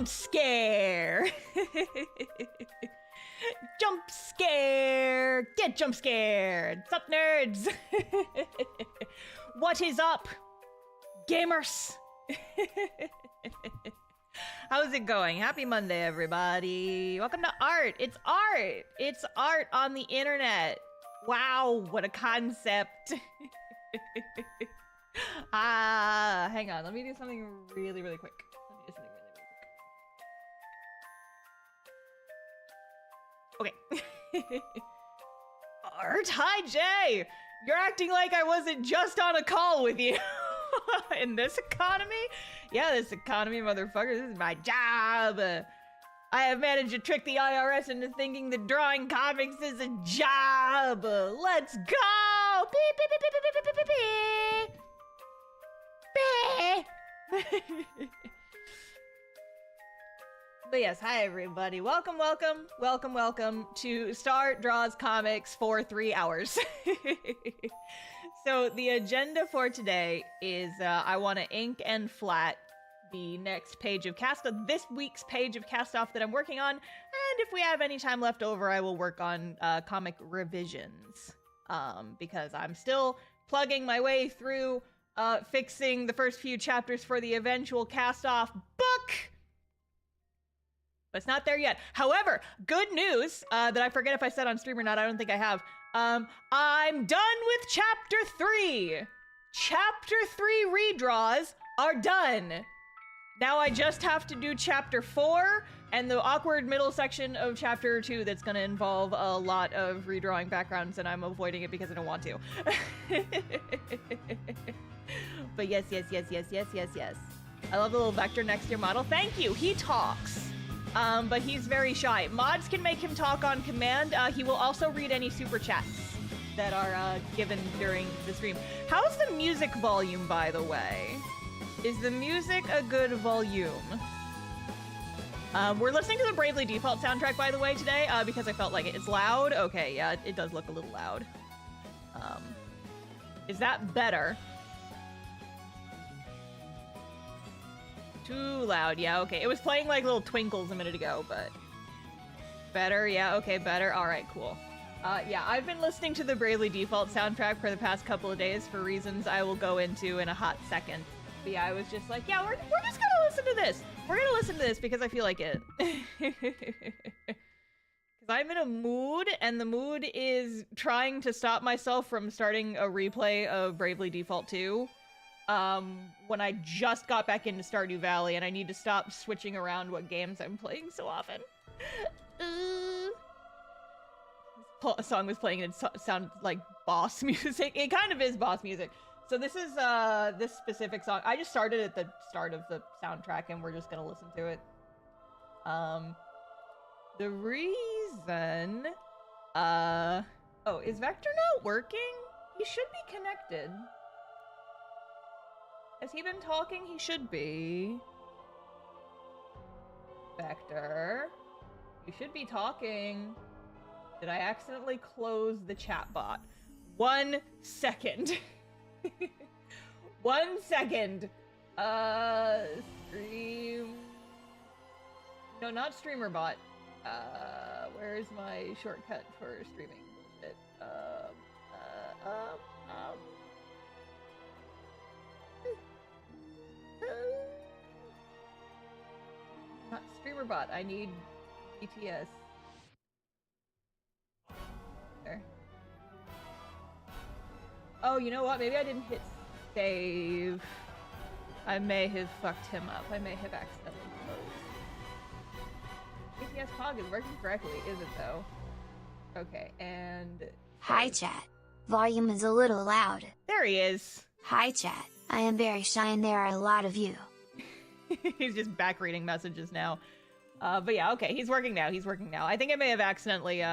Jump scare! Jump scare! Get jump scared! What's up, nerds? What is up, gamers? How's it going? Happy Monday, everybody. Welcome to art. It's art. It's art on the internet. Wow, what a concept. Hang on. Let me do something really, really quick. Okay. Art, hi Jay! You're acting like I wasn't just on a call with you. In this economy? Yeah, this economy, motherfucker. This is my job. I have managed to trick the IRS into thinking that drawing comics is a job. Let's go! Beep, beep, beep, beep, beep, beep, beep, beep, beep. But yes, hi everybody. Welcome, welcome, welcome, welcome to Star Draws Comics for 3 hours. So the agenda for today is I want to ink and flat the next page of this week's page of cast off that I'm working on, and if we have any time left over, I will work on comic revisions, because I'm still plugging my way through fixing the first few chapters for the eventual cast off book. But it's not there yet. However, good news that I forget if I said on stream or not. I don't think I have. I'm done with chapter 3. Chapter 3 redraws are done. Now I just have to do chapter 4 and the awkward middle section of chapter 2 that's going to involve a lot of redrawing backgrounds, and I'm avoiding it because I don't want to. But yes, yes, yes, yes, yes, yes, yes. I love the little vector next to your model. Thank you. He talks. But he's very shy. Mods can make him talk on command. He will also read any super chats that are given during the stream. How's the music volume, by the way? Is the music a good volume? We're listening to the Bravely Default soundtrack, by the way, today, because I felt like it. It's loud? Okay, yeah, it does look a little loud. Is that better? Too loud, yeah, okay. It was playing like little twinkles a minute ago, but... Better, yeah, okay, better. Alright, cool. Yeah, I've been listening to the Bravely Default soundtrack for the past couple of days for reasons I will go into in a hot second. But yeah, I was just like, yeah, we're just gonna listen to this. We're gonna listen to this because I feel like it. Because I'm in a mood, and the mood is trying to stop myself from starting a replay of Bravely Default 2. When I just got back into Stardew Valley, and I need to stop switching around what games I'm playing so often. A song was playing and it sounded like boss music. It kind of is boss music. So this is, this specific song. I just started at the start of the soundtrack, and we're just gonna listen to it. The reason, oh, is Vector not working? He should be connected. Has he been talking? He should be. Vector, you should be talking. Did I accidentally close the chat bot? 1 second. 1 second. Stream. No, not streamer bot. Where's my shortcut for streaming bullshit? Not streamer bot. I need BTS. There. Oh, you know what? Maybe I didn't hit save. I may have fucked him up. I may have accidentally closed. BTS Pog is working correctly, is it though? Okay, and... Hi chat. Volume is a little loud. There he is. Hi chat. I am very shy and there are a lot of you. He's just back reading messages now. But yeah, okay, he's working now. He's working now. I think I may have accidentally,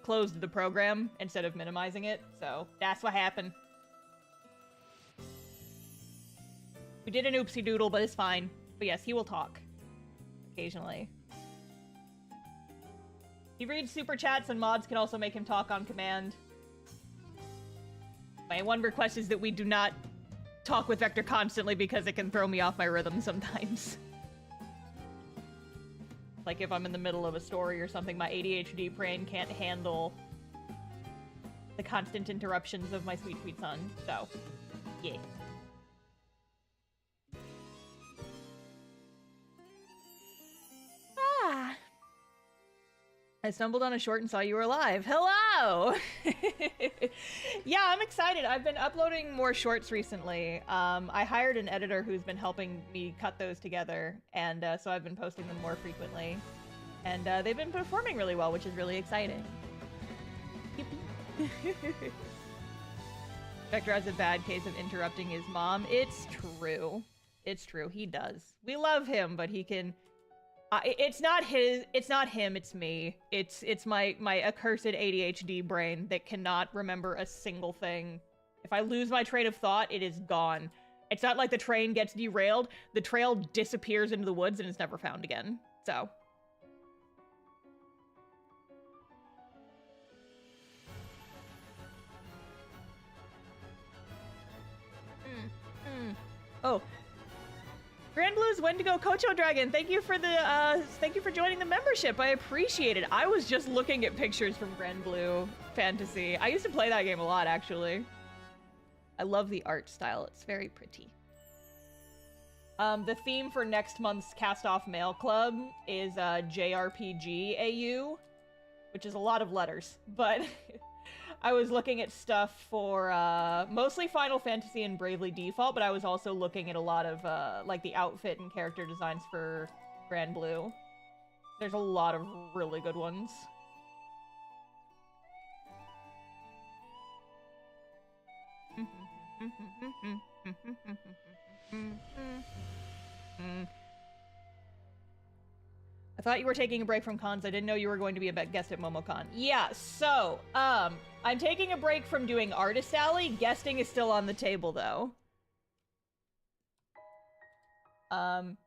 closed the program instead of minimizing it, so that's what happened. We did an oopsie doodle, but it's fine. But yes, he will talk. Occasionally. He reads super chats, and mods can also make him talk on command. My one request is that we do not talk with Vector constantly because it can throw me off my rhythm sometimes. Like if I'm in the middle of a story or something, my ADHD brain can't handle the constant interruptions of my sweet, sweet son. So, yeah. Ah. I stumbled on a short and saw you were live. Hello! Yeah, I'm excited. I've been uploading more shorts recently. I hired an editor who's been helping me cut those together, and so I've been posting them more frequently. And they've been performing really well, which is really exciting. Vector has a bad case of interrupting his mom. It's true. It's true. He does. We love him, but he can... it's not him, it's me. It's my accursed ADHD brain that cannot remember a single thing. If I lose my train of thought, it is gone. It's not like the train gets derailed. The trail disappears into the woods and is never found again. So... Oh, Grand Blues Wendigo Kocho Dragon, thank you for joining the membership. I appreciate it. I was just looking at pictures from Grand Blue Fantasy. I used to play that game a lot, actually. I love the art style. It's very pretty. The theme for next month's Cast Off Mail Club is Jrpg AU, which is a lot of letters, but I was looking at stuff for mostly Final Fantasy and Bravely Default, but I was also looking at a lot of like the outfit and character designs for Grand Blue. There's a lot of really good ones. I thought you were taking a break from cons. I didn't know you were going to be a guest at MomoCon. Yeah, so, I'm taking a break from doing Artist Alley. Guesting is still on the table, though. Mom,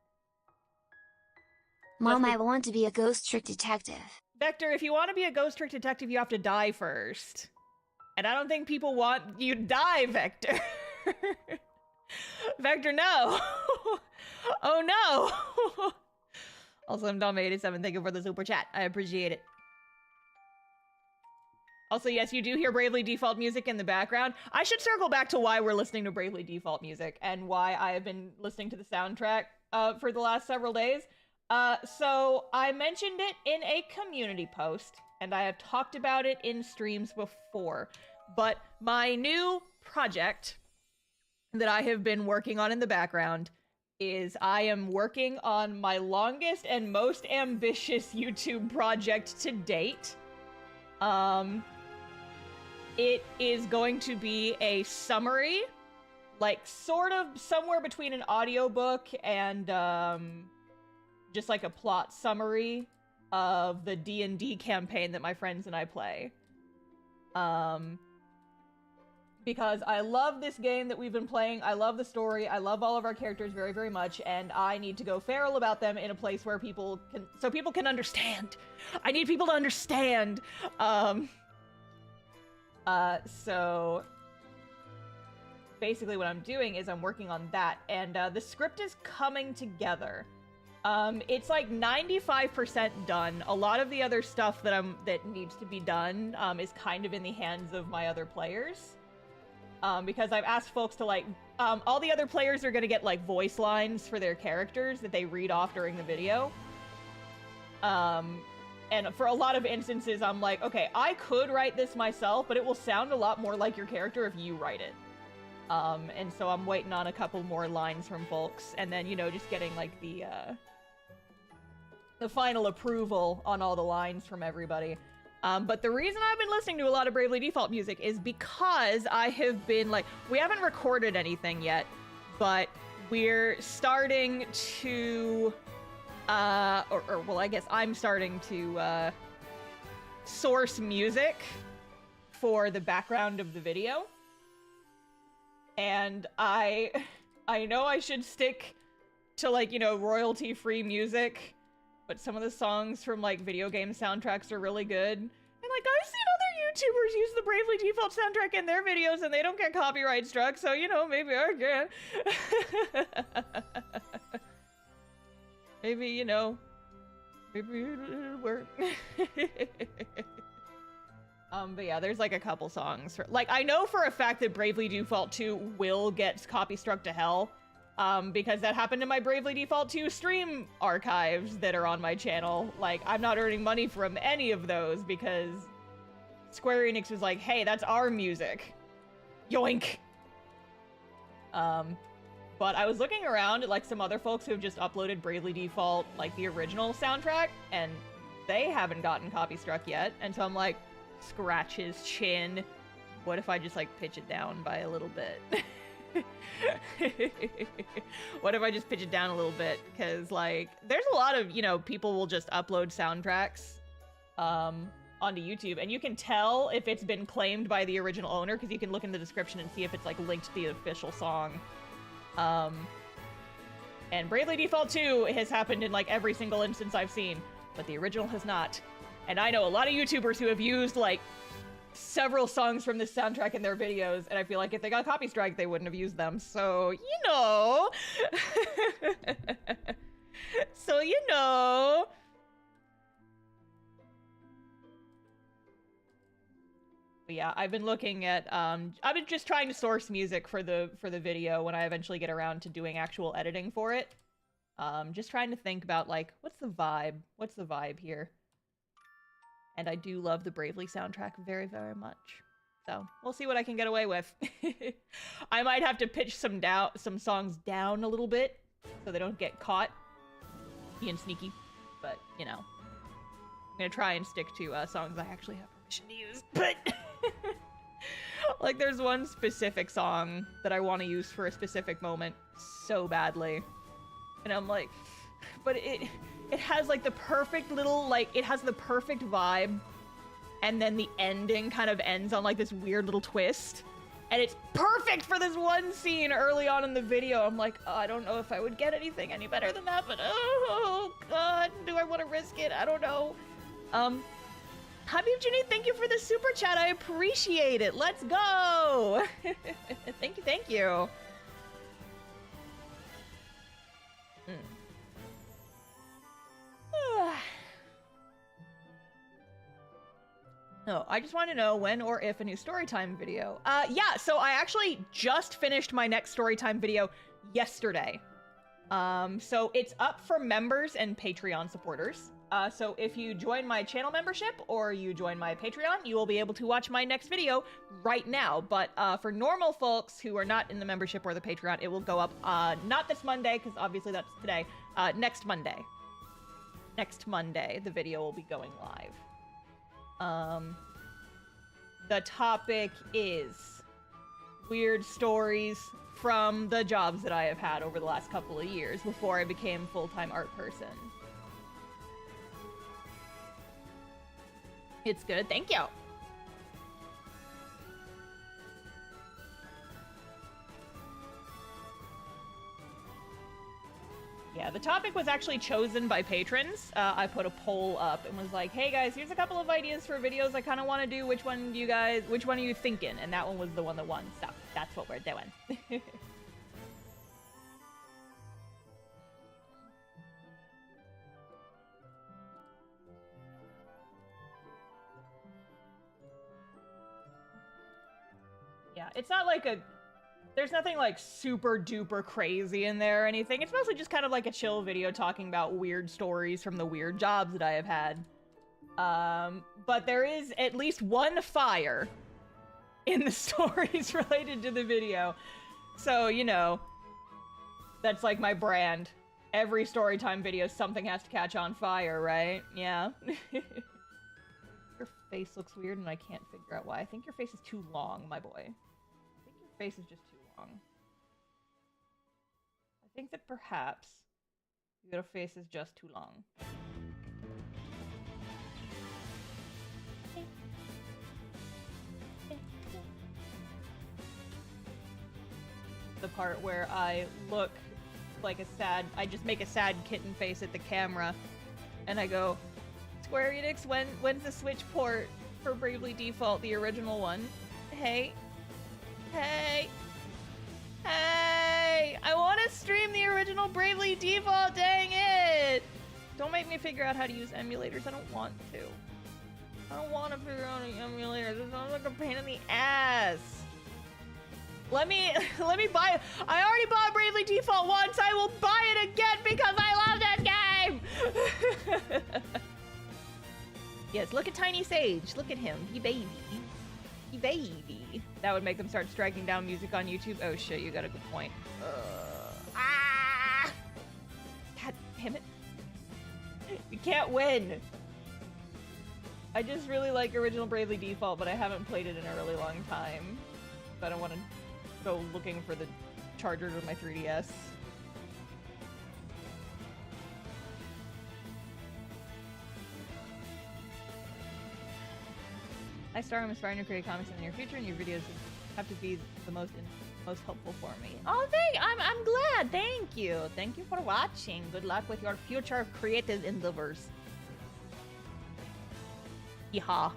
I want to be a ghost trick detective. Vector, if you want to be a ghost trick detective, you have to die first. And I don't think people want you to die, Vector. Vector, no. Oh, no. Also, I'm Dom87. Thank you for the super chat. I appreciate it. Also, yes, you do hear Bravely Default music in the background. I should circle back to why we're listening to Bravely Default music and why I have been listening to the soundtrack for the last several days. So I mentioned it in a community post, and I have talked about it in streams before. But my new project that I have been working on in the background is I am working on my longest and most ambitious YouTube project to date. It is going to be a summary, like sort of somewhere between an audiobook and just like a plot summary of the D&D campaign that my friends and I play. Because I love this game that we've been playing, I love the story, I love all of our characters very, very much, and I need to go feral about them in a place where people can understand. I need people to understand. So basically what I'm doing is I'm working on that, and the script is coming together. It's like 95% done. A lot of the other stuff that needs to be done is kind of in the hands of my other players. Because I've asked folks to, like, all the other players are gonna get, like, voice lines for their characters that they read off during the video. And for a lot of instances, I'm like, okay, I could write this myself, but it will sound a lot more like your character if you write it. And so I'm waiting on a couple more lines from folks, and then, you know, just getting, like, the final approval on all the lines from everybody. But the reason I've been listening to a lot of Bravely Default music is because I have been, like, we haven't recorded anything yet, but we're starting to, well, I guess I'm starting to, source music for the background of the video. And I know I should stick to, like, you know, royalty-free music, but some of the songs from, like, video game soundtracks are really good. And, like, I've seen other YouTubers use the Bravely Default soundtrack in their videos and they don't get copyright struck, so, you know, maybe I can. Maybe, you know, Maybe it'll work. But yeah, there's like a couple songs. Like, I know for a fact that Bravely Default 2 will get copy struck to hell. Because that happened in my Bravely Default 2 stream archives that are on my channel. Like, I'm not earning money from any of those because Square Enix was like, hey, that's our music. Yoink! But I was looking around at, like, some other folks who have just uploaded Bravely Default, like, the original soundtrack, and they haven't gotten copy struck yet. And so I'm like, scratch his chin. What if I just, like, pitch it down by a little bit? What if I just pitch it down a little bit? Because, like, there's a lot of, you know, people will just upload soundtracks onto YouTube, and you can tell if it's been claimed by the original owner because you can look in the description and see if it's, like, linked to the official song. And Bravely Default 2 has happened in, like, every single instance I've seen, but the original has not. And I know a lot of YouTubers who have used, like, several songs from this soundtrack in their videos, and I feel like if they got copy strike, they wouldn't have used them. So, you know. So, you know. But yeah, I've been looking at, I've been just trying to source music for the video when I eventually get around to doing actual editing for it. Just trying to think about, like, what's the vibe? What's the vibe here? And I do love the Bravely soundtrack very, very much. So, we'll see what I can get away with. I might have to pitch some songs down a little bit so they don't get caught being sneaky. But, you know, I'm gonna try and stick to songs I actually have permission to use. But, like, there's one specific song that I want to use for a specific moment so badly. And I'm like, but it has, like, the perfect little, like, it has the perfect vibe, and then the ending kind of ends on, like, this weird little twist, and it's perfect for this one scene early on in the video. I'm like, oh, I don't know if I would get anything any better than that, but oh god, do I want to risk it? I don't know. Habib Juni, thank you for the super chat. I appreciate it. Let's go. Thank you, thank you. No, I just want to know when or if a new storytime video. Yeah, so I actually just finished my next storytime video yesterday. So it's up for members and Patreon supporters. So if you join my channel membership or you join my Patreon, you will be able to watch my next video right now. But for normal folks who are not in the membership or the Patreon, it will go up not this Monday, because obviously that's today, next Monday. Next Monday, the video will be going live. The topic is weird stories from the jobs that I have had over the last couple of years before I became a full-time art person. It's good, thank you. Yeah, the topic was actually chosen by patrons. I put a poll up and was like, hey guys, here's a couple of ideas for videos I kind of want to do. Which one are you thinking? And that one was the one that won, so that's what we're doing. Yeah, it's not like there's nothing, like, super duper crazy in there or anything. It's mostly just kind of like a chill video talking about weird stories from the weird jobs that I have had. But there is at least one fire in the stories related to the video. So, you know, that's like my brand. Every storytime video, something has to catch on fire, right? Yeah. Your face looks weird and I can't figure out why. I think your face is too long, my boy. I think your face is just too long. I think that perhaps your face is just too long. The part where I look like I just make a sad kitten face at the camera and I go, Square Enix, when's the Switch port for Bravely Default, the original one? Hey. Hey! Hey! I want to stream the original Bravely Default, dang it! Don't make me figure out how to use emulators. I don't want to. I don't want to figure out emulators. It sounds like a pain in the ass. Let me buy. I already bought Bravely Default once. I will buy it again because I love that game. Yes, look at Tiny Sage. Look at him. He baby. He baby. That would make them start striking down music on YouTube. Oh shit, you got a good point. God damn it. You can't win. I just really like original Bravely Default, but I haven't played it in a really long time. So I don't want to go looking for the charger to my 3DS. I'm aspiring to create comics in the near future, and your videos have to be the most helpful for me. Oh, I'm glad. Thank you. Thank you for watching. Good luck with your future creative endeavors. Yeehaw.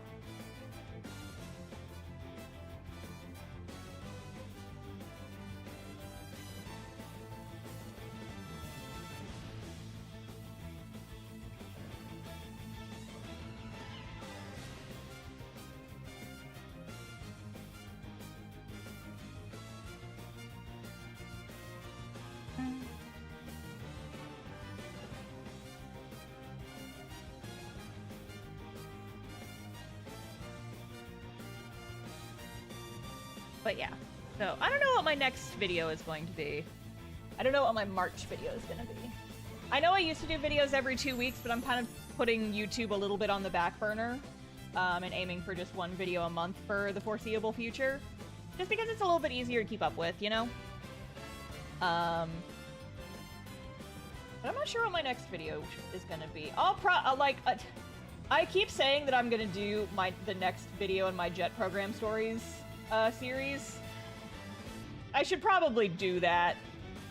But yeah, so I don't know what my next video is going to be. I don't know what my March video is going to be. I know I used to do videos every 2 weeks, but I'm kind of putting YouTube a little bit on the back burner and aiming for just one video a month for the foreseeable future. Just because it's a little bit easier to keep up with, you know? But I'm not sure what my next video is going to be. I keep saying that I'm going to do the next video in my Jet Program Stories series. I should probably do that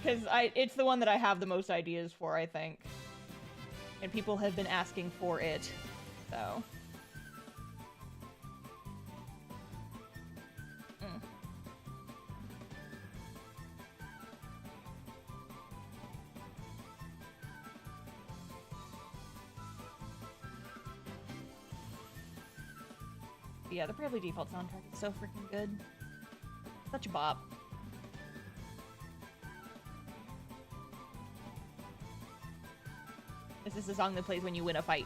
because it's the one that I have the most ideas for, I think, and people have been asking for it, so. Yeah, the Bravely Default soundtrack is so freaking good. Such a bop. This is the song that plays when you win a fight.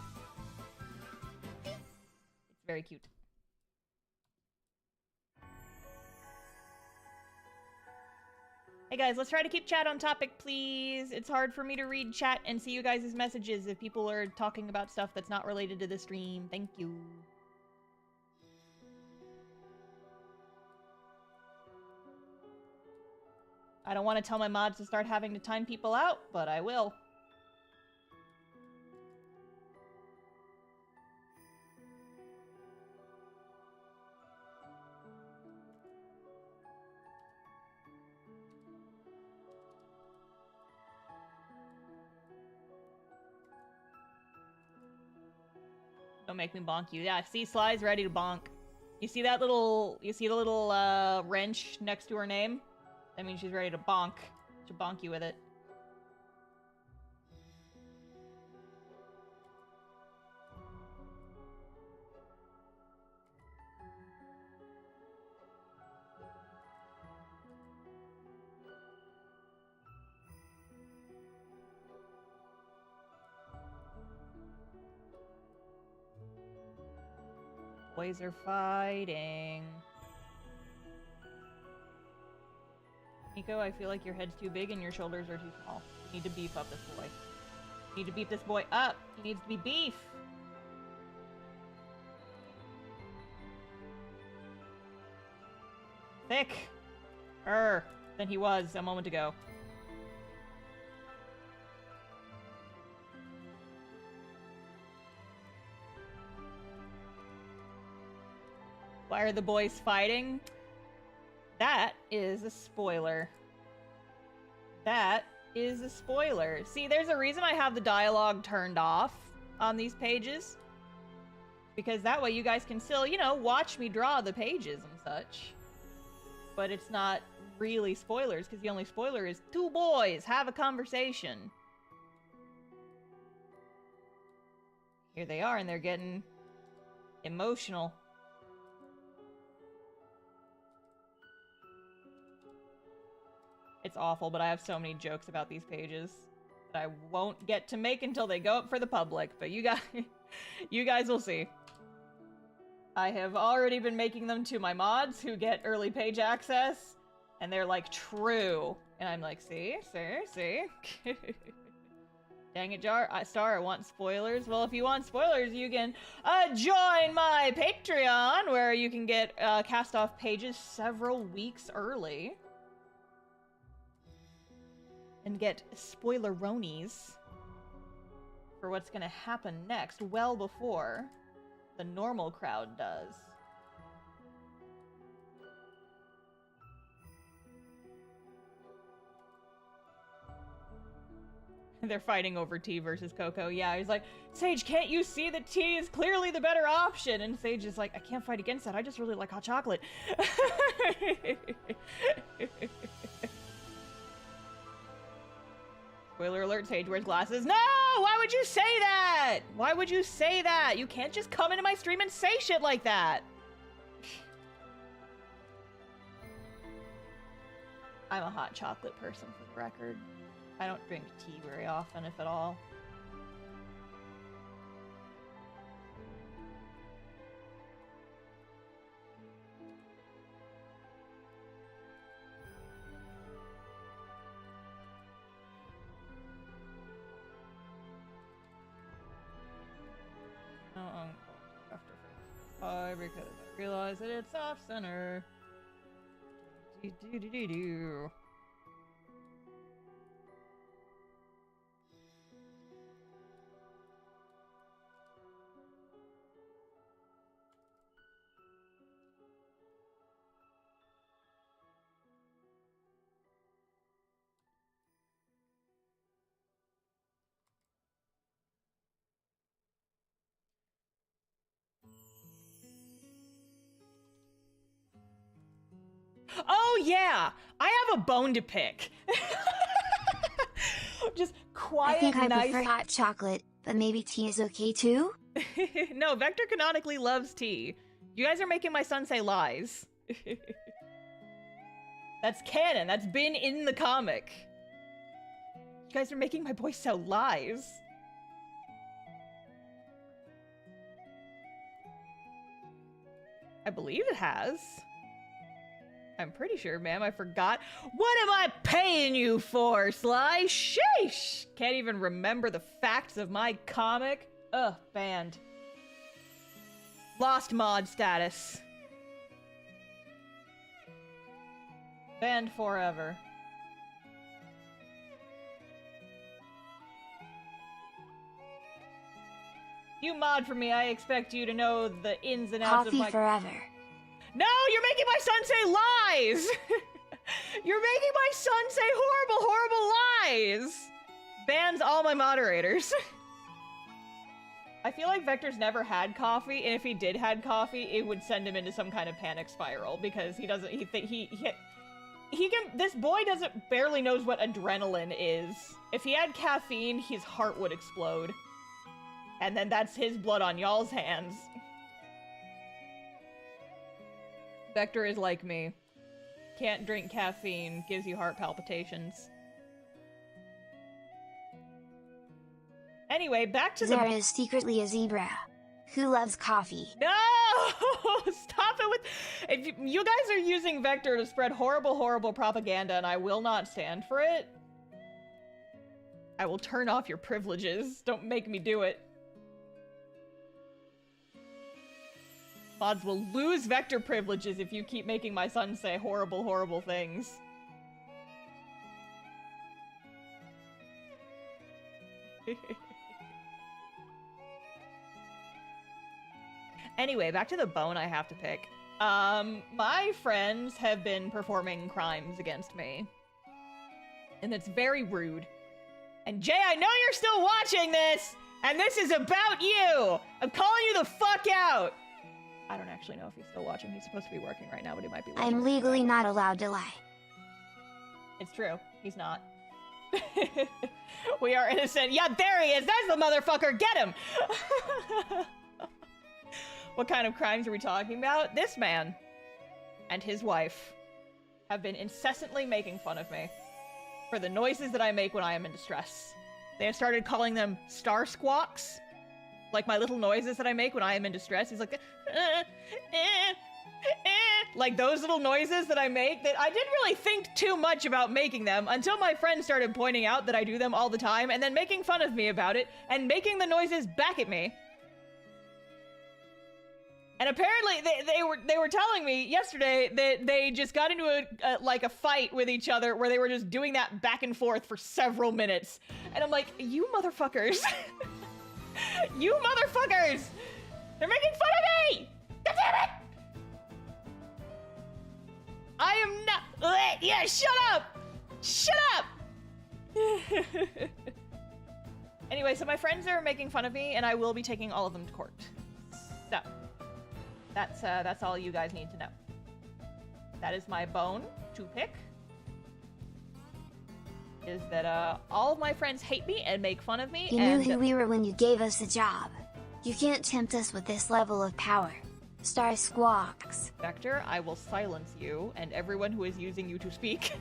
It's very cute. Hey guys, let's try to keep chat on topic, please. It's hard for me to read chat and see you guys' messages if people are talking about stuff that's not related to the stream. Thank you. I don't want to tell my mods to start having to time people out, but I will. Don't make me bonk you. Yeah, see, Sly's ready to bonk. You see that little, wrench next to her name? That means she's ready to bonk. She'll bonk you with it. Boys are fighting. Nico, I feel like your head's too big and your shoulders are too small. You need to beef up this boy. You need to beef this boy up. He needs to be beef. Thick. Than he was a moment ago. Why are the boys fighting? That is a spoiler. That is a spoiler. See, there's a reason I have the dialogue turned off on these pages. Because that way you guys can still, you know, watch me draw the pages and such. But it's not really spoilers, because the only spoiler is two boys have a conversation. Here they are, and they're getting emotional. It's awful, but I have so many jokes about these pages that I won't get to make until they go up for the public, but you guys, you guys will see. I have already been making them to my mods who get early page access, and they're like, true. And I'm like, see? Dang it, Star, I want spoilers. Well, if you want spoilers, you can join my Patreon, where you can get cast-off pages several weeks early. And get spoiler-ronies for what's gonna happen next, well before the normal crowd does. They're fighting over tea versus Coco. Yeah, he's like, Sage, can't you see that tea is clearly the better option? And Sage is like, I can't fight against that. I just really like hot chocolate. Spoiler alert, Sage wears glasses. No! Why would you say that? Why would you say that? You can't just come into my stream and say shit like that. I'm a hot chocolate person, for the record. I don't drink tea very often, if at all. Because I realize that it's off center. Do. Oh yeah, I have a bone to pick. Just quiet, I think I nice. prefer hot chocolate, but maybe tea is okay too? No, Vector canonically loves tea. You guys are making my son say lies. That's canon. That's been in the comic. You guys are making my boy say lies. I believe it has. I'm pretty sure, ma'am. I forgot. What am I paying you for, Sly? Sheesh! Can't even remember the facts of my comic. Ugh, banned. Lost mod status. Banned forever. You mod for me, I expect you to know the ins and outs of my- Coffee forever. No, you're making my son say lies! You're making my son say horrible, horrible lies! Bans all my moderators. I feel like Vector's never had coffee, and if he did had coffee, it would send him into some kind of panic spiral, because he doesn't, this boy barely knows what adrenaline is. If he had caffeine, his heart would explode. And then that's his blood on y'all's hands. Vector is like me. Can't drink caffeine, gives you heart palpitations. Anyway, back to Zara is secretly a zebra who loves coffee. No! Stop it with... If you guys are using Vector to spread horrible, horrible propaganda, and I will not stand for it. I will turn off your privileges. Don't make me do it. Mods will lose Vector privileges if you keep making my son say horrible, horrible things. Anyway, back to the bone I have to pick. My friends have been performing crimes against me. And it's very rude. And Jay, I know you're still watching this! And this is about you! I'm calling you the fuck out! I don't actually know if he's still watching. He's supposed to be working right now, but he might be watching. I'm legally not allowed to lie. It's true. He's not. We are innocent. Yeah, there he is. That's the motherfucker. Get him. What kind of crimes are we talking about? This man and his wife have been incessantly making fun of me for the noises that I make when I am in distress. They have started calling them star squawks. Like my little noises that I make when I am in distress. He's like, like those little noises that I make that I didn't really think too much about making them until my friends started pointing out that I do them all the time and then making fun of me about it and making the noises back at me. And apparently they were telling me yesterday that they just got into a fight with each other where they were just doing that back and forth for several minutes. And I'm like, you motherfuckers. You motherfuckers! They're making fun of me! God damn it! I am not. Yeah, shut up! Shut up! Anyway, so my friends are making fun of me, and I will be taking all of them to court. So, that's all you guys need to know. That is my bone to pick. Is that all of my friends hate me and make fun of me. You knew who we were when you gave us the job. You can't tempt us with this level of power. Star squawks. Vector, I will silence you and everyone who is using you to speak.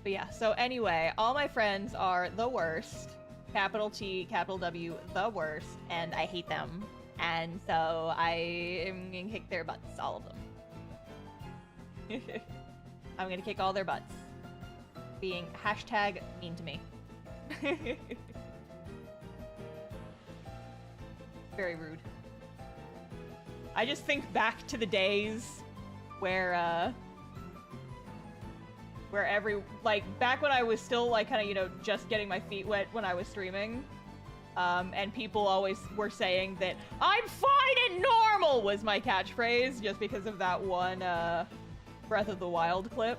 But yeah, so anyway, all my friends are the worst. Capital T, capital W, the worst, and I hate them. And so I am gonna kick their butts, all of them. I'm gonna kick all their butts. Being hashtag mean to me. Very rude. I just think back to the days where back when I was still like kind of, you know, just getting my feet wet when I was streaming. And people always were saying that I'm fine and normal was my catchphrase just because of that one Breath of the Wild clip.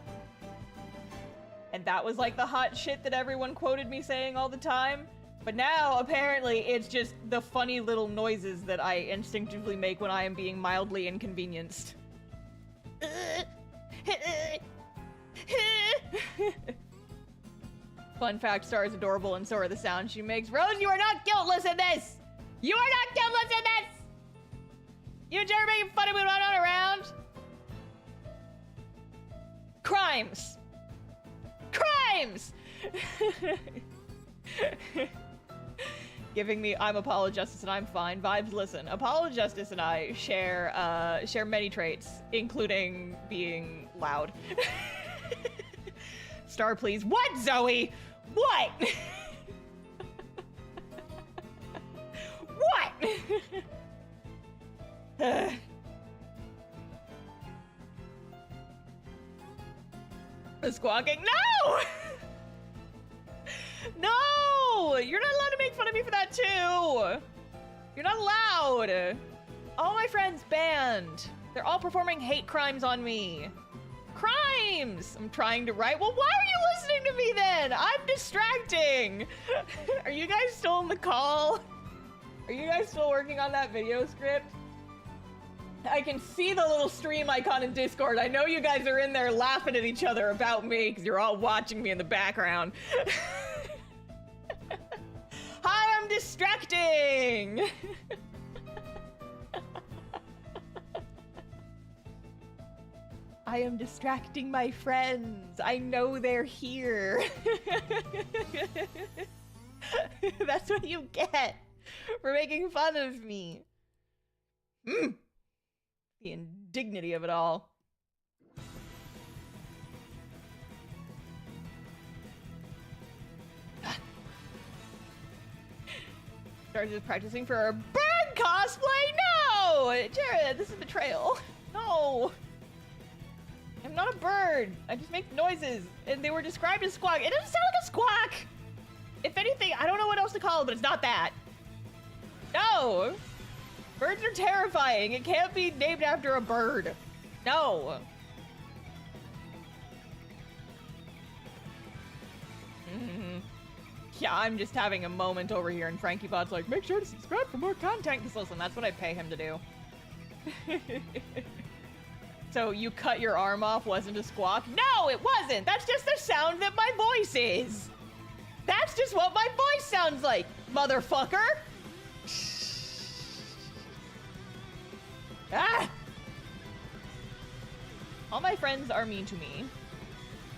And that was like the hot shit that everyone quoted me saying all the time. But now apparently it's just the funny little noises that I instinctively make when I am being mildly inconvenienced. Fun fact, Star is adorable and so are the sounds she makes. Rose, you are not guiltless in this! You are not guiltless in this! You and Jerry making fun of me when I'm not around? Crimes! Crimes! Giving me I'm Apolojustice and I'm fine vibes. Listen, Apolojustice and I share many traits, including being loud. Star, please. What, Zoe? What? What? The squawking? No! No! You're not allowed to make fun of me for that too! You're not allowed! All my friends banned. They're all performing hate crimes on me. Crimes! I'm trying to write. Well, why are you listening to me then? I'm distracting! Are you guys still on the call? Are you guys still working on that video script? I can see the little stream icon in Discord. I know you guys are in there laughing at each other about me because you're all watching me in the background. Hi, I'm distracting! I am distracting my friends. I know they're here. That's what you get for making fun of me. The indignity of it all. Started practicing for a bird cosplay? No! Jared, this is betrayal. No! I'm not a bird. I just make noises, and they were described as squawk. It doesn't sound like a squawk! If anything, I don't know what else to call it, but it's not that. No! Birds are terrifying. It can't be named after a bird. No. Yeah, I'm just having a moment over here, and FrankieBot's like, make sure to subscribe for more content. Because listen, that's what I pay him to do. So you cut your arm off wasn't a squawk? No, it wasn't! That's just the sound that my voice is! That's just what my voice sounds like, motherfucker! Ah! All my friends are mean to me.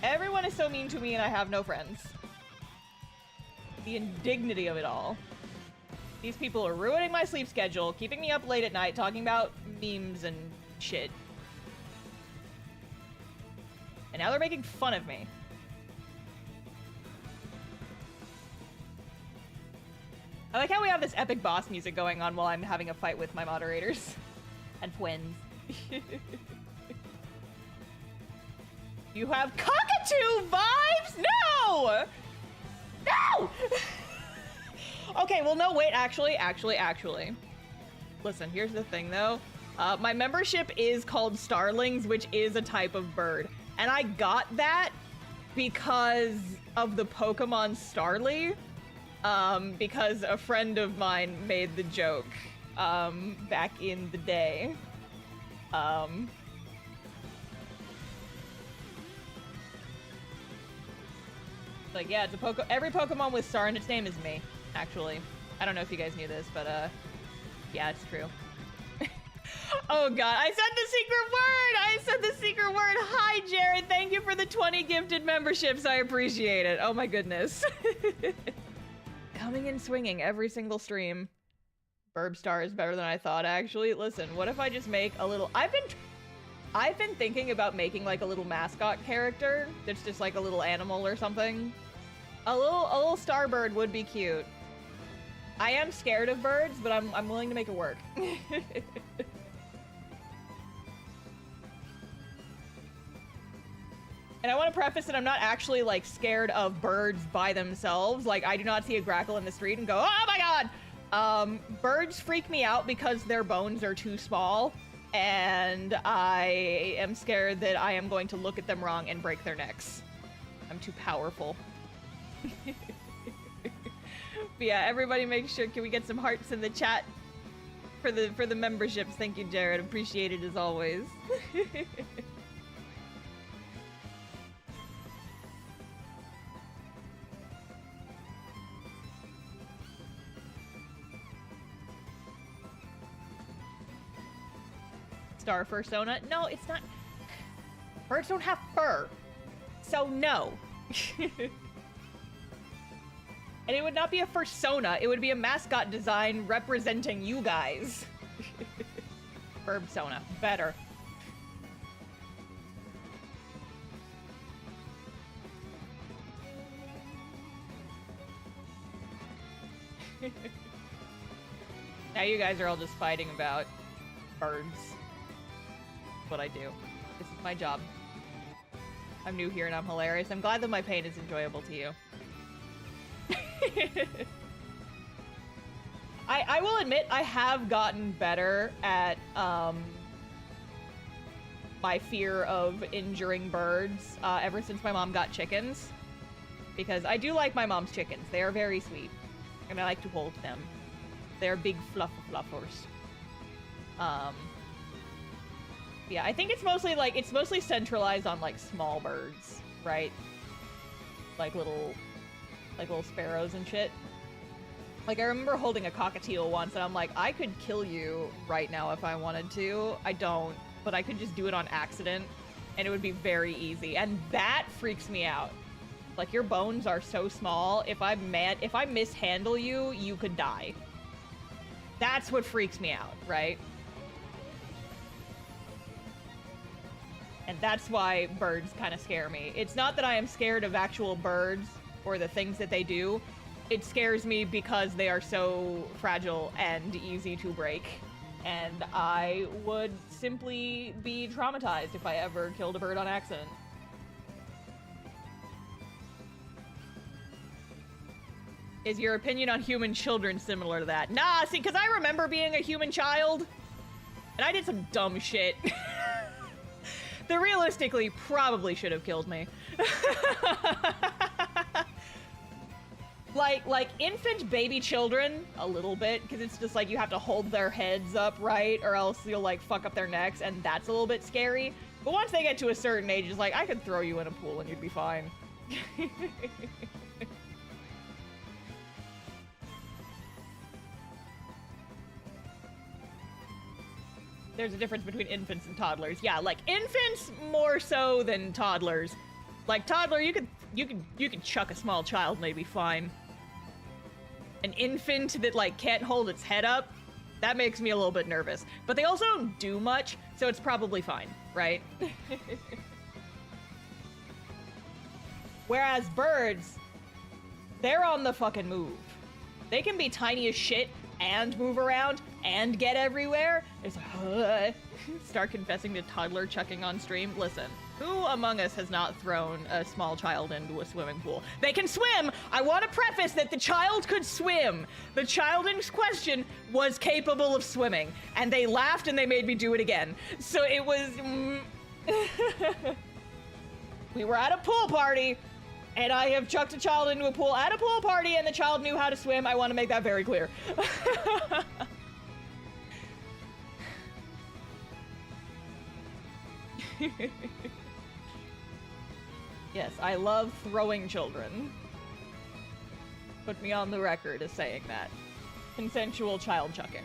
Everyone is so mean to me and I have no friends. The indignity of it all. These people are ruining my sleep schedule, keeping me up late at night, talking about memes and shit. And now they're making fun of me. I like how we have this epic boss music going on while I'm having a fight with my moderators. And twins. You have cockatoo vibes? No! No! Okay, well, no, wait, actually. Listen, here's the thing, though. My membership is called Starlings, which is a type of bird. And I got that because of the Pokemon Starly. Because a friend of mine made the joke, back in the day. Like, yeah, it's a every Pokemon with star in its name is me, actually. I don't know if you guys knew this, but, yeah, it's true. Oh god, I said the secret word! Hi, Jared, thank you for the 20 gifted memberships, I appreciate it. Oh my goodness. Coming and swinging every single stream. Burb Star is better than I thought, actually. Listen, what if I just make a little... I've been thinking about making, like, a little mascot character that's just, like, a little animal or something. A little starbird would be cute. I am scared of birds, but I'm willing to make it work. And I want to preface that I'm not actually, like, scared of birds by themselves. Like, I do not see a grackle in the street and go, oh my god! Birds freak me out because their bones are too small. And I am scared that I am going to look at them wrong and break their necks. I'm too powerful. But yeah, everybody make sure, can we get some hearts in the chat for the memberships? Thank you, Jared. Appreciate it as always. Star fursona? No, it's not. Birds don't have fur. So no. And it would not be a fursona, it would be a mascot design representing you guys. Burbsona. Better. Now you guys are all just fighting about birds. That's what I do. This is my job. I'm new here and I'm hilarious. I'm glad that my pain is enjoyable to you. I will admit I have gotten better at my fear of injuring birds ever since my mom got chickens. Because I do like my mom's chickens. They are very sweet. And I like to hold them. They're big fluffers. Yeah, I think it's mostly centralized on like small birds, right? Like little sparrows and shit. Like, I remember holding a cockatiel once, and I'm like, I could kill you right now if I wanted to. I don't, but I could just do it on accident, and it would be very easy. And that freaks me out. Like, your bones are so small, if I mishandle you, you could die. That's what freaks me out, right? And that's why birds kind of scare me. It's not that I am scared of actual birds or the things that they do. It scares me because they are so fragile and easy to break. And I would simply be traumatized if I ever killed a bird on accident. Is your opinion on human children similar to that? Nah, see, because I remember being a human child, and I did some dumb shit. That realistically probably should have killed me. Like infant baby children, a little bit, because it's just like you have to hold their heads up, right? Or else you'll like fuck up their necks, and that's a little bit scary. But once they get to a certain age, it's like, I could throw you in a pool and you'd be fine. There's a difference between infants and toddlers. Yeah, like infants more so than toddlers. Like toddler, you could chuck a small child and they'd be fine. An infant that like can't hold its head up, that makes me a little bit nervous. But they also don't do much, so it's probably fine, right? Whereas birds, they're on the fucking move. They can be tiny as shit and move around and get everywhere. It's start confessing to toddler chucking on stream. Listen, who among us has not thrown a small child into a swimming pool? They can swim! I want to preface that the child could swim. The child in question was capable of swimming. And they laughed and they made me do it again. So it was... We were at a pool party, and I have chucked a child into a pool at a pool party, and the child knew how to swim. I want to make that very clear. Yes, I love throwing children. Put me on the record as saying that. Consensual child chucking.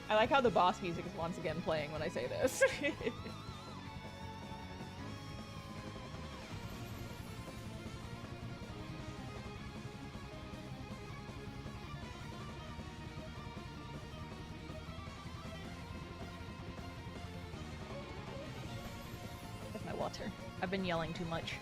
I like how the boss music is once again playing when I say this. That's my water. I've been yelling too much.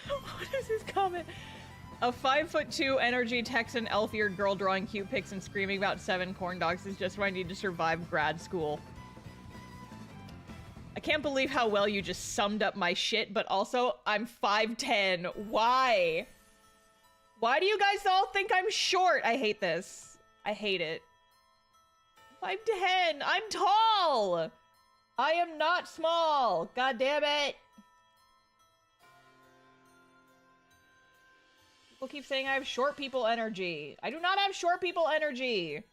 What is his comment? A 5'2" energy Texan elf-eared girl drawing cute pics and screaming about 7 corn dogs is just what I need to survive grad school. I can't believe how well you just summed up my shit, but also I'm 5'10". Why? Why do you guys all think I'm short? I hate this. I hate it. 5'10". I'm tall. I am not small. God damn it. People keep saying I have short people energy. I do not have short people energy.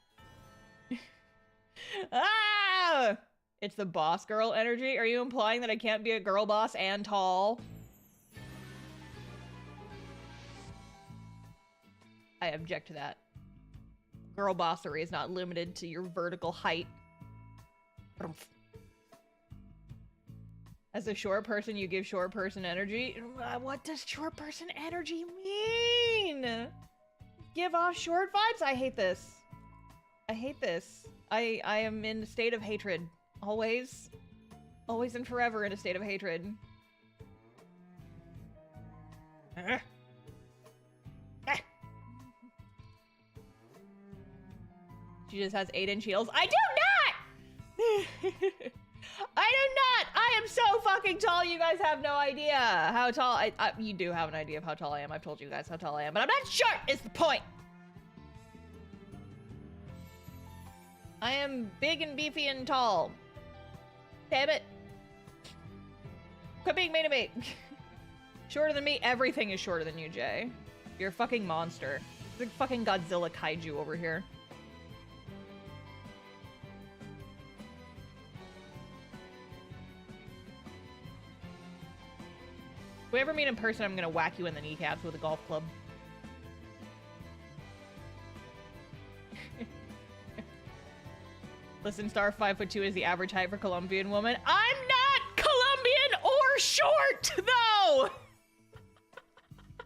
Ah! It's the boss girl energy. Are you implying that I can't be a girl boss and tall? I object to that. Girl bossery is not limited to your vertical height. As a short person, you give short person energy. What does short person energy mean? Give off short vibes? I hate this. I hate this. I am in a state of hatred. Always. Always and forever in a state of hatred. She just has 8-inch heels. I do not! I do not! I am so fucking tall, you guys have no idea how tall you do have an idea of how tall I am. I've told you guys how tall I am, but I'm not short is the point! I am big and beefy and tall. Damn it. Quit being mean to me. Shorter than me? Everything is shorter than you, Jay. You're a fucking monster. It's like fucking Godzilla kaiju over here. If we ever meet in person, I'm gonna whack you in the kneecaps with a golf club. Listen, Star 5'2" is the average height for Colombian woman. I'm not Colombian or short, though!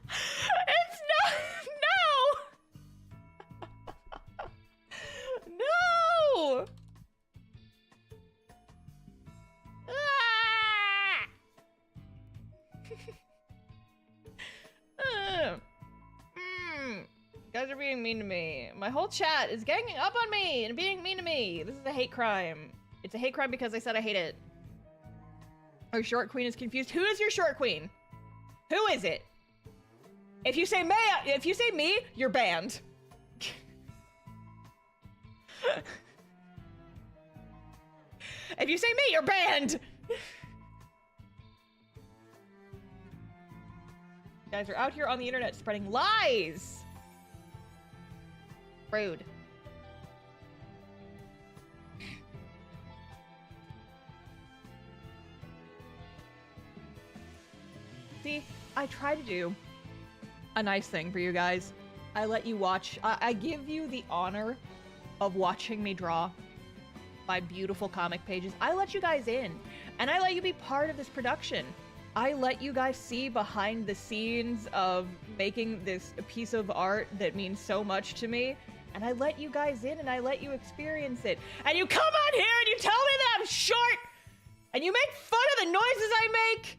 It's not... No! No! You guys are being mean to me. My whole chat is ganging up on me and being mean to me. This is a hate crime. It's a hate crime because I said I hate it. Our short queen is confused. Who is your short queen? Who is it? If you say me, you're banned. If you say me, you're banned. You guys are out here on the internet spreading lies. Rude. See, I try to do a nice thing for you guys. I let you watch. I give you the honor of watching me draw my beautiful comic pages. I let you guys in, and I let you be part of this production. I let you guys see behind the scenes of making this piece of art that means so much to me, and I let you guys in, and I let you experience it. And you come on here and you tell me that I'm short, and you make fun of the noises I make.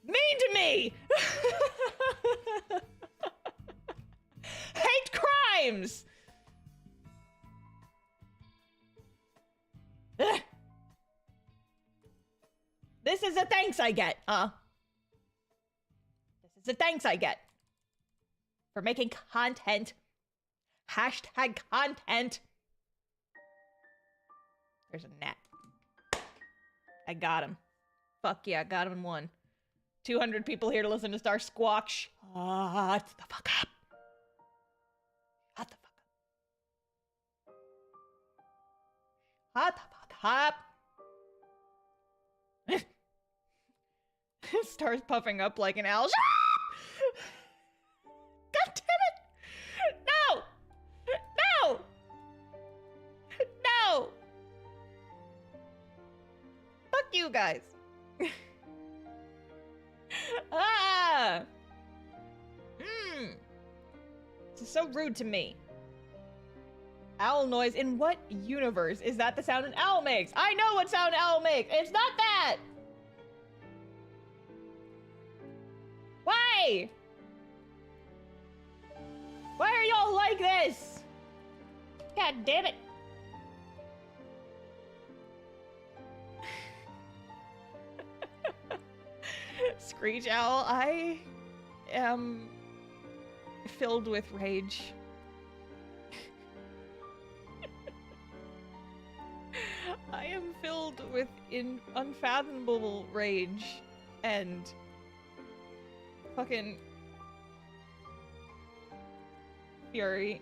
Mean to me. Hate crimes. This is the thanks I get, This is the thanks I get for making content. Hashtag content. There's a gnat. I got him. Fuck yeah, got him in one. 200 people here to listen to Star Squawk. Shut the fuck up. Shut the fuck up. Shut the fuck up. Star's puffing up like an owl. God damn it! No! No! No! Fuck you guys. Ah! This is so rude to me. Owl noise. In what universe is that the sound an owl makes? I know what sound an owl makes. It's not that! Why? Why are y'all like this? God damn it. Screech Owl, I am filled with rage. I am filled with unfathomable rage and fucking fury.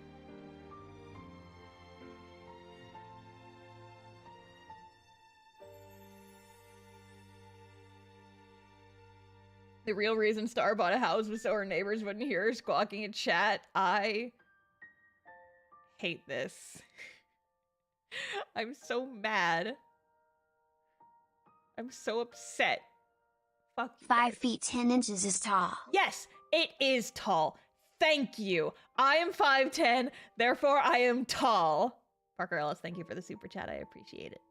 The real reason Star bought a house was so her neighbors wouldn't hear her squawking in chat. I hate this. I'm so mad. I'm so upset. Fuck you 5 guys. feet 10 inches is tall. Yes, it is tall. Thank you. I am 5'10", therefore I am tall. Parker Ellis, thank you for the super chat. I appreciate it.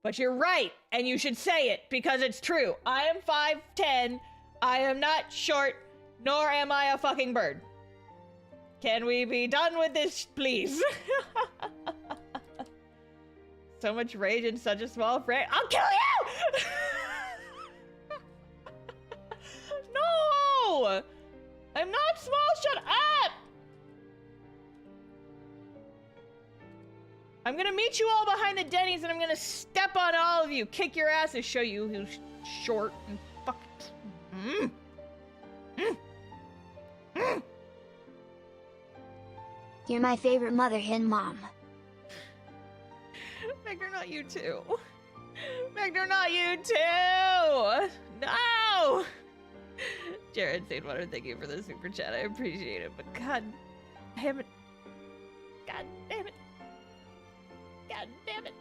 But you're right, and you should say it, because it's true. I am 5'10", I am not short, nor am I a fucking bird. Can we be done with this, please? So much rage in such a small frame. I'll kill you! No! I'm not small, shut up! I'm gonna meet you all behind the Denny's and I'm gonna step on all of you, kick your asses, show you who's short and fucking... You're my favorite mother hen mom. Vector, not you too. Vector, not you too! No! Jared Saintwater, thank you for the super chat. I appreciate it, but god damn it. God damn it. God damn it.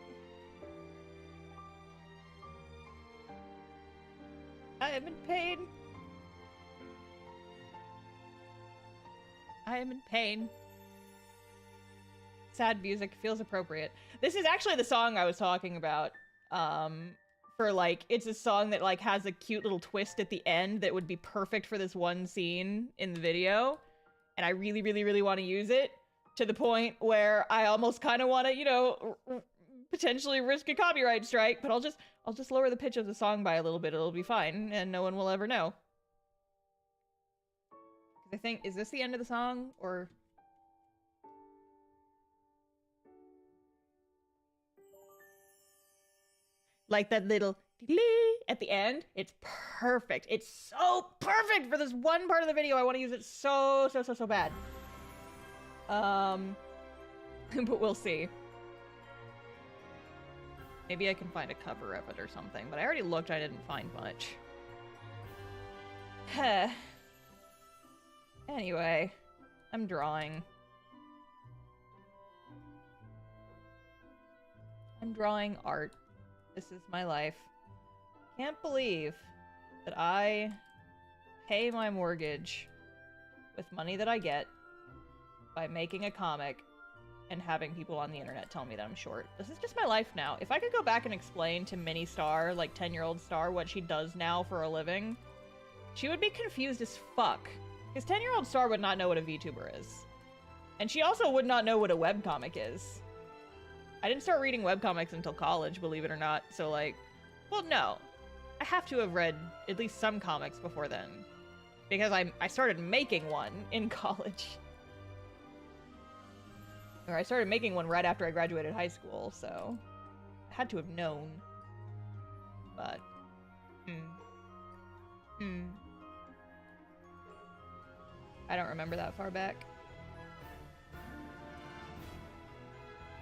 I am in pain. I am in pain. Sad music feels appropriate. This is actually the song I was talking about. For like, it's a song that like has a cute little twist at the end that would be perfect for this one scene in the video. And I really, really, really want to use it to the point where I almost kind of want to, you know, potentially risk a copyright strike, but I'll just lower the pitch of the song by a little bit. It'll be fine and no one will ever know. I think, is this the end of the song, or... Like that little at the end, it's perfect. It's so perfect for this one part of the video. I want to use it so bad. But we'll see. Maybe I can find a cover of it or something, but I already looked, I didn't find much. Anyway, I'm drawing. I'm drawing art. This is my life. Can't believe that I pay my mortgage with money that I get by making a comic and having people on the internet tell me that I'm short. This is just my life now. If I could go back and explain to Mini Star, like 10-year-old Star, what she does now for a living, she would be confused as fuck. Because 10-year-old Star would not know what a VTuber is. And she also would not know what a webcomic is. I didn't start reading webcomics until college, believe it or not, so like... Well, no. I have to have read at least some comics before then. Because I started making one in college. Or I started making one right after I graduated high school, so... I had to have known. But... I don't remember that far back.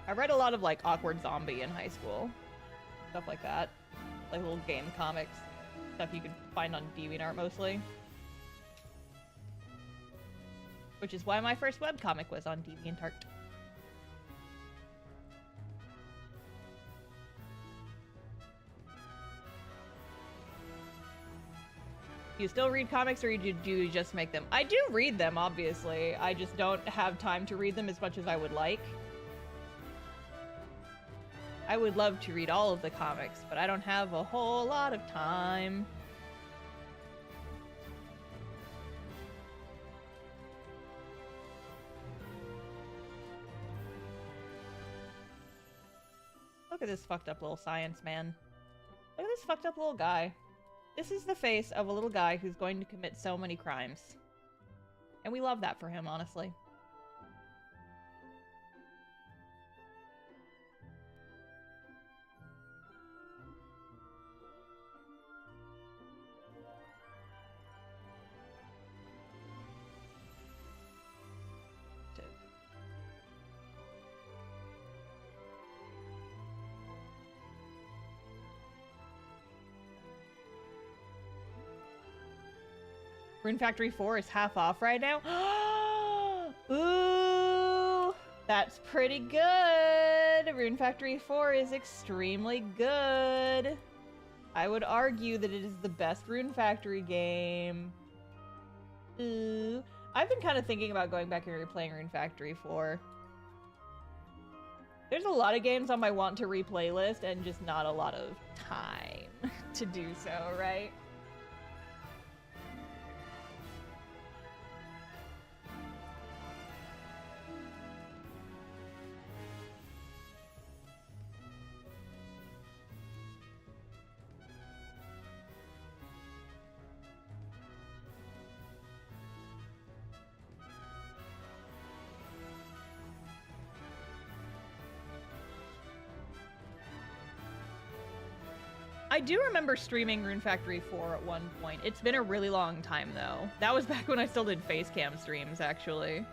I read a lot of, like, Awkward Zombie in high school. Stuff like that. Like little game comics. Stuff you could find on DeviantArt mostly. Which is why my first webcomic was on DeviantArt. Do you still read comics, or do you just make them? I do read them, obviously. I just don't have time to read them as much as I would like. I would love to read all of the comics, but I don't have a whole lot of time. Look at this fucked up little science man. Look at this fucked up little guy. This is the face of a little guy who's going to commit so many crimes. And we love that for him, honestly. Rune Factory 4 is half off right now. Ooh, that's pretty good. Rune Factory 4 is extremely good. I would argue that it is the best Rune Factory game. Ooh. I've been kind of thinking about going back and replaying Rune Factory 4. There's a lot of games on my want to replay list and just not a lot of time to do so, right? I do remember streaming Rune Factory 4 at one point. It's been a really long time, though. That was back when I still did face cam streams, actually.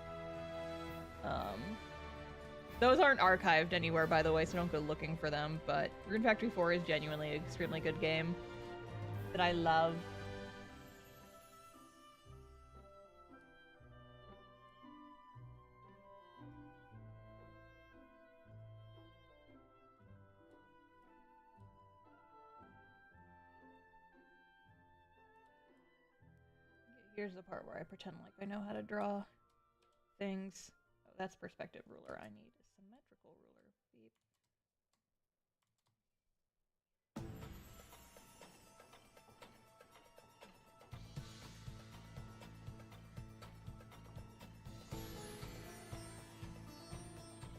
Those aren't archived anywhere, by the way, so don't go looking for them, but Rune Factory 4 is genuinely an extremely good game that I love. Here's the part where I pretend like I know how to draw things. Oh, that's perspective ruler. I need a symmetrical ruler. Beep.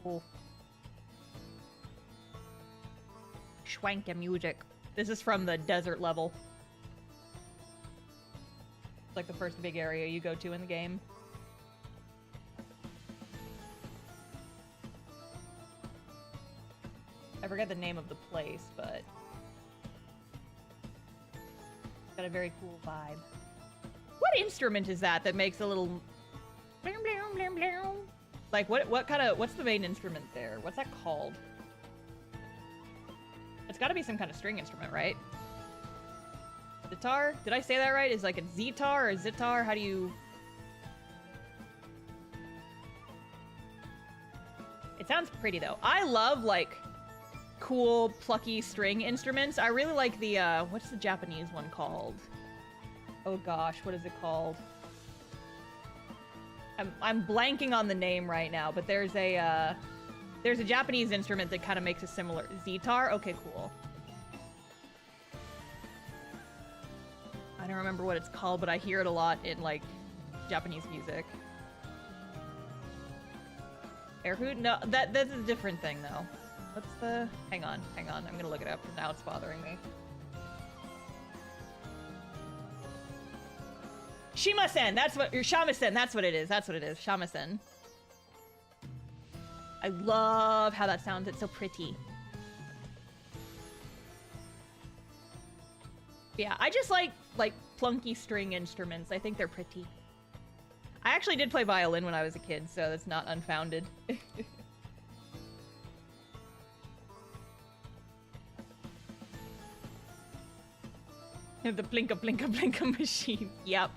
Oh. Schwanka music. This is from the desert level. It's like the first big area you go to in the game. I forget the name of the place, but it's got a very cool vibe. What instrument is that makes a little blam, blam, blam, blam? Like what's the main instrument there? What's that called? It's got to be some kind of string instrument, right? Zitar? Did I say that right? Is like a zitar or zitar? How do you... It sounds pretty though. I love like cool plucky string instruments. I really like the what's the Japanese one called? Oh gosh, what is it called? I'm blanking on the name right now, but there's a Japanese instrument that kind of makes a similar zitar. Okay, cool. I don't remember what it's called, but I hear it a lot in like Japanese music. Air hoot? No, that's a different thing though. What's the... Hang on. I'm gonna look it up because now it's bothering me. Shimasen! That's what... Or shamisen! That's what it is. Shamisen. I love how that sounds. It's so pretty. Yeah, I just like plunky string instruments. I think they're pretty. I actually did play violin when I was a kid, so that's not unfounded. The blinka blinka blinka machine. Yep.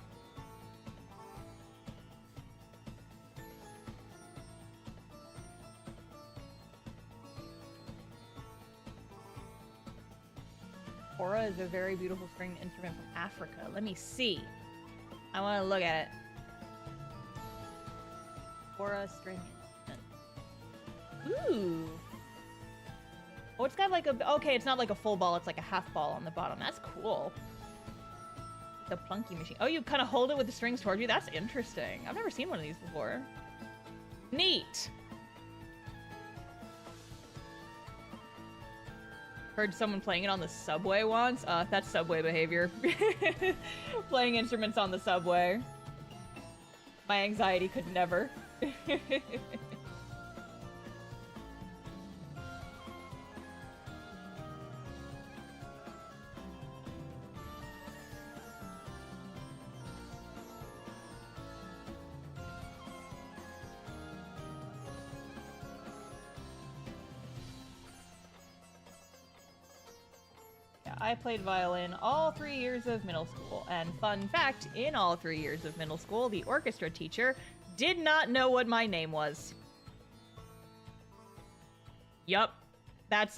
Aura is a very beautiful string instrument from Africa. Let me see. I want to look at it. Aura string instrument. Ooh. Oh, it's got like a... Okay, it's not like a full ball. It's like a half ball on the bottom. That's cool. The plunky machine. Oh, you kind of hold it with the strings towards you? That's interesting. I've never seen one of these before. Neat. Heard someone playing it on the subway once. That's subway behavior. Playing instruments on the subway. My anxiety could never. I played violin all 3 years of middle school, and fun fact, in all 3 years of middle school, the orchestra teacher did not know what my name was. Yup. That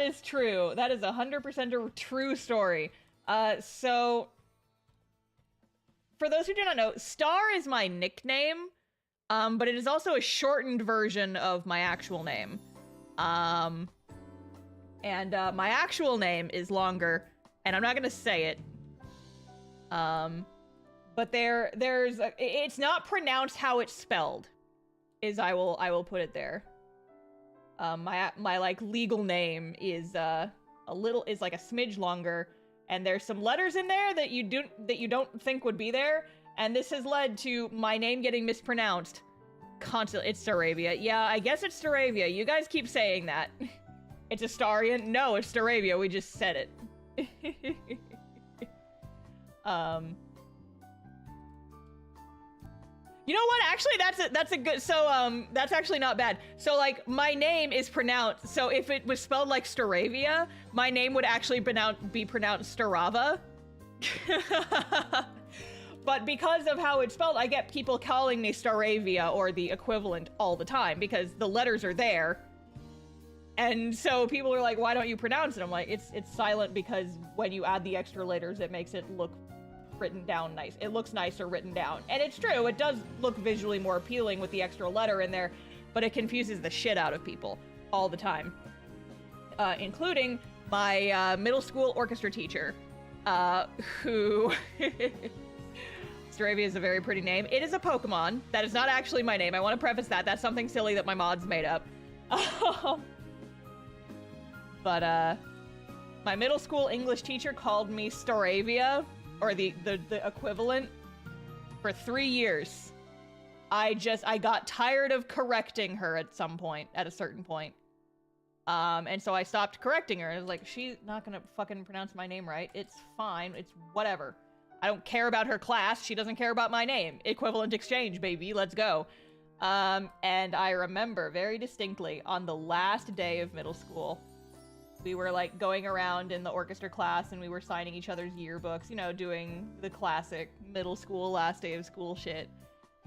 is true. That is 100% a true story. So, for those who do not know, Star is my nickname, but it is also a shortened version of my actual name. And my actual name is longer, and I'm not gonna say it. But it's not pronounced how it's spelled. I will put it there. My like legal name is like a smidge longer, and there's some letters in there that you don't think would be there, and this has led to my name getting mispronounced constantly. It's Staravia. Yeah, I guess it's Staravia. You guys keep saying that. It's Astarian? No, it's Staravia. We just said it. You know what? Actually, that's a good... So, that's actually not bad. So, like, my name is pronounced... So, if it was spelled like Staravia, my name would actually be pronounced Starava. But because of how it's spelled, I get people calling me Staravia or the equivalent all the time because the letters are there. And so people are like, why don't you pronounce it? I'm like, it's silent because when you add the extra letters, it makes it look written down nice. It looks nicer written down. And it's true, it does look visually more appealing with the extra letter in there, but it confuses the shit out of people all the time. Including my middle school orchestra teacher, who... Staravia is a very pretty name. It is a Pokemon. That is not actually my name. I want to preface that. That's something silly that my mods made up. But, my middle school English teacher called me Staravia or the equivalent, for 3 years. I got tired of correcting her at a certain point. And so I stopped correcting her. I was like, she's not gonna fucking pronounce my name right. It's fine. It's whatever. I don't care about her class. She doesn't care about my name. Equivalent exchange, baby. Let's go. And I remember very distinctly on the last day of middle school, we were like going around in the orchestra class and we were signing each other's yearbooks, you know, doing the classic middle school, last day of school shit.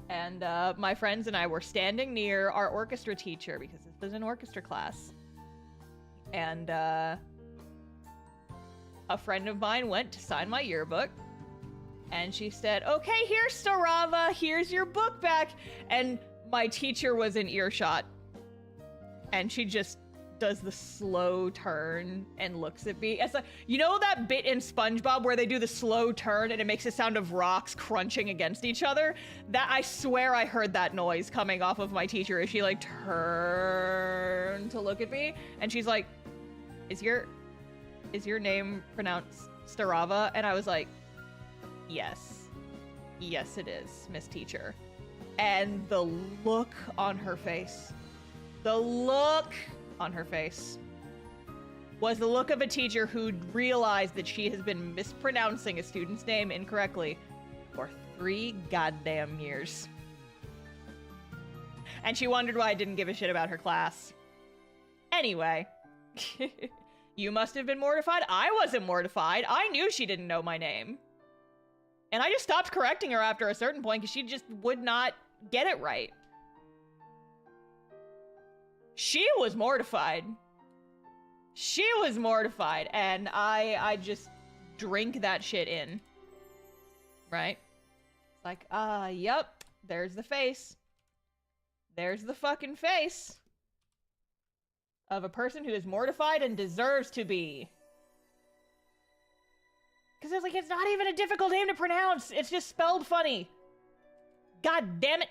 And my friends and I were standing near our orchestra teacher because this was an orchestra class. And a friend of mine went to sign my yearbook. And she said, okay, here, Starava, here's your book back. And my teacher was in earshot. And she just does the slow turn and looks at me. It's like, you know that bit in SpongeBob where they do the slow turn and it makes a sound of rocks crunching against each other? That, I swear I heard that noise coming off of my teacher as she like turned to look at me. And she's like, is your name pronounced Starava? And I was like, yes. Yes, it is, Miss Teacher. And the look on her face, was the look of a teacher who realized that she has been mispronouncing a student's name incorrectly for 3 goddamn years. And she wondered why I didn't give a shit about her class. Anyway, you must have been mortified. I wasn't mortified. I knew she didn't know my name. And I just stopped correcting her after a certain point because she just would not get it right. She was mortified. She was mortified, and I just drink that shit in. Right? It's like, yep, there's the face. There's the fucking face of a person who is mortified and deserves to be. Because it's like, it's not even a difficult name to pronounce. It's just spelled funny. God damn it.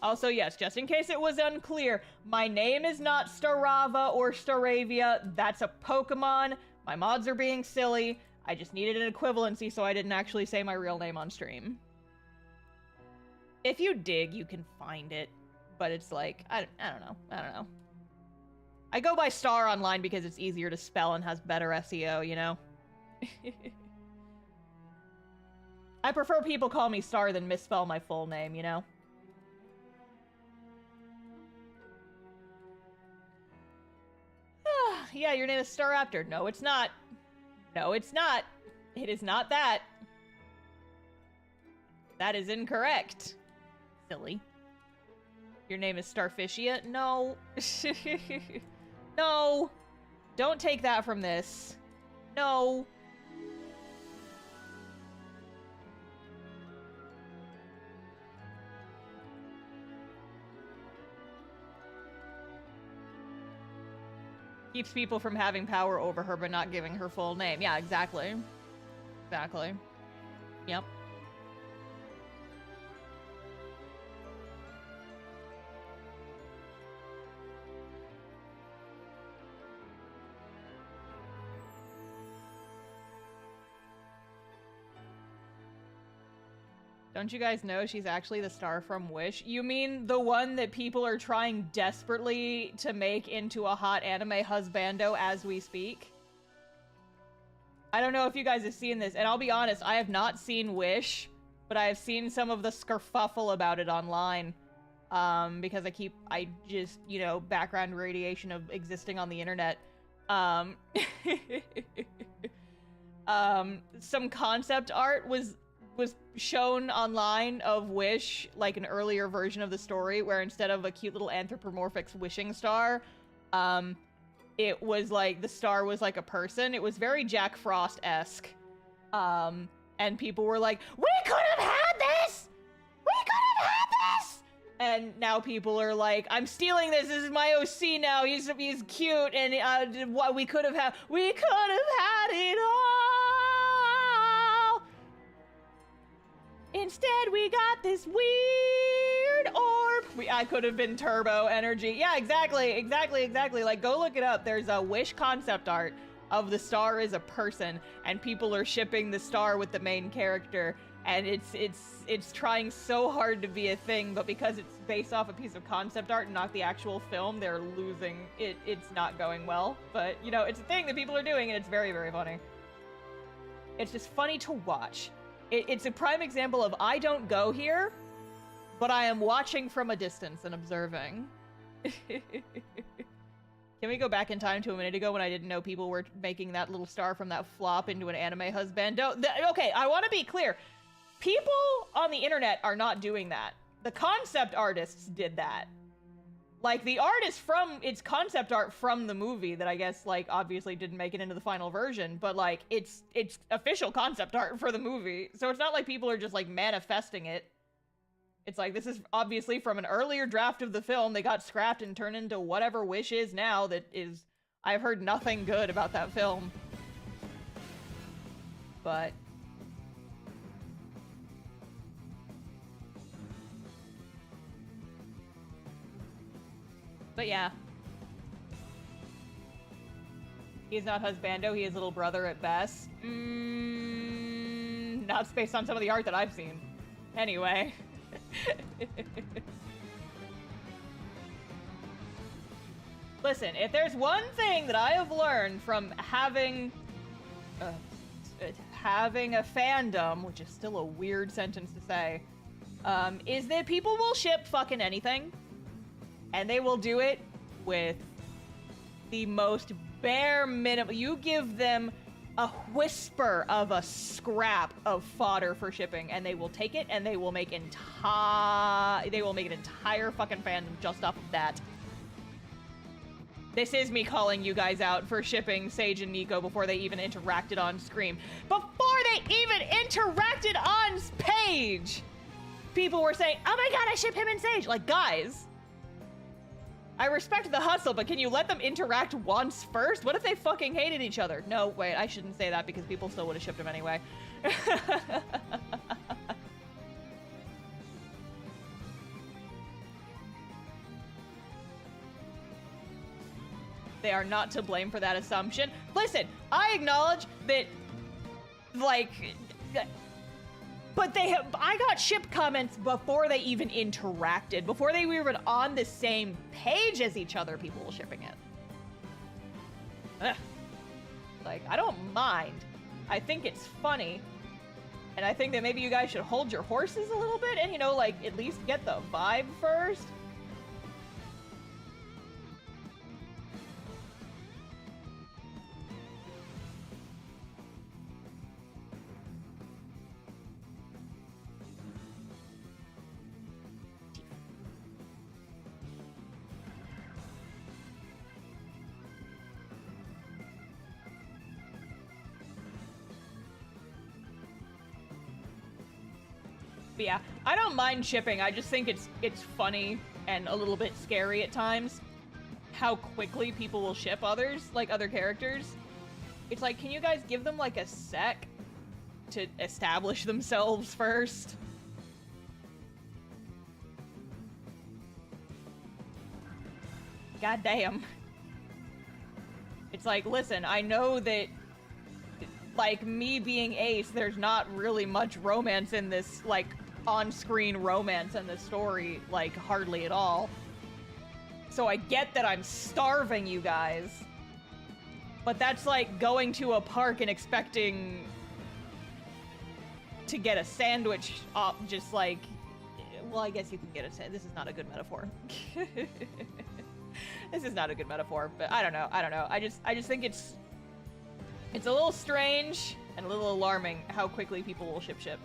Also, yes, just in case it was unclear, my name is not Starava or Staravia. That's a Pokemon. My mods are being silly. I just needed an equivalency, so I didn't actually say my real name on stream. If you dig, you can find it. But it's like, I don't know. I don't know. I go by Star online because it's easier to spell and has better SEO, you know? I prefer people call me Star than misspell my full name, you know? Yeah, your name is Staraptor. No, it's not. No, it's not. It is not that. That is incorrect. Silly. Your name is Starfishia? No. No. Don't take that from this. No. Keeps people from having power over her but not giving her full name. Yeah, exactly. Exactly. Yep. Don't you guys know she's actually the star from Wish? You mean the one that people are trying desperately to make into a hot anime husbando as we speak? I don't know if you guys have seen this, and I'll be honest, I have not seen Wish, but I have seen some of the skerfuffle about it online. Because I just, you know, background radiation of existing on the internet. Some concept art was shown online of Wish, like an earlier version of the story, where instead of a cute little anthropomorphic wishing star, it was like, the star was like a person. It was very Jack Frost-esque. And people were like, we could have had this! We could have had this! And now people are like, I'm stealing this. This is my OC now. He's cute, and what we could have had it all. Instead, we got this weird orb. I could have been Turbo Energy. Yeah, exactly. Like, go look it up. There's a Wish concept art of the star as a person, and people are shipping the star with the main character, and it's trying so hard to be a thing, but because it's based off a piece of concept art and not the actual film, they're losing it. It's not going well, but you know, it's a thing that people are doing, and it's very, very funny. It's just funny to watch. It's a prime example of I don't go here, but I am watching from a distance and observing. Can we go back in time to a minute ago when I didn't know people were making that little star from that flop into an anime husbando? Okay, I want to be clear. People on the internet are not doing that. The concept artists did that. Like, the art is from, it's concept art from the movie that I guess, like, obviously didn't make it into the final version, but, like, it's official concept art for the movie. So it's not like people are just, like, manifesting it. It's like, this is obviously from an earlier draft of the film. They got scrapped and turned into whatever Wish is now that is... I've heard nothing good about that film. But... But yeah. He's not husbando, he is little brother at best. Not based on some of the art that I've seen. Anyway. Listen, if there's one thing that I have learned from having a fandom, which is still a weird sentence to say, is that people will ship fucking anything. And they will do it with the most bare minimum. You give them a whisper of a scrap of fodder for shipping, and they will take it, and they will make an entire fucking fandom just off of that. This is me calling you guys out for shipping Sage and Nico before they even interacted on screen. Before they even interacted on page! People were saying, oh my god, I ship him and Sage! Like, guys... I respect the hustle, but can you let them interact once first? What if they fucking hated each other? No, wait, I shouldn't say that because people still would have shipped them anyway. They are not to blame for that assumption. Listen, I acknowledge that, like... But I got ship comments before they even interacted. Before they were even on the same page as each other, people were shipping it. Ugh. Like, I don't mind. I think it's funny. And I think that maybe you guys should hold your horses a little bit and, you know, like, at least get the vibe first. But yeah, I don't mind shipping. I just think it's funny and a little bit scary at times how quickly people will ship others, like other characters. It's like, can you guys give them like a sec to establish themselves first? God damn. It's like, listen, I know that like me being Ace, there's not really much romance in this, like, on-screen romance in this story, like, hardly at all. So I get that I'm starving you guys. But that's like going to a park and expecting to get a sandwich off, just like, well, I guess you can get a sandwich. This is not a good metaphor. This is not a good metaphor, but I don't know. I just think it's a little strange and a little alarming how quickly people will ship.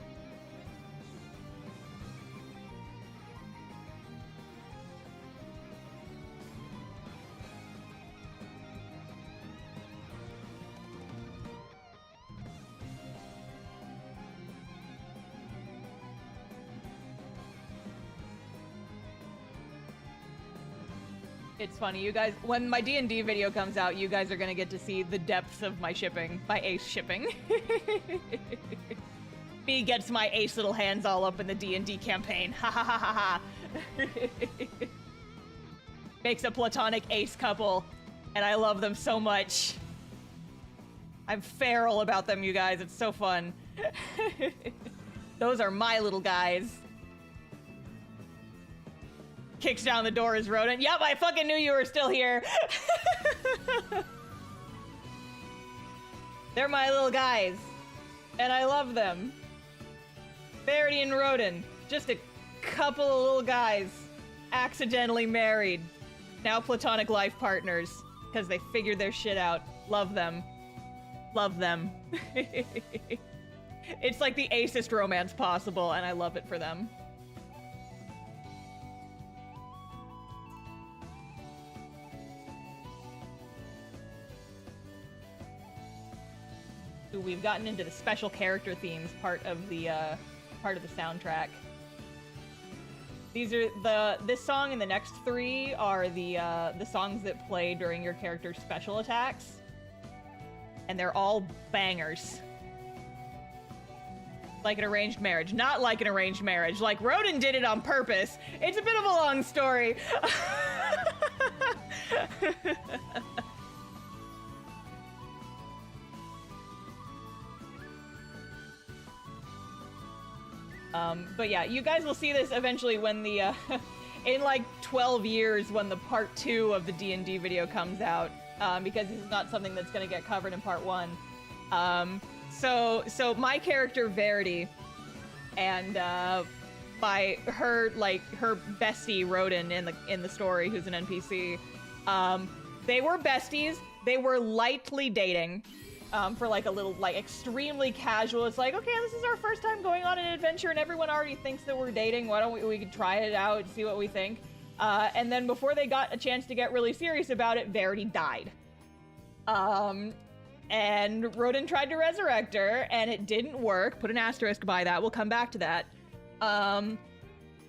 It's funny, you guys, when my D&D video comes out, you guys are gonna get to see the depths of my shipping, my ace shipping. Me gets my ace little hands all up in the D&D campaign, ha ha ha ha ha. Makes a platonic ace couple, and I love them so much. I'm feral about them, you guys. It's so fun. Those are my little guys. Kicks down the door as Rodent. Yep, I fucking knew you were still here. They're my little guys, and I love them. Verity and Rodent, just a couple of little guys, accidentally married. Now platonic life partners, because they figured their shit out. Love them. Love them. It's like the acest romance possible, and I love it for them. Ooh, we've gotten into the special character themes part of the soundtrack. These are this song and the next three are the songs that play during your character's special attacks. And they're all bangers. Like an arranged marriage. Not like an arranged marriage. Like, Rodent did it on purpose. It's a bit of a long story. But yeah, you guys will see this eventually when the, in like 12 years when the part 2 of the D&D video comes out, because this is not something that's going to get covered in part 1. So my character Verity and by her bestie Rodent in the story, who's an NPC, they were besties. They were lightly dating. For like a little, like, extremely casual. It's like, okay, this is our first time going on an adventure and everyone already thinks that we're dating. Why don't we could try it out and see what we think. And then before they got a chance to get really serious about it, Verity died. And Rodent tried to resurrect her and it didn't work. Put an asterisk by that. We'll come back to that. And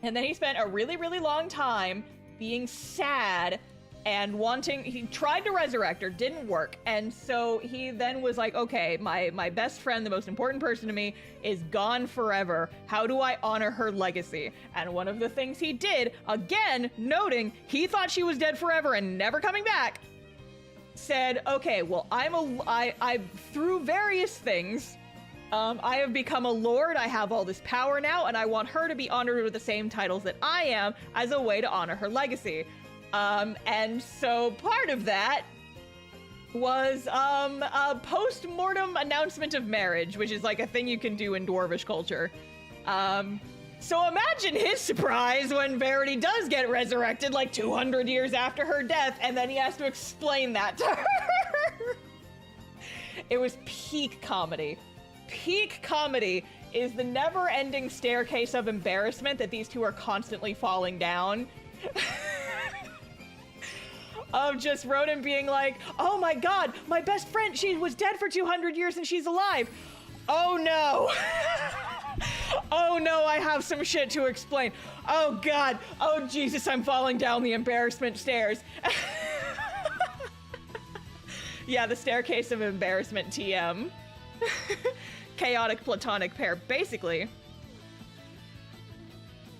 then he spent a really, really long time being sad and he tried to resurrect her, didn't work. And so he then was like, okay, my best friend, the most important person to me, is gone forever. How do I honor her legacy? And one of the things he did, again, noting he thought she was dead forever and never coming back, said, okay, well, I through various things, I have become a lord, I have all this power now, and I want her to be honored with the same titles that I am as a way to honor her legacy. And so part of that was, a post-mortem announcement of marriage, which is like a thing you can do in dwarvish culture. So imagine his surprise when Verity does get resurrected like 200 years after her death, and then he has to explain that to her. It was peak comedy. Peak comedy is the never-ending staircase of embarrassment that these two are constantly falling down. Of just Rodent being like, oh my god, my best friend, she was dead for 200 years and she's alive. Oh no. Oh no, I have some shit to explain. Oh god, oh Jesus, I'm falling down the embarrassment stairs. Yeah, the staircase of embarrassment TM. Chaotic platonic pair, basically.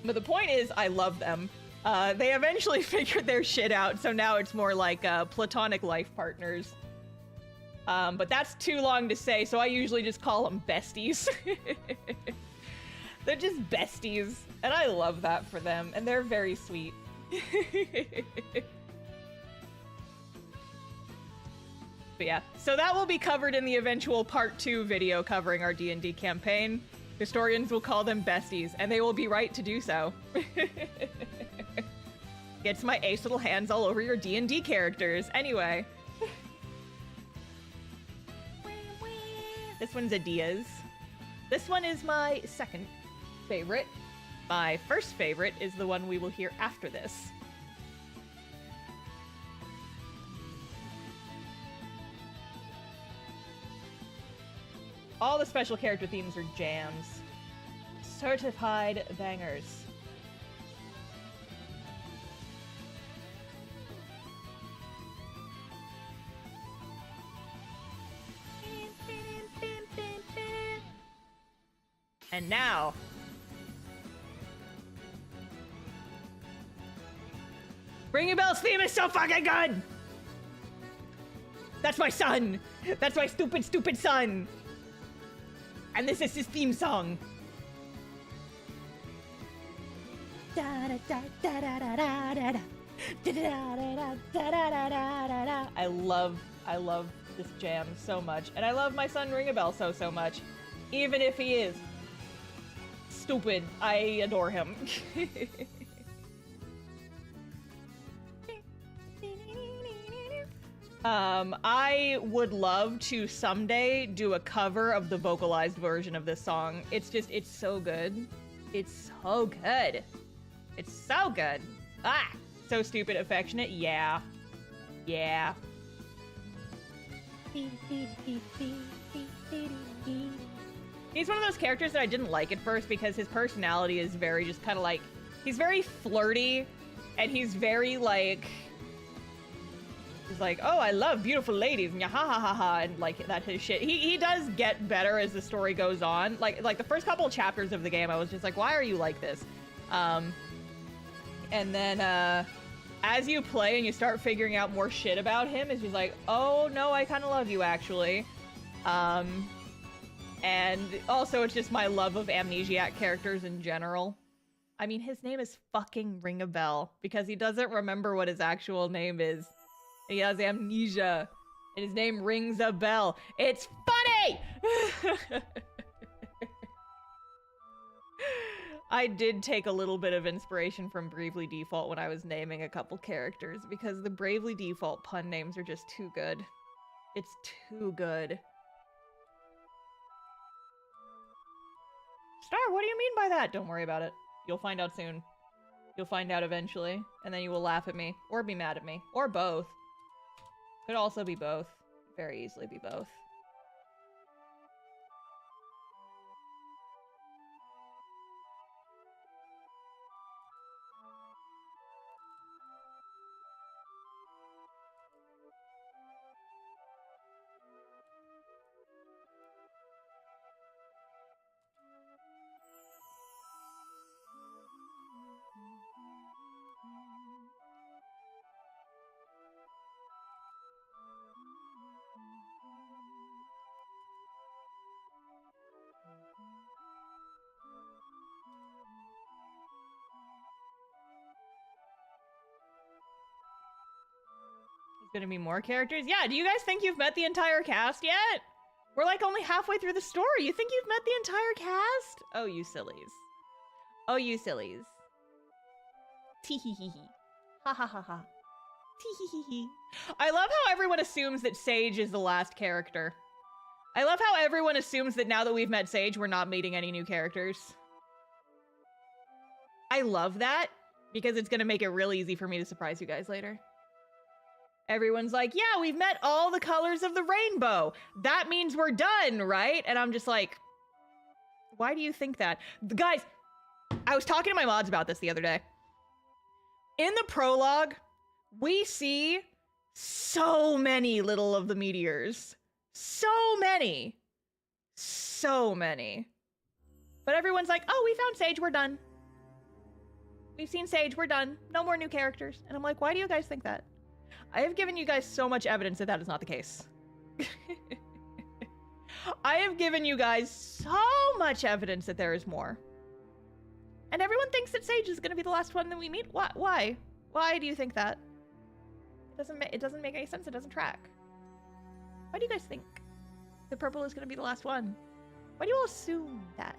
But the point is, I love them. They eventually figured their shit out, so now it's more like platonic life partners. But that's too long to say, so I usually just call them besties. They're just besties, and I love that for them, and they're very sweet. But yeah, so that will be covered in the eventual part 2 video covering our D&D campaign. Historians will call them besties, and they will be right to do so. Gets my ace little hands all over your D&D characters. Anyway. This one's a Diaz. This one is my second favorite. My first favorite is the one we will hear after this. All the special character themes are jams. Certified bangers. And now, Ringing Bell's theme is so fucking good! That's my son! That's my stupid, stupid son! And this is his theme song. I love this jam so much. And I love my son Ring a Bell so much. Even if he is stupid, I adore him. I would love to someday do a cover of the vocalized version of this song. It's so good. It's so good. It's so good. Ah! So stupid, affectionate. Yeah. Yeah. He's one of those characters that I didn't like at first because his personality is very just kind of like... He's very flirty, and he's very like... He's like, oh, I love beautiful ladies, and ha ha ha ha, and like that his shit. He does get better as the story goes on. Like the first couple of chapters of the game, I was just like, why are you like this? And then as you play and you start figuring out more shit about him, it's just like, oh no, I kind of love you actually. And also it's just my love of amnesiac characters in general. I mean, his name is fucking Ring a Bell because he doesn't remember what his actual name is. He has amnesia, and his name rings a bell. It's funny! I did take a little bit of inspiration from Bravely Default when I was naming a couple characters, because the Bravely Default pun names are just too good. It's too good. Star, what do you mean by that? Don't worry about it. You'll find out soon. You'll find out eventually, and then you will laugh at me, or be mad at me, or both. Could also be both. Very easily be both. Gonna be more characters? Yeah, do you guys think you've met the entire cast yet? We're like only halfway through the story. You think you've met the entire cast? Oh, you sillies. Oh, you sillies. Tee-hee-hee-hee. Ha-ha-ha-ha. Tee-hee-hee-hee. I love how everyone assumes that Sage is the last character. I love how everyone assumes that now that we've met Sage, we're not meeting any new characters. I love that, because it's gonna make it real easy for me to surprise you guys later. Everyone's like, yeah, we've met all the colors of the rainbow. That means we're done, right? And I'm just like, why do you think that? Guys, I was talking to my mods about this the other day. In the prologue, we see so many little of the meteors. So many. So many. But everyone's like, oh, we found Sage, we're done. We've seen Sage, we're done. No more new characters. And I'm like, why do you guys think that? I have given you guys so much evidence that that is not the case. I have given you guys so much evidence that there is more. And everyone thinks that Sage is going to be the last one that we meet. Why? Why do you think that? It doesn't make any sense. It doesn't track. Why do you guys think the purple is going to be the last one? Why do you all assume that?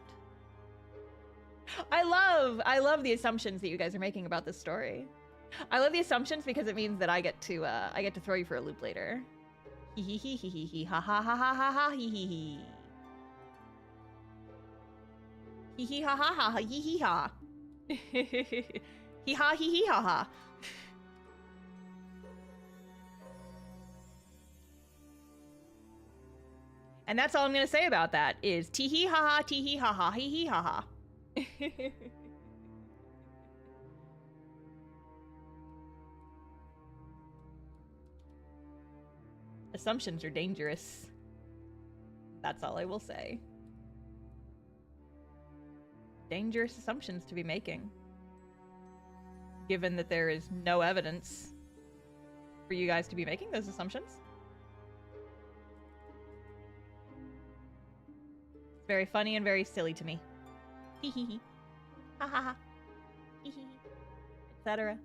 I love the assumptions that you guys are making about this story. I love the assumptions because it means that I get to throw you for a loop later. Hee hee hee hee hee hee ha ha ha ha ha ha hee hee hee. Hee hee ha ha ha ha hee hee ha. Hee ha hee hee ha ha. And that's all I'm gonna say about that is tee hee ha ha tee hee ha ha hee hee ha ha. Assumptions are dangerous. That's all I will say. Dangerous assumptions to be making. given that there is no evidence for you guys to be making those assumptions. It's very funny and very silly to me. Hee hee hee. Ha ha ha. Hee hee hee. Etc.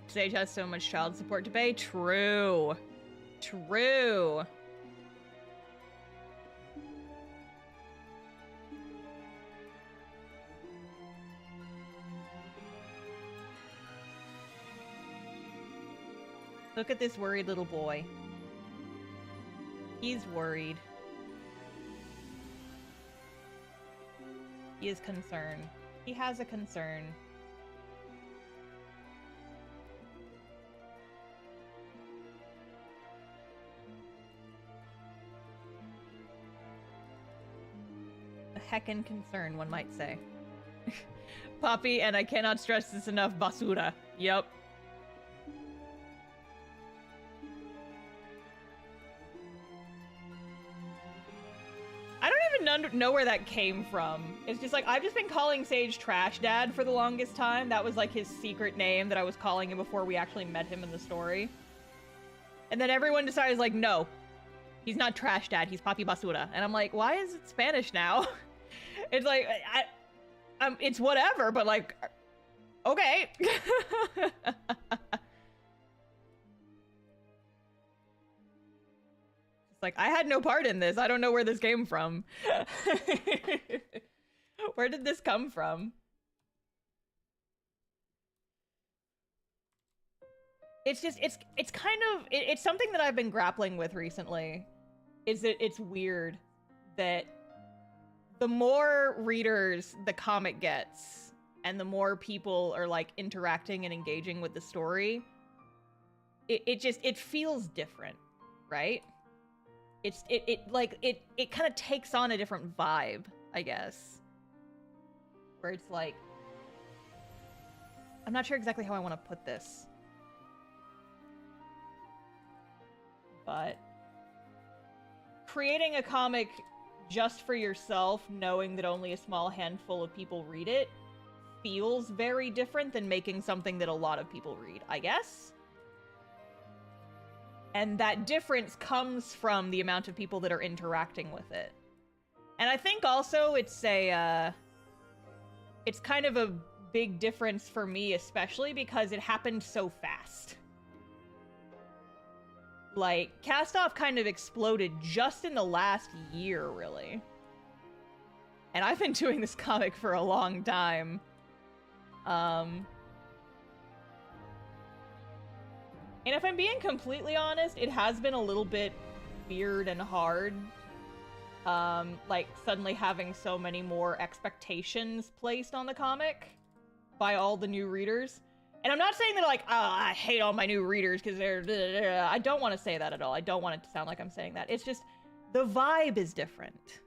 Sage has so much child support to pay. True. True. Look at this worried little boy. He's worried. He is concerned. He has a concern. A heckin' concern, one might say. Poppy, and I cannot stress this enough, basura. Yep. I don't even know where that came from. It's just like, I've just been calling Sage Trash Dad for the longest time. That was like his secret name that I was calling him before we actually met him in the story. And then everyone decided, like, no, he's not Trash Dad, he's Papi Basura. And I'm like, why is it Spanish now? It's like, it's whatever, but like, okay. Like, I had no part in this. I don't know where this came from. Where did this come from? It's just, it's kind of, it's something that I've been grappling with recently. Is that it's weird that the more readers the comic gets, and the more people are like interacting and engaging with the story, it feels different, right? It kind of takes on a different vibe, I guess. Where it's like, I'm not sure exactly how I want to put this. But creating a comic just for yourself, knowing that only a small handful of people read it, feels very different than making something that a lot of people read, I guess. And that difference comes from the amount of people that are interacting with it. And I think also it's kind of a big difference for me, especially because it happened so fast. Like, Cast Off kind of exploded just in the last year, really. And I've been doing this comic for a long time. And if I'm being completely honest, it has been a little bit weird and hard. Like, suddenly having so many more expectations placed on the comic by all the new readers. And I'm not saying that, like, I hate all my new readers because they're... I don't want to say that at all. I don't want it to sound like I'm saying that. It's just, the vibe is different.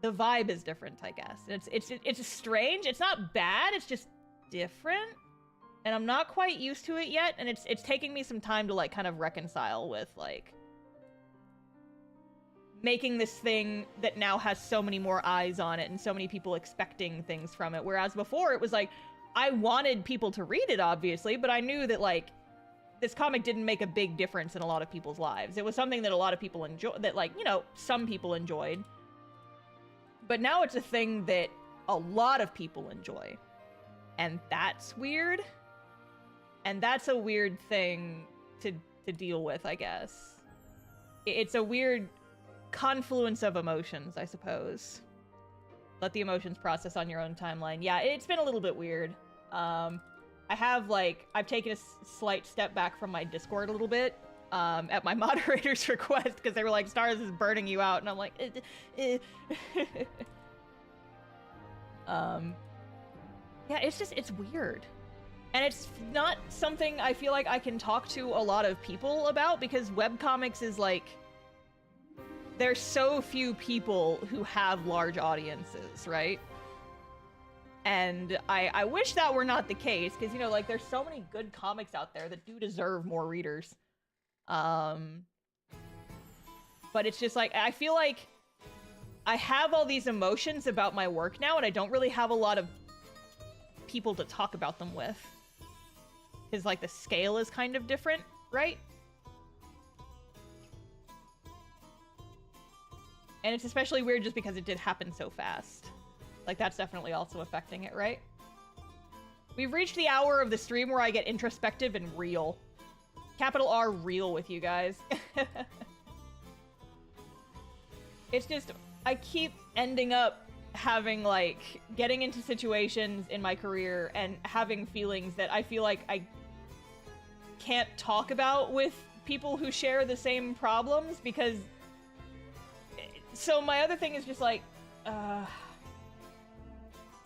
The vibe is different, I guess. It's strange. It's not bad. It's just different. And I'm not quite used to it yet, and it's taking me some time to, like, kind of reconcile with, like, making this thing that now has so many more eyes on it and so many people expecting things from it. Whereas before, it was like, I wanted people to read it, obviously, but I knew that, like, this comic didn't make a big difference in a lot of people's lives. It was something that a lot of people enjoyed, that, like, you know, some people enjoyed. But now it's a thing that a lot of people enjoy. And that's weird. And that's a weird thing to to deal with, I guess. It's a weird confluence of emotions, I suppose. Let the emotions process on your own timeline. Yeah, it's been a little bit weird. I've taken a slight step back from my Discord a little bit, at my moderator's request, because they were like, Stars is burning you out, and I'm like, yeah, it's weird. And it's not something I feel like I can talk to a lot of people about, because webcomics is like, there's so few people who have large audiences, right? And I wish that were not the case, because, you know, like, there's so many good comics out there that do deserve more readers. But it's just like, I feel like I have all these emotions about my work now, and I don't really have a lot of people to talk about them with. Because, like, the scale is kind of different, right? And it's especially weird just because it did happen so fast. Like, that's definitely also affecting it, right? We've reached the hour of the stream where I get introspective and real. Capital R real with you guys. It's just, I keep ending up having, like, getting into situations in my career and having feelings that I feel like I can't talk about with people who share the same problems, because... So my other thing is just like,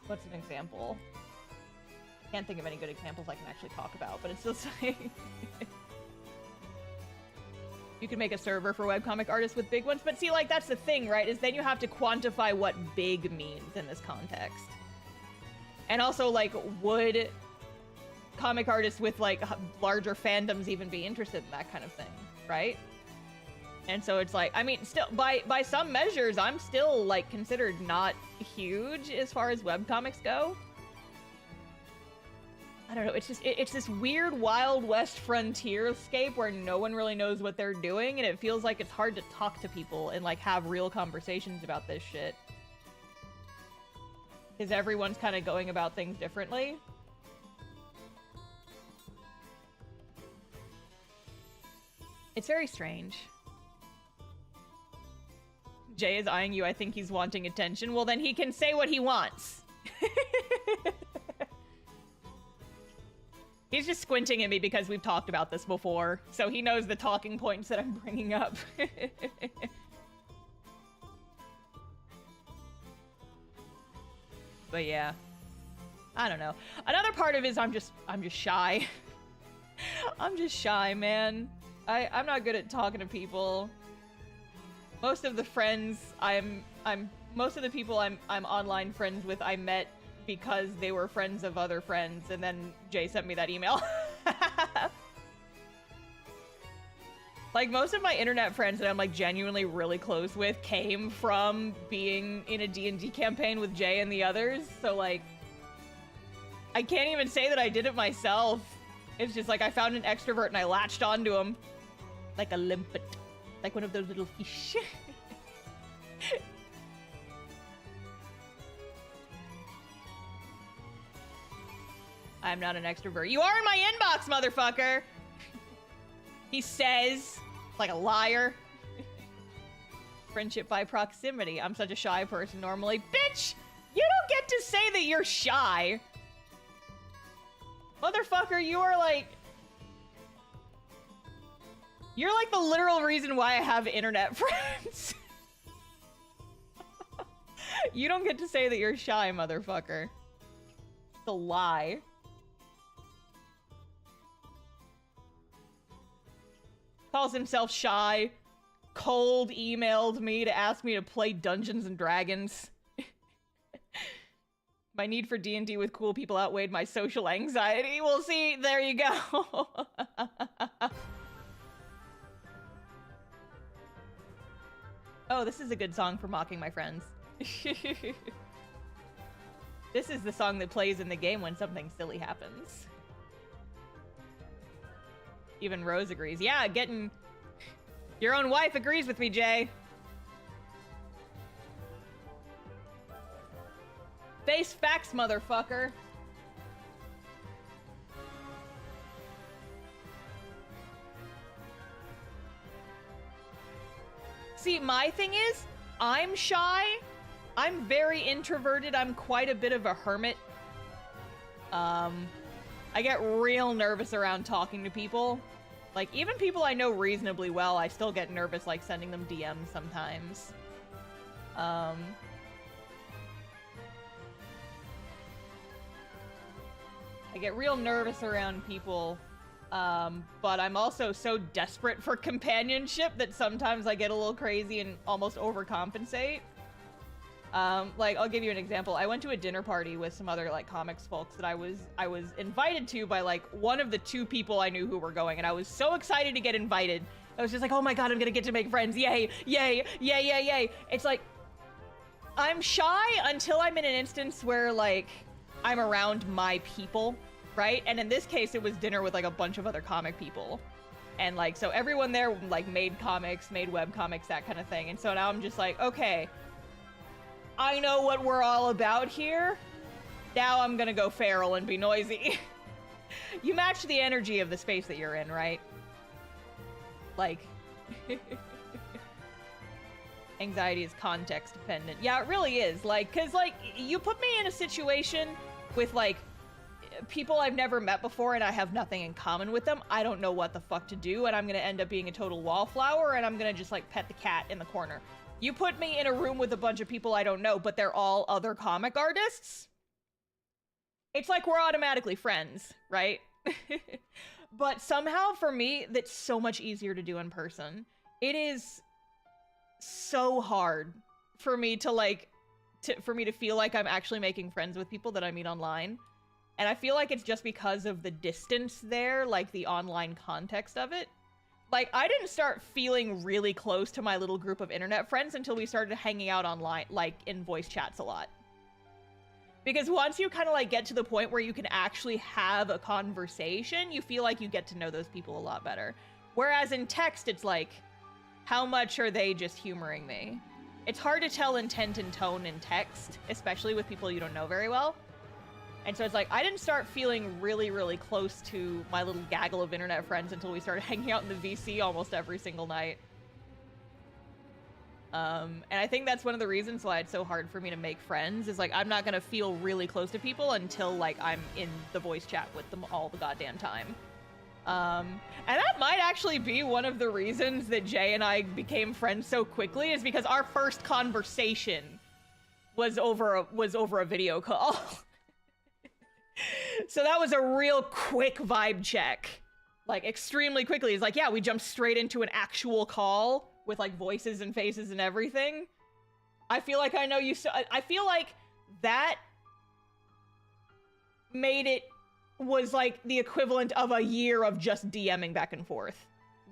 what's an example? Can't think of any good examples I can actually talk about, but it's just like... You could make a server for webcomic artists with big ones, but see, like, that's the thing, right? Is then you have to quantify what big means in this context. And also, like, would comic artists with, like, larger fandoms even be interested in that kind of thing, right? And so it's like, I mean, still, by some measures, I'm still, like, considered not huge as far as webcomics go. I don't know, it's just, it's this weird Wild West frontierscape where no one really knows what they're doing, and it feels like it's hard to talk to people and, like, have real conversations about this shit. Because everyone's kind of going about things differently. It's very strange. Jay is eyeing you. I think he's wanting attention. Well, then he can say what he wants. He's just squinting at me because we've talked about this before, so he knows the talking points that I'm bringing up. But yeah, I don't know. Another part of it is I'm just shy. I'm just shy, man. I'm not good at talking to people. Most of the friends most of the people I'm online friends with, I met because they were friends of other friends, and then Jay sent me that email. Like, most of my internet friends that I'm, like, genuinely really close with came from being in a D&D campaign with Jay and the others, so, like, I can't even say that I did it myself. It's just, like, I found an extrovert and I latched onto him. Like a limpet. Like one of those little fish. I'm not an extrovert. You are in my inbox, motherfucker! He says, like a liar. Friendship by proximity. I'm such a shy person normally. Bitch! You don't get to say that you're shy! Motherfucker, you are like... You're like the literal reason why I have internet friends. You don't get to say that you're shy, motherfucker. It's a lie. Calls himself shy. Cold emailed me to ask me to play Dungeons and Dragons. My need for D&D with cool people outweighed my social anxiety. Well, see, there you go. Oh, this is a good song for mocking my friends. This is the song that plays in the game when something silly happens. Even Rose agrees. Yeah, getting... Your own wife agrees with me, Jay. Face facts, motherfucker. See, my thing is, I'm shy. I'm very introverted. I'm quite a bit of a hermit. I get real nervous around talking to people. Like, even people I know reasonably well, I still get nervous, like, sending them DMs sometimes. I get real nervous around people, but I'm also so desperate for companionship that sometimes I get a little crazy and almost overcompensate. Like, I'll give you an example. I went to a dinner party with some other, like, comics folks that I was invited to by, like, one of the 2 people I knew who were going, and I was so excited to get invited. I was just like, oh my god, I'm gonna get to make friends. Yay, yay, yay, yay, yay. It's like, I'm shy until I'm in an instance where, like, I'm around my people, right? And in this case, it was dinner with, like, a bunch of other comic people. And, like, so everyone there, like, made comics, made webcomics, that kind of thing. And so now I'm just like, okay, I know what we're all about here. Now I'm gonna go feral and be noisy. You match the energy of the space that you're in, right? Like... Anxiety is context dependent. Yeah, it really is. Like, cause like, you put me in a situation with like, people I've never met before and I have nothing in common with them. I don't know what the fuck to do, and I'm gonna end up being a total wallflower, and I'm gonna just like pet the cat in the corner. You put me in a room with a bunch of people I don't know, but they're all other comic artists. It's like we're automatically friends, right? But somehow for me, that's so much easier to do in person. It is so hard for me to like, for me to feel like I'm actually making friends with people that I meet online. And I feel like it's just because of the distance there, like the online context of it. Like, I didn't start feeling really close to my little group of internet friends until we started hanging out online, like in voice chats a lot. Because once you kind of like get to the point where you can actually have a conversation, you feel like you get to know those people a lot better. Whereas in text, it's like, how much are they just humoring me? It's hard to tell intent and tone in text, especially with people you don't know very well. And so it's like, I didn't start feeling really, really close to my little gaggle of internet friends until we started hanging out in the VC almost every single night. And I think that's one of the reasons why it's so hard for me to make friends, is like, I'm not gonna feel really close to people until like I'm in the voice chat with them all the goddamn time. And that might actually be one of the reasons that Jay and I became friends so quickly, is because our first conversation was over a video call. So that was a real quick vibe check. Like, extremely quickly. It's like, yeah, we jumped straight into an actual call with, like, voices and faces and everything. I feel like I know you so... I feel like that made it... was, like, the equivalent of a year of just DMing back and forth.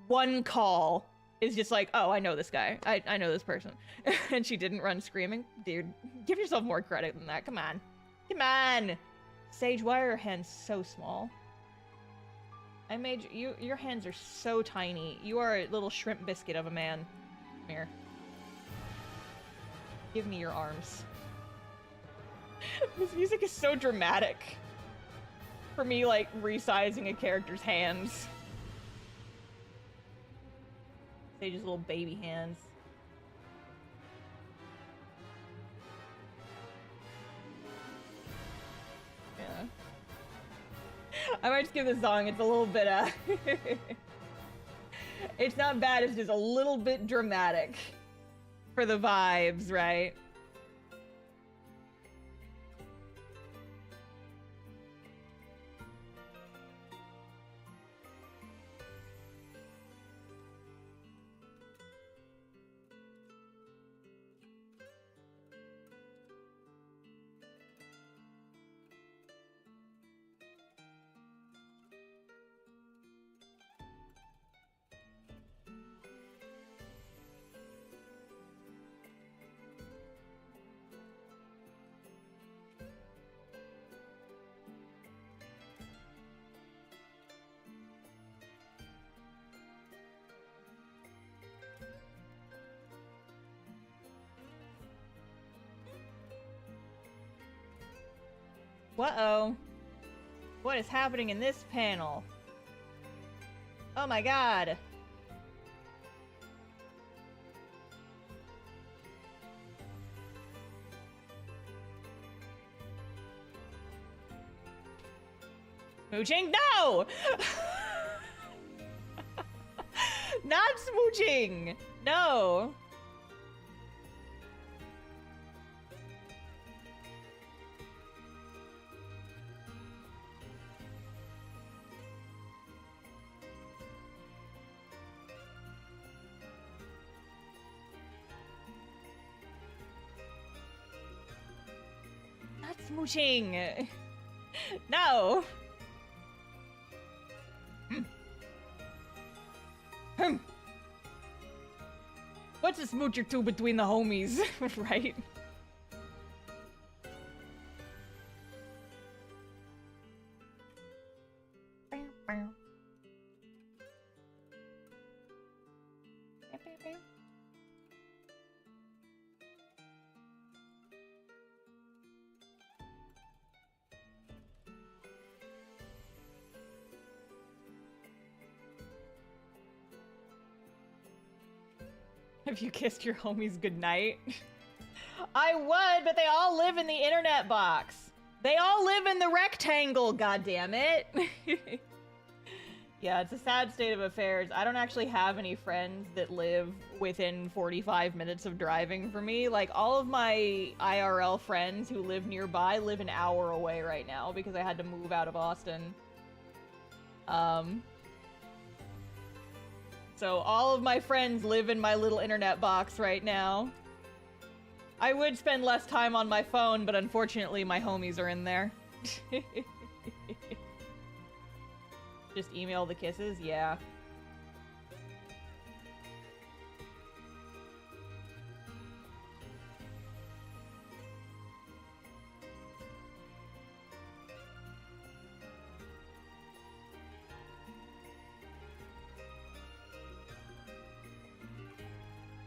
One call is just like, oh, I know this guy. I know this person. And she didn't run screaming. Dude, give yourself more credit than that. Come on. Come on! Sage, why are your hands so small? I made you... Your hands are so tiny. You are a little shrimp biscuit of a man. Come here. Give me your arms. This music is so dramatic. For me, like, resizing a character's hands. Sage's little baby hands. Yeah. I might just give this song, it's a little bit, it's not bad, it's just a little bit dramatic. For the vibes, right? Uh-oh. What is happening in this panel? Oh my god. Smooching? No! Not smooching! No! Not smooching! No! What's a smooch or two between the homies, right? Have you kissed your homies goodnight? I would, but they all live in the internet box. They all live in the rectangle, goddammit. Yeah, it's a sad state of affairs. I don't actually have any friends that live within 45 minutes of driving from me. Like, all of my IRL friends who live nearby live an hour away right now because I had to move out of Austin. So all of my friends live in my little internet box right now. I would spend less time on my phone, but unfortunately my homies are in there. Just email the kisses? Yeah.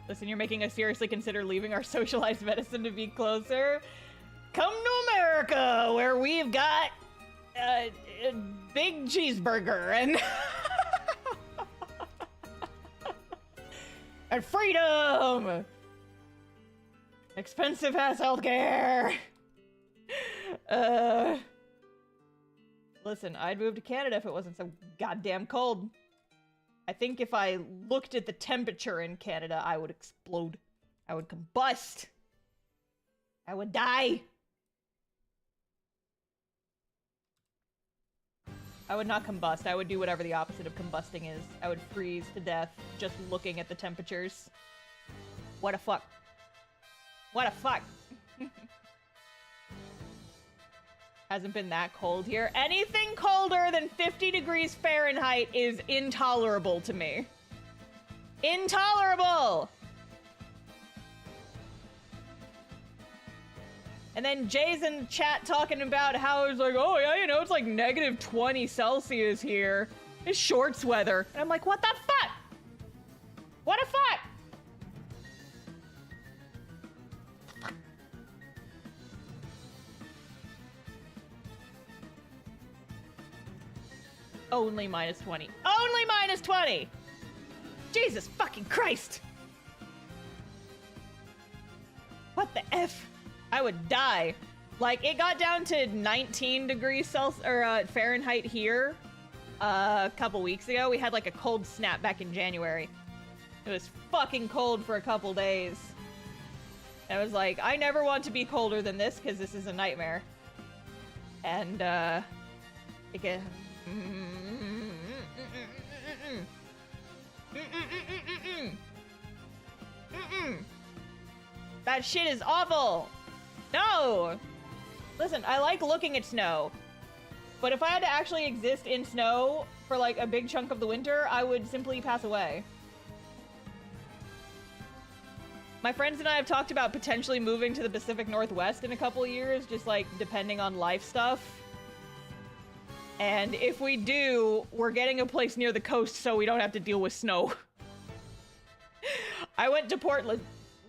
Listen, you're making us seriously consider leaving our socialized medicine to be closer. Come to America, where we've got a big cheeseburger and and freedom, expensive ass healthcare. Listen, I'd move to Canada if it wasn't so goddamn cold. I think if I looked at the temperature in Canada, I would explode. I would combust. I would die. I would not combust. I would do whatever the opposite of combusting is. I would freeze to death just looking at the temperatures. What a fuck. What a fuck. Hasn't been that cold here. Anything colder than 50 degrees Fahrenheit is intolerable to me. Intolerable! And then Jay's in chat talking about how it's like, oh yeah, you know, it's like negative 20 Celsius here. It's shorts weather. And I'm like, what the fuck? What the fuck? Only minus 20. Only minus 20! Jesus fucking Christ! What the F? I would die. Like, it got down to 19 degrees Celsius, or Fahrenheit here a couple weeks ago. We had like a cold snap back in January. It was fucking cold for a couple days. I was like, I never want to be colder than this because this is a nightmare. And, it get... That shit is awful! No! Listen, I like looking at snow, but if I had to actually exist in snow for like a big chunk of the winter, I would simply pass away. My friends and I have talked about potentially moving to the Pacific Northwest in a couple years, just like depending on life stuff. And if we do, we're getting a place near the coast so we don't have to deal with snow. I went to Portland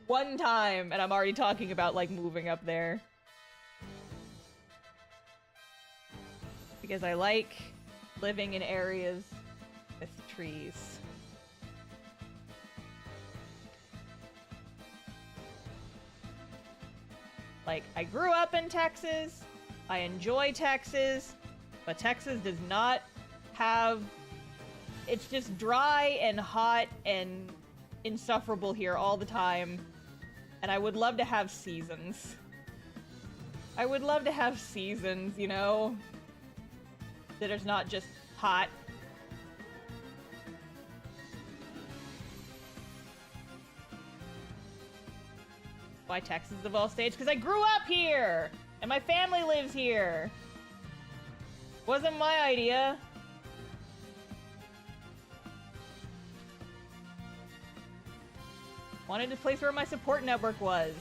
one time and I'm already talking about like moving up there. Because I like living in areas with trees. Like, I grew up in Texas. I enjoy Texas. But Texas does not have... It's just dry and hot and insufferable here all the time. And I would love to have seasons. I would love to have seasons, you know? That it's not just hot. Why Texas of all states? Because I grew up here! And my family lives here! Wasn't my idea. Wanted a place where my support network was.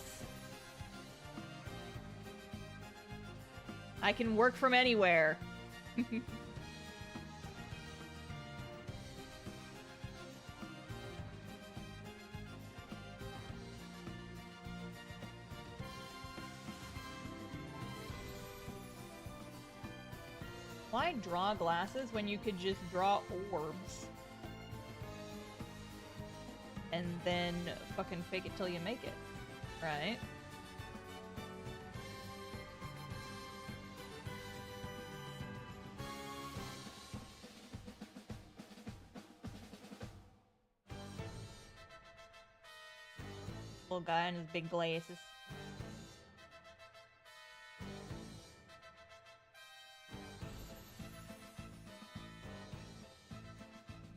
I can work from anywhere. Why draw glasses when you could just draw orbs? And then fucking fake it till you make it, right? Little guy and his big glasses.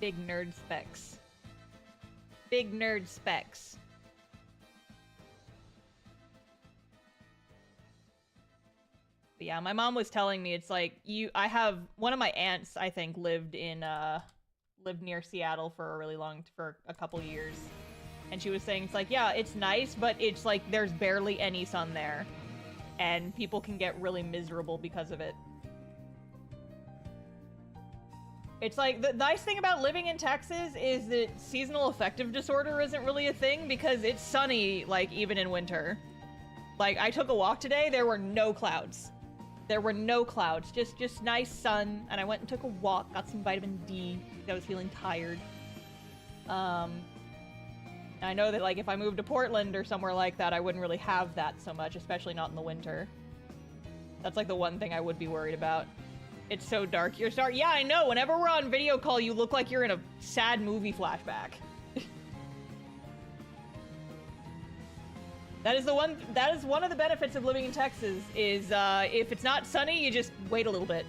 Big nerd specs. Big nerd specs. But yeah, my mom was telling me, it's like, I have, one of my aunts, I think, lived near Seattle for a couple years. And she was saying, it's like, yeah, it's nice, but it's like, there's barely any sun there. And people can get really miserable because of it. It's like, the nice thing about living in Texas is that seasonal affective disorder isn't really a thing because it's sunny, like, even in winter. Like, I took a walk today, there were no clouds. There were no clouds, just nice sun, and I went and took a walk, got some vitamin D, because I was feeling tired. I know that, like, if I moved to Portland or somewhere like that, I wouldn't really have that so much, especially not in the winter. That's, like, the one thing I would be worried about. It's so dark. You're dark. Yeah, I know. Whenever we're on video call, you look like you're in a sad movie flashback. That is one of the benefits of living in Texas, is if it's not sunny, you just wait a little bit.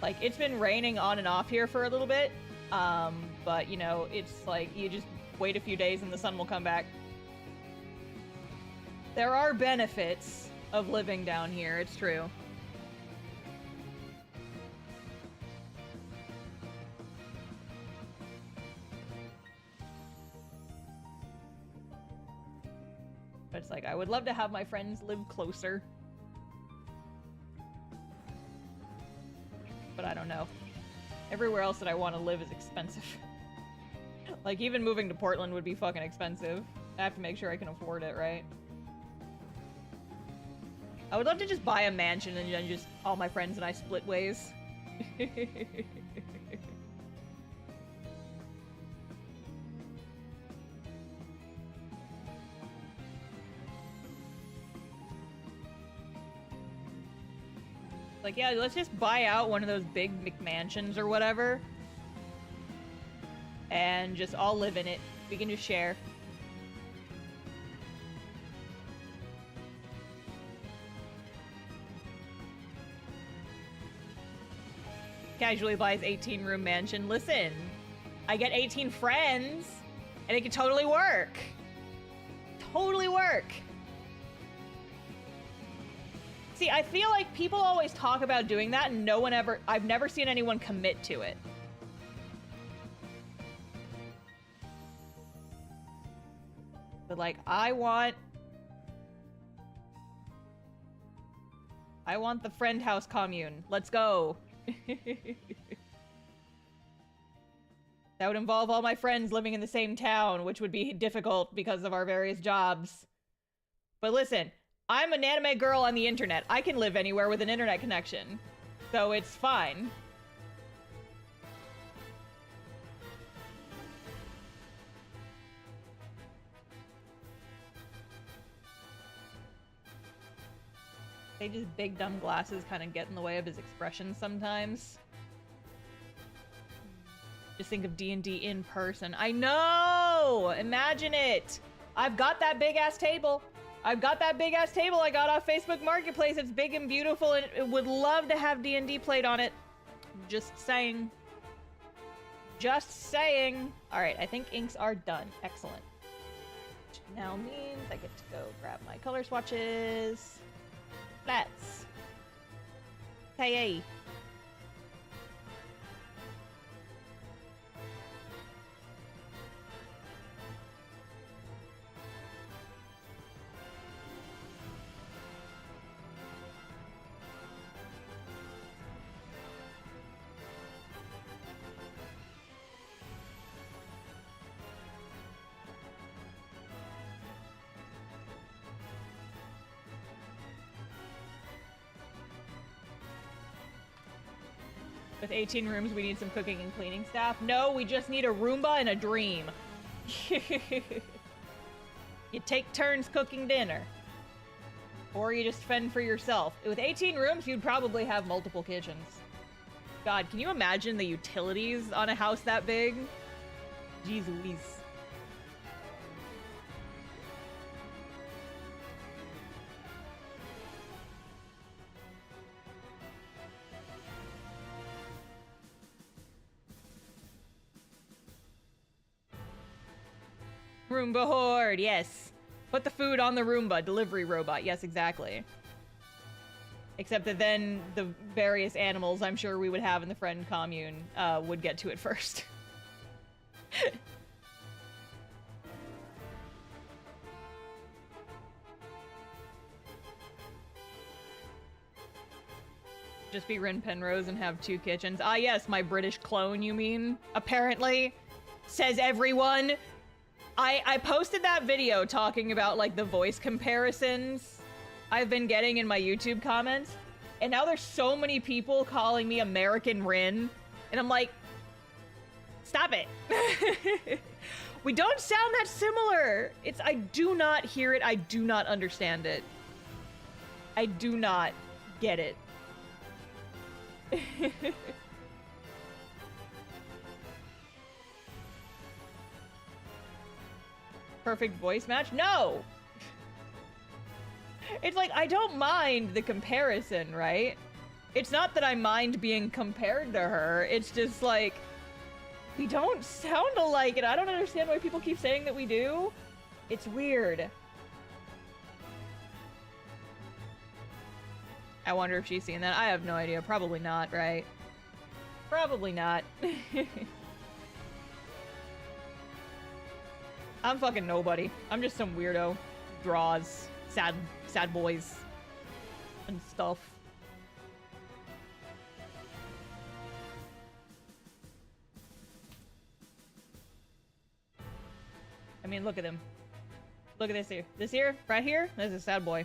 Like, it's been raining on and off here for a little bit, but, you know, it's like, you just wait a few days and the sun will come back. There are benefits of living down here, it's true. But it's like, I would love to have my friends live closer. But I don't know. Everywhere else that I want to live is expensive. Like, even moving to Portland would be fucking expensive. I have to make sure I can afford it, right? I would love to just buy a mansion and then just all my friends and I split ways. Like, yeah, let's just buy out one of those big McMansions or whatever. And just all live in it. We can just share. Casually buys 18-room mansion. Listen, I get 18 friends, and it could totally work. Totally work. See, I feel like people always talk about doing that, and I've never seen anyone commit to it. But, like, I want the friend house commune. Let's go. That would involve all my friends living in the same town, which would be difficult because of our various jobs. But listen, I'm an anime girl on the internet. I can live anywhere with an internet connection. So it's fine. Sage's big dumb glasses kind of get in the way of his expression sometimes. Just think of D&D in person. I know! Imagine it! I've got that big-ass table. I've got that big-ass table I got off Facebook Marketplace. It's big and beautiful, and it would love to have D&D played on it. Just saying. Just saying. Alright, I think inks are done. Excellent. Which now means I get to go grab my color swatches. Let's. Hey. With 18 rooms, we need some cooking and cleaning staff. No, we just need a Roomba and a dream. You take turns cooking dinner. Or you just fend for yourself. With 18 rooms, you'd probably have multiple kitchens. God, can you imagine the utilities on a house that big? Jeez Louise. Roomba horde, yes. Put the food on the Roomba, delivery robot. Yes, exactly. Except that then the various animals I'm sure we would have in the friend commune would get to it first. Just be Rin Penrose and have 2 kitchens. Ah yes, my British clone, you mean? Apparently. Says everyone. I posted that video talking about, like, the voice comparisons I've been getting in my YouTube comments, and now there's so many people calling me American Rin, and I'm like, stop it. We don't sound that similar. I do not hear it. I do not understand it. I do not get it. Perfect voice match? No! It's like, I don't mind the comparison, right? It's not that I mind being compared to her, it's just like, we don't sound alike, and I don't understand why people keep saying that we do. It's weird. I wonder if she's seen that. I have no idea. Probably not, right? Probably not. I'm fucking nobody. I'm just some weirdo. Draws sad boys and stuff. I mean, look at him. Look at this here. This here? Right here? That's a sad boy.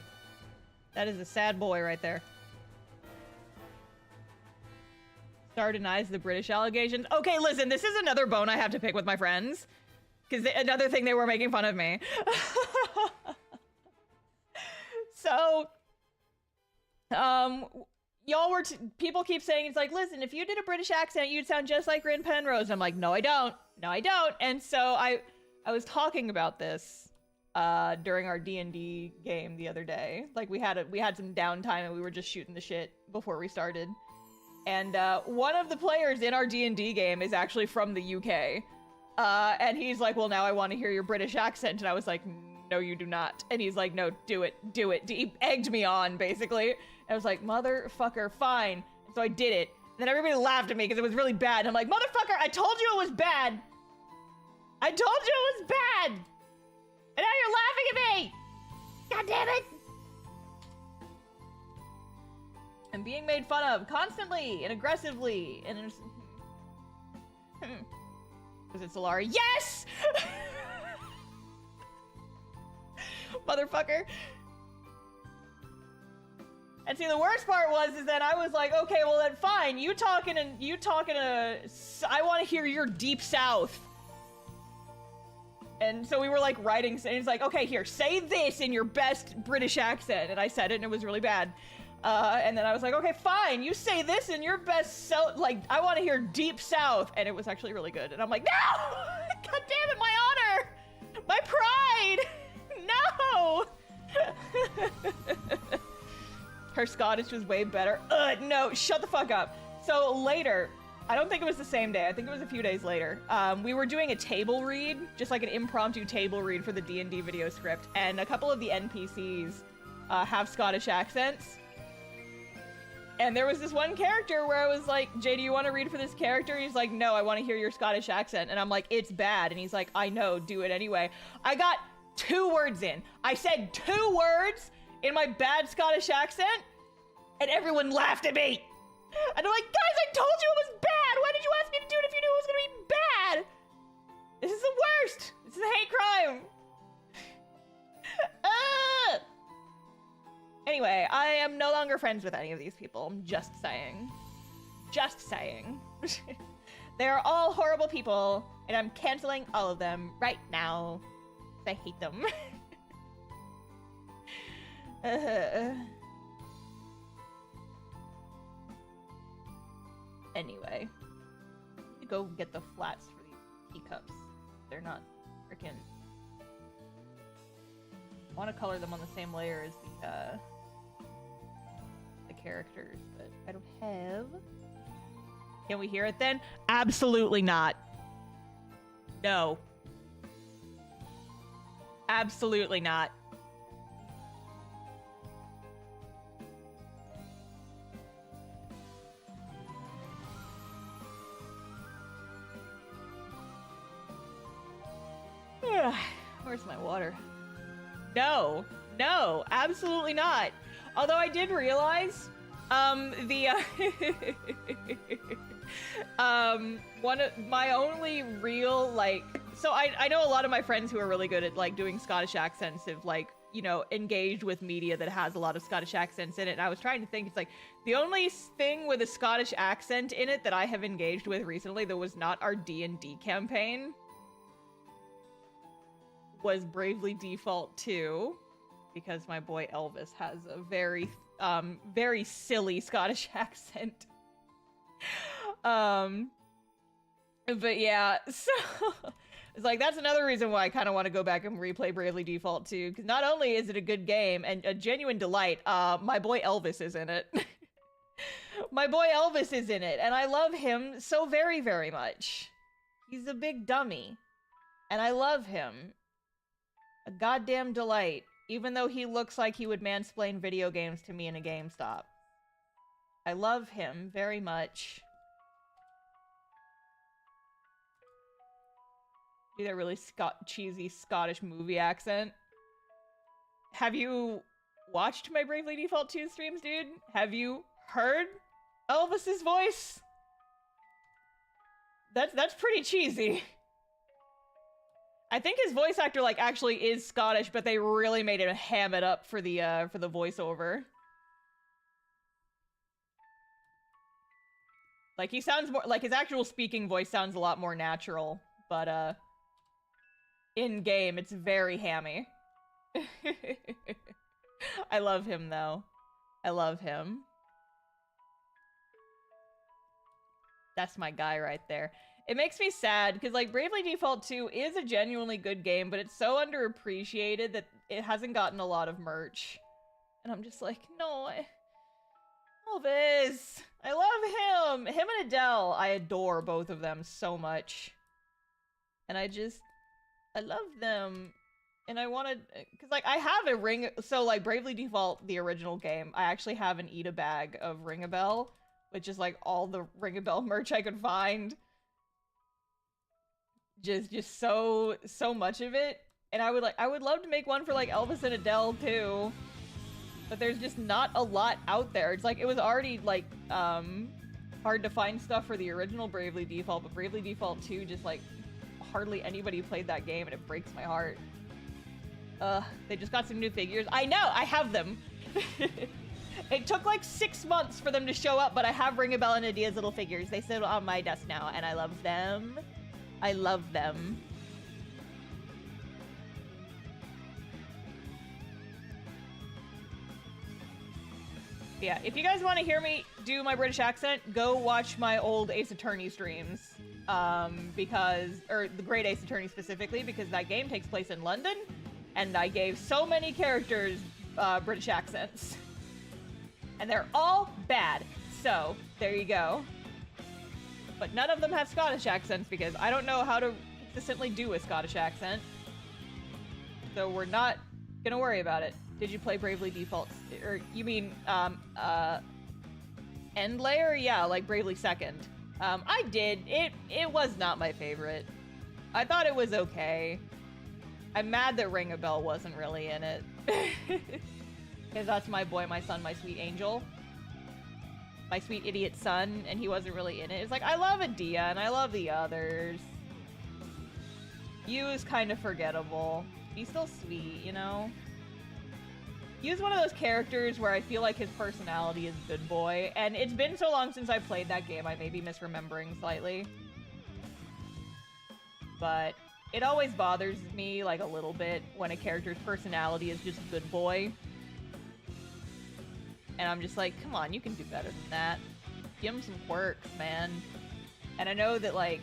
That is a sad boy right there. Star denies the British allegations. Okay, listen, this is another bone I have to pick with my friends. Because another thing, they were making fun of me. So, y'all were, people keep saying, it's like, listen, if you did a British accent, you'd sound just like Rin Penrose. I'm like, no, I don't. No, I don't. And so I was talking about this during our D&D game the other day. Like, we had some downtime and we were just shooting the shit before we started. And one of the players in our D&D game is actually from the UK. And he's like, well, now I want to hear your British accent. And I was like, no, you do not. And he's like, no, do it. Do it. He egged me on, basically. And I was like, motherfucker, fine. And so I did it. And then everybody laughed at me because it was really bad. And I'm like, motherfucker, I told you it was bad. I told you it was bad. And now you're laughing at me. God damn it. I'm being made fun of constantly and aggressively. And it's... Was it Solari? Yes! Motherfucker. And see, the worst part is that I was like, okay, well then fine. You talking I want to hear your deep south. And so we were like writing, and it's like, okay, here, say this in your best British accent. And I said it and it was really bad. And then I was like, okay, fine, you say this in your best like, I want to hear Deep South. And it was actually really good. And I'm like, no! God damn it, my honor! My pride! No! Her Scottish was way better. No, shut the fuck up. So later, I don't think it was the same day. I think it was a few days later. We were doing a table read, just like an impromptu table read for the D&D video script. And a couple of the NPCs have Scottish accents. And there was this one character where I was like, Jay, do you want to read for this character? And he's like, no, I want to hear your Scottish accent. And I'm like, it's bad. And he's like, I know, do it anyway. I got 2 words in. I said 2 words in my bad Scottish accent, and everyone laughed at me. And I'm like, guys, I told you it was bad. Why did you ask me to do it if you knew it was going to be bad? This is the worst. This is a hate crime. Anyway, I am no longer friends with any of these people. I'm just saying. Just saying. They're all horrible people, and I'm canceling all of them right now. I hate them. Anyway, go get the flats for these teacups. They're not freaking. I want to color them on the same layer as the characters, but I don't have. Can we hear it then? Absolutely not. No. Absolutely not. Where's my water? No, no, absolutely not. Although I did realize, one of my only real, like, so I know a lot of my friends who are really good at, like, doing Scottish accents have, like, you know, engaged with media that has a lot of Scottish accents in it. And I was trying to think, it's like, the only thing with a Scottish accent in it that I have engaged with recently that was not our D&D campaign was Bravely Default 2, because my boy Elvis has a very, very silly Scottish accent. But yeah, so it's like, that's another reason why I kind of want to go back and replay Bravely Default 2, because not only is it a good game and a genuine delight, my boy Elvis is in it. My boy Elvis is in it, and I love him so very, very much. He's a big dummy, and I love him. A goddamn delight, even though he looks like he would mansplain video games to me in a GameStop. I love him very much. Do that really cheesy Scottish movie accent. Have you watched my Bravely Default 2 streams, dude? Have you heard Elvis's voice? That's pretty cheesy. I think his voice actor, like, actually is Scottish, but they really made him ham it up for the voiceover. Like, he sounds more, like, his actual speaking voice sounds a lot more natural, but, in-game, it's very hammy. I love him, though. I love him. That's my guy right there. It makes me sad, because, like, Bravely Default 2 is a genuinely good game, but it's so underappreciated that it hasn't gotten a lot of merch. And I'm just like, no, Elvis! I love him! Him and Adele, I adore both of them so much. And I love them. And I wanted, because, like, I have a ring, so, like, Bravely Default, the original game, I actually have an eat-a-bag of Ring-a-Bell, which is, like, all the Ring-a-Bell merch I could find. Just so much of it. And I would love to make one for, like, Elvis and Adele, too. But there's just not a lot out there. It's like, it was already, like, hard to find stuff for the original Bravely Default, but Bravely Default 2, just, like, hardly anybody played that game, and it breaks my heart. They just got some new figures. I know! I have them! It took, like, 6 months for them to show up, but I have Ring-a-Bell and Adia's little figures. They sit on my desk now, and I love them. I love them. Yeah, if you guys want to hear me do my British accent, go watch my old Ace Attorney streams. Or the Great Ace Attorney specifically, because that game takes place in London, and I gave so many characters British accents. And they're all bad. So, there you go. But none of them have Scottish accents, because I don't know how to consistently do a Scottish accent. So we're not gonna worry about it. Did you play Bravely Default? Or you mean, End Layer? Yeah, like Bravely Second. I did. It was not my favorite. I thought it was okay. I'm mad that Ring a Bell wasn't really in it. Because that's my boy, my son, my sweet angel. My sweet idiot son, and he wasn't really in it. It's like, I love Adia, and I love the others. Yu is kind of forgettable. He's still sweet, you know? Yu's one of those characters where I feel like his personality is good boy, and it's been so long since I played that game, I may be misremembering slightly. But it always bothers me, like, a little bit when a character's personality is just good boy. And I'm just like, come on, you can do better than that. Give him some quirks, man. And I know that, like,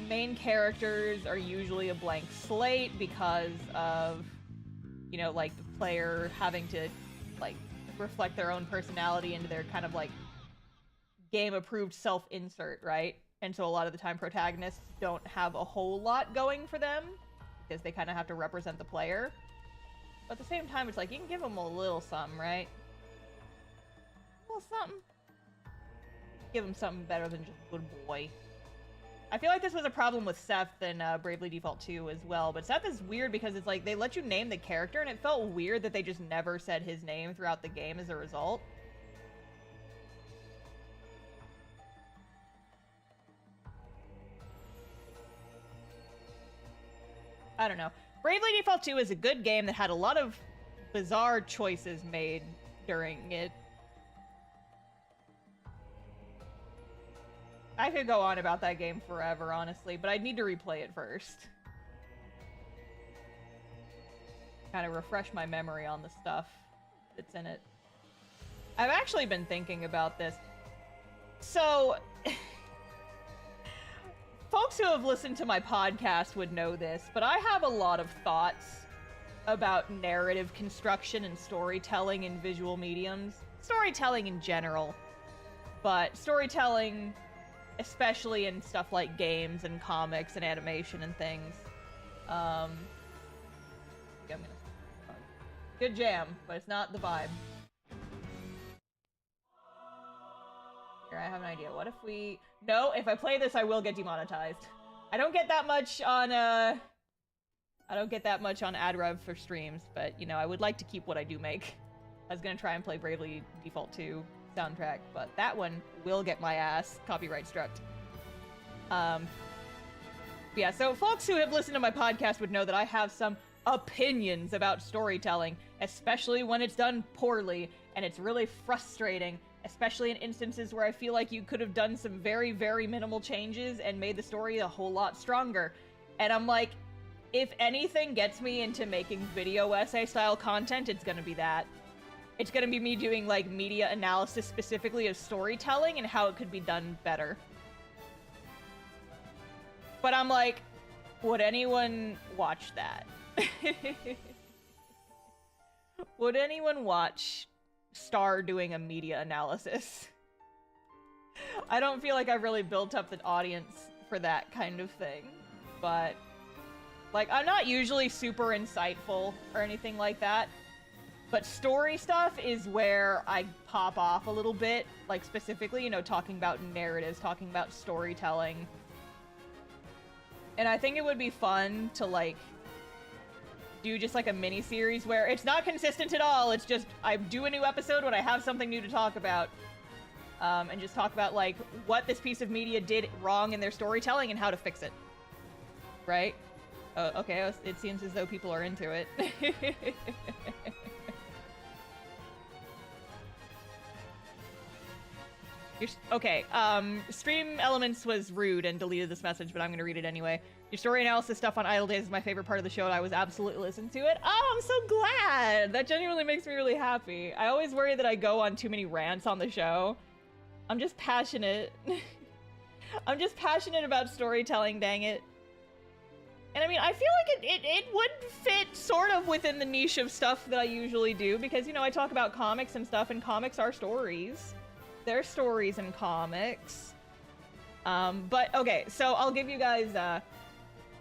main characters are usually a blank slate because of, you know, like, the player having to, like, reflect their own personality into their kind of, like, game-approved self-insert, right? And so a lot of the time protagonists don't have a whole lot going for them because they kind of have to represent the player. But at the same time, it's like, you can give them a little something, right? A little something. Give them something better than just good boy. I feel like this was a problem with Seth in Bravely Default 2 as well, but Seth is weird because it's like, they let you name the character, and it felt weird that they just never said his name throughout the game as a result. I don't know. Bravely Default 2 is a good game that had a lot of bizarre choices made during it. I could go on about that game forever, honestly, but I'd need to replay it first. Kind of refresh my memory on the stuff that's in it. I've actually been thinking about this. So, folks who have listened to my podcast would know this, but I have a lot of thoughts about narrative construction and storytelling in visual mediums. Storytelling in general, but storytelling especially in stuff like games and comics and animation and things. Good jam, but it's not the vibe. Here, I have an idea. What if we... No, if I play this, I will get demonetized. I don't get that much on, I don't get that much on ad rev for streams, but, you know, I would like to keep what I do make. I was gonna try and play Bravely Default 2 soundtrack, but that one will get my ass copyright struck. Yeah, so folks who have listened to my podcast would know that I have some opinions about storytelling, especially when it's done poorly, and it's really frustrating, especially in instances where I feel like you could have done some very, very minimal changes and made the story a whole lot stronger. And I'm like, if anything gets me into making video essay style content, it's gonna be that. It's gonna be me doing, like, media analysis specifically of storytelling and how it could be done better. But I'm like, would anyone watch that? Would anyone watch Star doing a media analysis? I don't feel like I've really built up the audience for that kind of thing. But, like, I'm not usually super insightful or anything like that. But story stuff is where I pop off a little bit, like specifically, you know, talking about narratives, talking about storytelling. And I think it would be fun to, like, do just, like, a mini-series where it's not consistent at all, it's just, I do a new episode when I have something new to talk about. And just talk about, like, what this piece of media did wrong in their storytelling and how to fix it. Right? Okay, it seems as though people are into it. Okay, Stream Elements was rude and deleted this message, but I'm gonna read it anyway. Your story analysis stuff on Idle Days is my favorite part of the show, and I was absolutely listening to it. Oh, I'm so glad! That genuinely makes me really happy. I always worry that I go on too many rants on the show. I'm just passionate. I'm just passionate about storytelling, dang it. And I mean, I feel like it would fit sort of within the niche of stuff that I usually do, because, you know, I talk about comics and stuff, and comics are stories. They're stories in comics. But, okay, so I'll give you guys,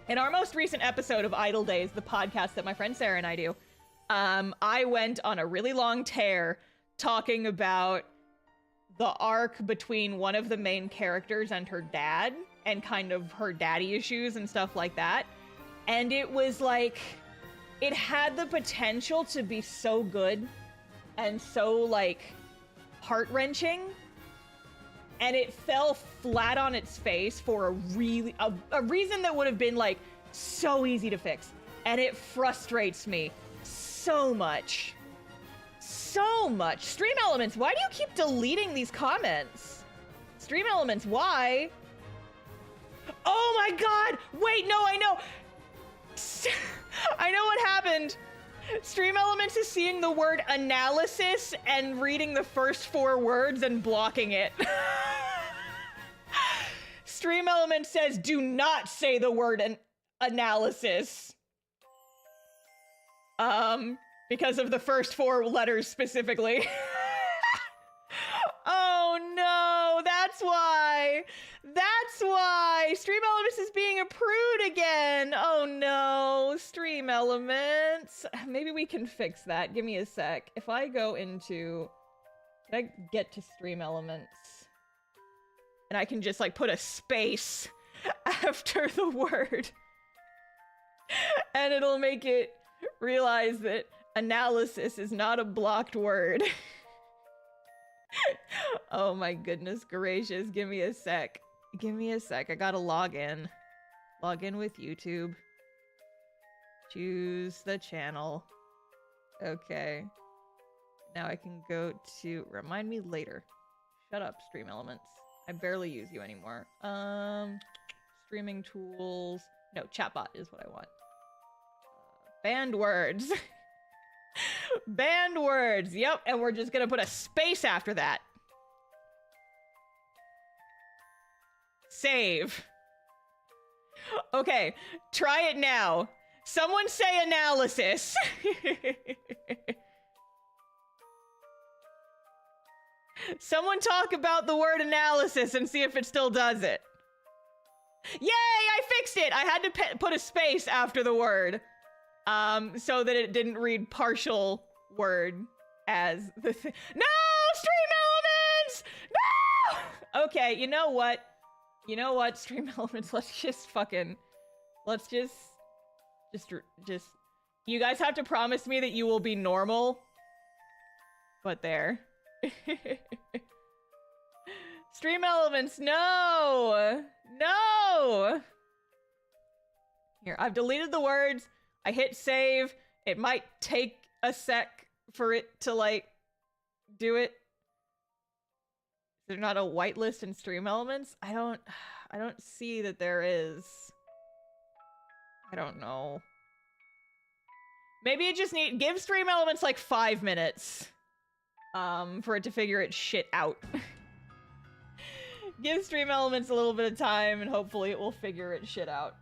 in our most recent episode of Idle Days, the podcast that my friend Sarah and I do, I went on a really long tear talking about the arc between one of the main characters and her dad, and kind of her daddy issues and stuff like that. And it was like, it had the potential to be so good and so, like, heart-wrenching, and it fell flat on its face for a reason that would have been, like, so easy to fix. And it frustrates me so much. So much. Stream Elements, why do you keep deleting these comments? Stream Elements, why? Oh my god! Wait, no, I know! I know what happened. Stream Elements is seeing the word analysis and reading the first 4 words and blocking it. Stream Elements says, do not say the word analysis. Because of the first 4 letters specifically. Oh no, that's why. That's why. Stream Elements is being a prude again. Oh no, Stream Elements. Maybe we can fix that. Give me a sec. If I go into... Can I get to Stream Elements? And I can just, like, put a space after the word. And it'll make it realize that analysis is not a blocked word. Oh my goodness gracious. Give me a sec. Give me a sec. I gotta log in. Log in with YouTube. Choose the channel. Okay. Now I can go to... Remind me later. Shut up, Stream Elements. I barely use you anymore. Streaming tools. No, chatbot is what I want. Banned words. Banned words. Yep, and we're just gonna put a space after that. Save. Okay, try it now. Someone say analysis. Someone talk about the word analysis and see if it still does it. Yay, I fixed it! I had to put a space after the word. So that it didn't read partial word as the thing. No! Stream Elements! No! Okay, you know what? You know what, Stream Elements? Let's just fucking... Let's just... You guys have to promise me that you will be normal. But there. Stream Elements, no! No! Here, I've deleted the words. I hit save. It might take a sec for it to, like, do it. Is there not a whitelist in Stream Elements? I don't see that there is. I don't know. Maybe it just give Stream Elements like 5 minutes. For it to figure its shit out. Give Stream Elements a little bit of time and hopefully it will figure its shit out.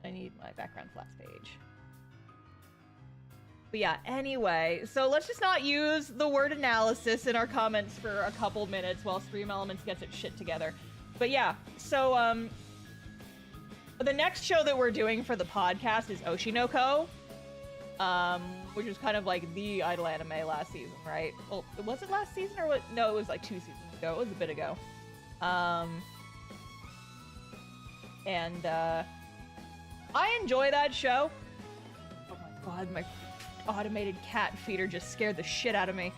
I need my background flats page. But yeah, anyway, so let's just not use the word analysis in our comments for a couple minutes while Stream Elements gets its shit together. But yeah, so, the next show that we're doing for the podcast is Oshinoko, which was kind of like the idol anime last season, right? Well, was it last season or what? No, it was like 2 seasons ago. It was a bit ago. I enjoy that show. Oh my god, my automated cat feeder just scared the shit out of me.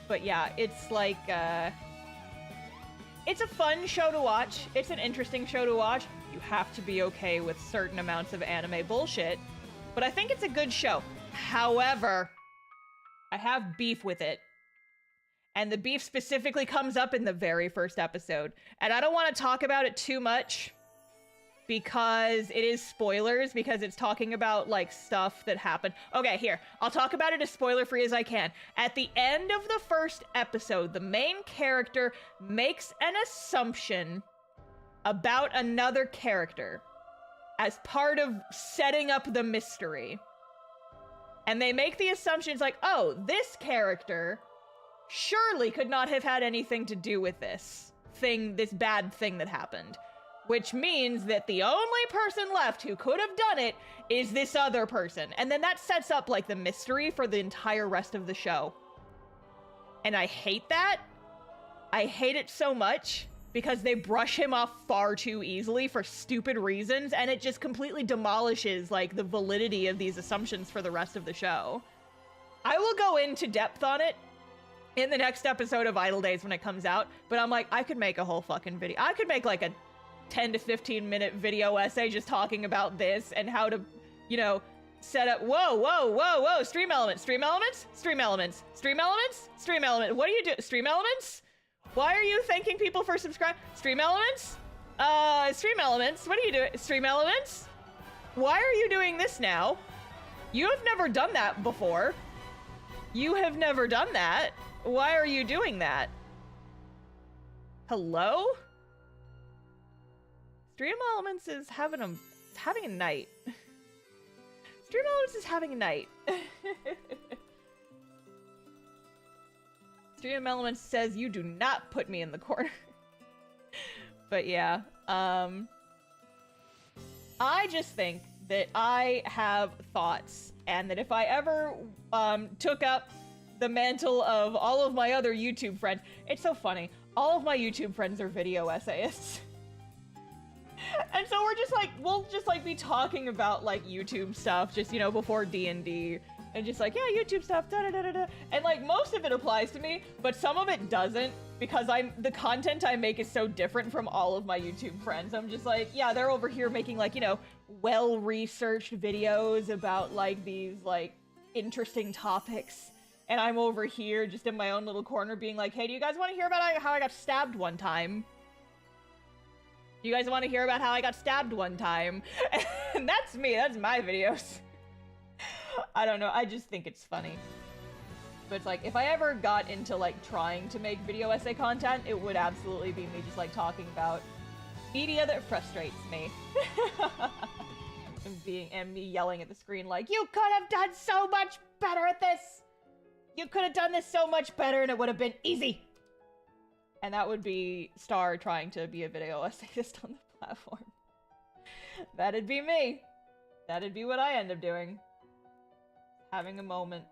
But yeah, it's like, it's a fun show to watch. It's an interesting show to watch. You have to be okay with certain amounts of anime bullshit, but I think it's a good show. However, I have beef with it. And the beef specifically comes up in the very first episode. And I don't want to talk about it too much because it is spoilers, because it's talking about like stuff that happened. Okay, here, I'll talk about it as spoiler-free as I can. At the end of the first episode, the main character makes an assumption about another character as part of setting up the mystery. And they make the assumptions like, oh, this character surely could not have had anything to do with this bad thing that happened. Which means that the only person left who could have done it is this other person. And then that sets up like the mystery for the entire rest of the show. And I hate that. I hate it so much because they brush him off far too easily for stupid reasons, and it just completely demolishes like the validity of these assumptions for the rest of the show. I will go into depth on it in the next episode of Idle Days when it comes out, but I'm like, I could make a whole fucking video. I could make like a 10 to 15 minute video essay just talking about this and how to, you know, set up. Whoa, stream elements. What do you do? Stream elements? Why are you thanking people for subscribe? Stream elements? Stream elements, what are you doing? Stream elements? Why are you doing this now? You have never done that before. You have never done that. Why are you doing that? Hello? Stream Elements is having a night. Stream Elements is having a night. Stream Elements says you do not put me in the corner. But yeah, I just think that I have thoughts, and that if I ever took up the mantle of all of my other YouTube friends, it's so funny. All of my YouTube friends are video essayists. And so we'll just like be talking about like YouTube stuff, just, you know, before D&D, and just like, yeah, YouTube stuff, da-da-da-da-da. And like most of it applies to me, but some of it doesn't, because the content I make is so different from all of my YouTube friends. I'm just like, yeah, they're over here making like, you know, well-researched videos about like these like interesting topics. And I'm over here just in my own little corner being like, hey, do you guys want to hear about how I got stabbed one time? Do you guys want to hear about how I got stabbed one time? And that's me. That's my videos. I don't know. I just think it's funny. But it's like, if I ever got into like trying to make video essay content, it would absolutely be me just like talking about media that frustrates me. And me yelling at the screen like, you could have done so much better at this! You could have done this so much better and it would have been easy! And that would be Star trying to be a video essayist on the platform. That'd be me. That'd be what I end up doing. Having a moment.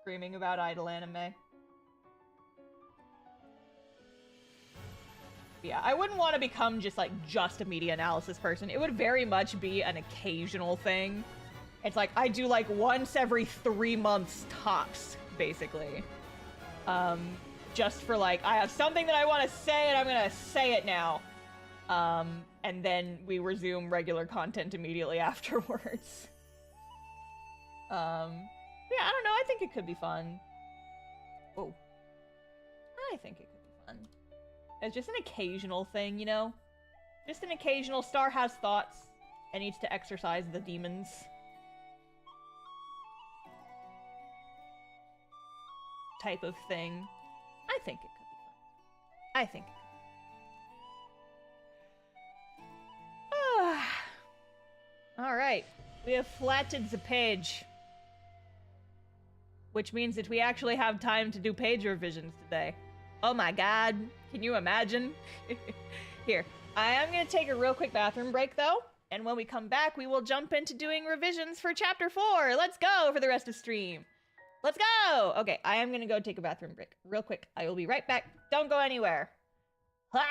Screaming about idle anime. Yeah, I wouldn't want to become just a media analysis person. It would very much be an occasional thing. It's like, I do like once every 3 months tops, basically. Just for like, I have something that I want to say and I'm gonna say it now. And then we resume regular content immediately afterwards. Yeah, I don't know, I think it could be fun. Whoa. I think it could be fun. It's just an occasional thing, you know? Just an occasional Star has thoughts and needs to exercise the demons. Type of thing. I think it could be fun. I think it could. Alright. We have flattened the page. Which means that we actually have time to do page revisions today. Oh my god. Can you imagine? Here. I am going to take a real quick bathroom break, though. And when we come back, we will jump into doing revisions for Chapter 4. Let's go for the rest of stream. Let's go! Okay, I am gonna go take a bathroom break real quick. I will be right back. Don't go anywhere. Ha!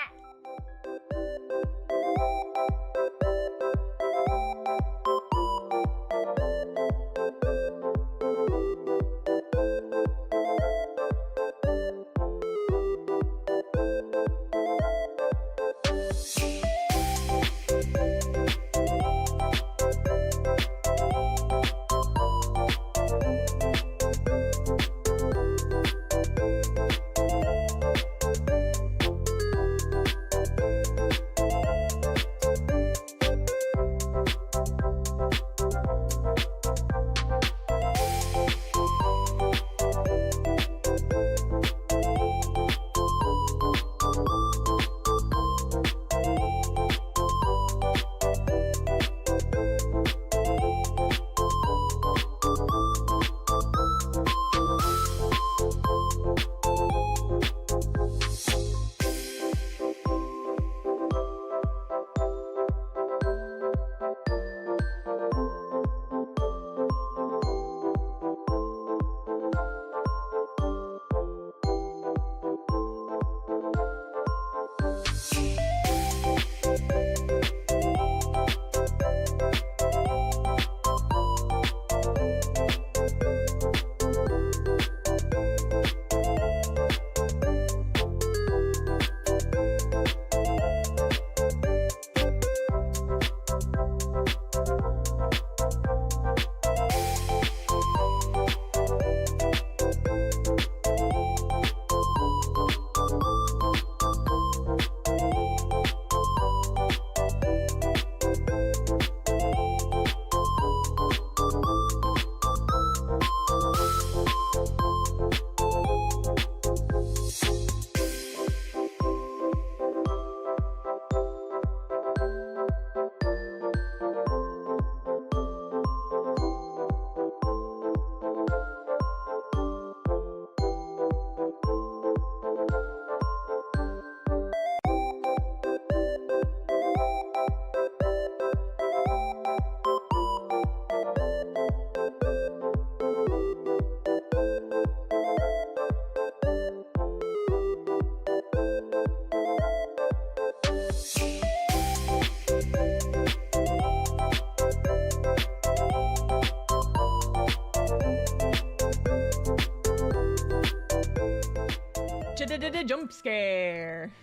Jump scare.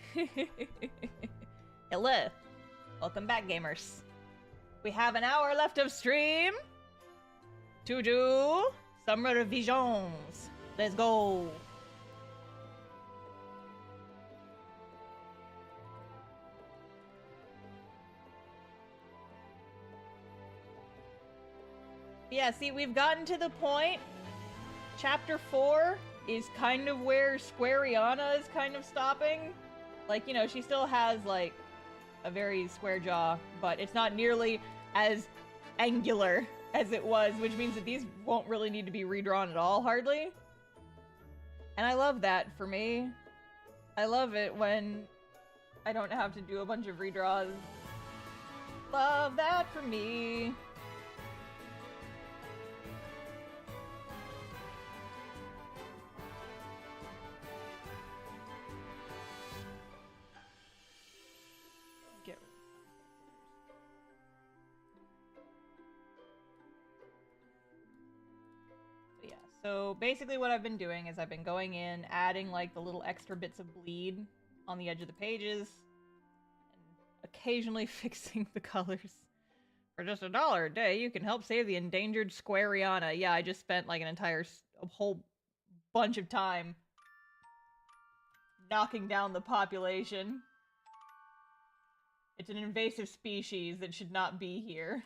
Hello. Welcome back, gamers. We have an hour left of stream to do some revisions. Let's go. Yeah, see, we've gotten to the point. Chapter 4 is kind of where Squariana is kind of stopping. Like, you know, she still has, like, a very square jaw, but it's not nearly as angular as it was, which means that these won't really need to be redrawn at all, hardly. And I love that for me. I love it when I don't have to do a bunch of redraws. Love that for me. So basically what I've been doing is I've been going in, adding like the little extra bits of bleed on the edge of the pages, and occasionally fixing the colors. For just $1 a day, you can help save the endangered Squariana. Yeah, I just spent like a whole bunch of time knocking down the population. It's an invasive species that should not be here.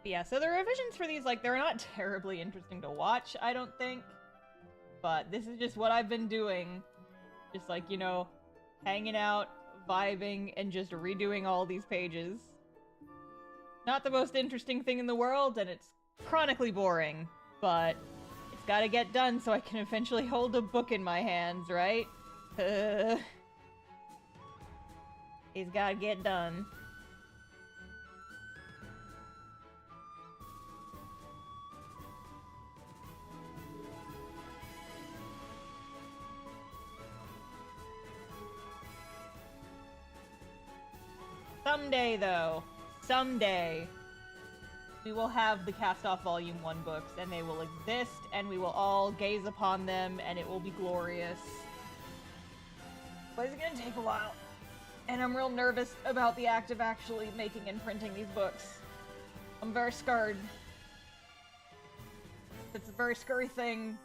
Yeah, so the revisions for these, like, they're not terribly interesting to watch, I don't think. But this is just what I've been doing. Just like, you know, hanging out, vibing, and just redoing all these pages. Not the most interesting thing in the world, and it's chronically boring. But it's gotta get done so I can eventually hold a book in my hands, right? It's gotta get done. Someday, though, someday, we will have the Cast-Off Volume 1 books, and they will exist, and we will all gaze upon them, and it will be glorious. But it's gonna take a while, and I'm real nervous about the act of actually making and printing these books. I'm very scared. It's a very scary thing.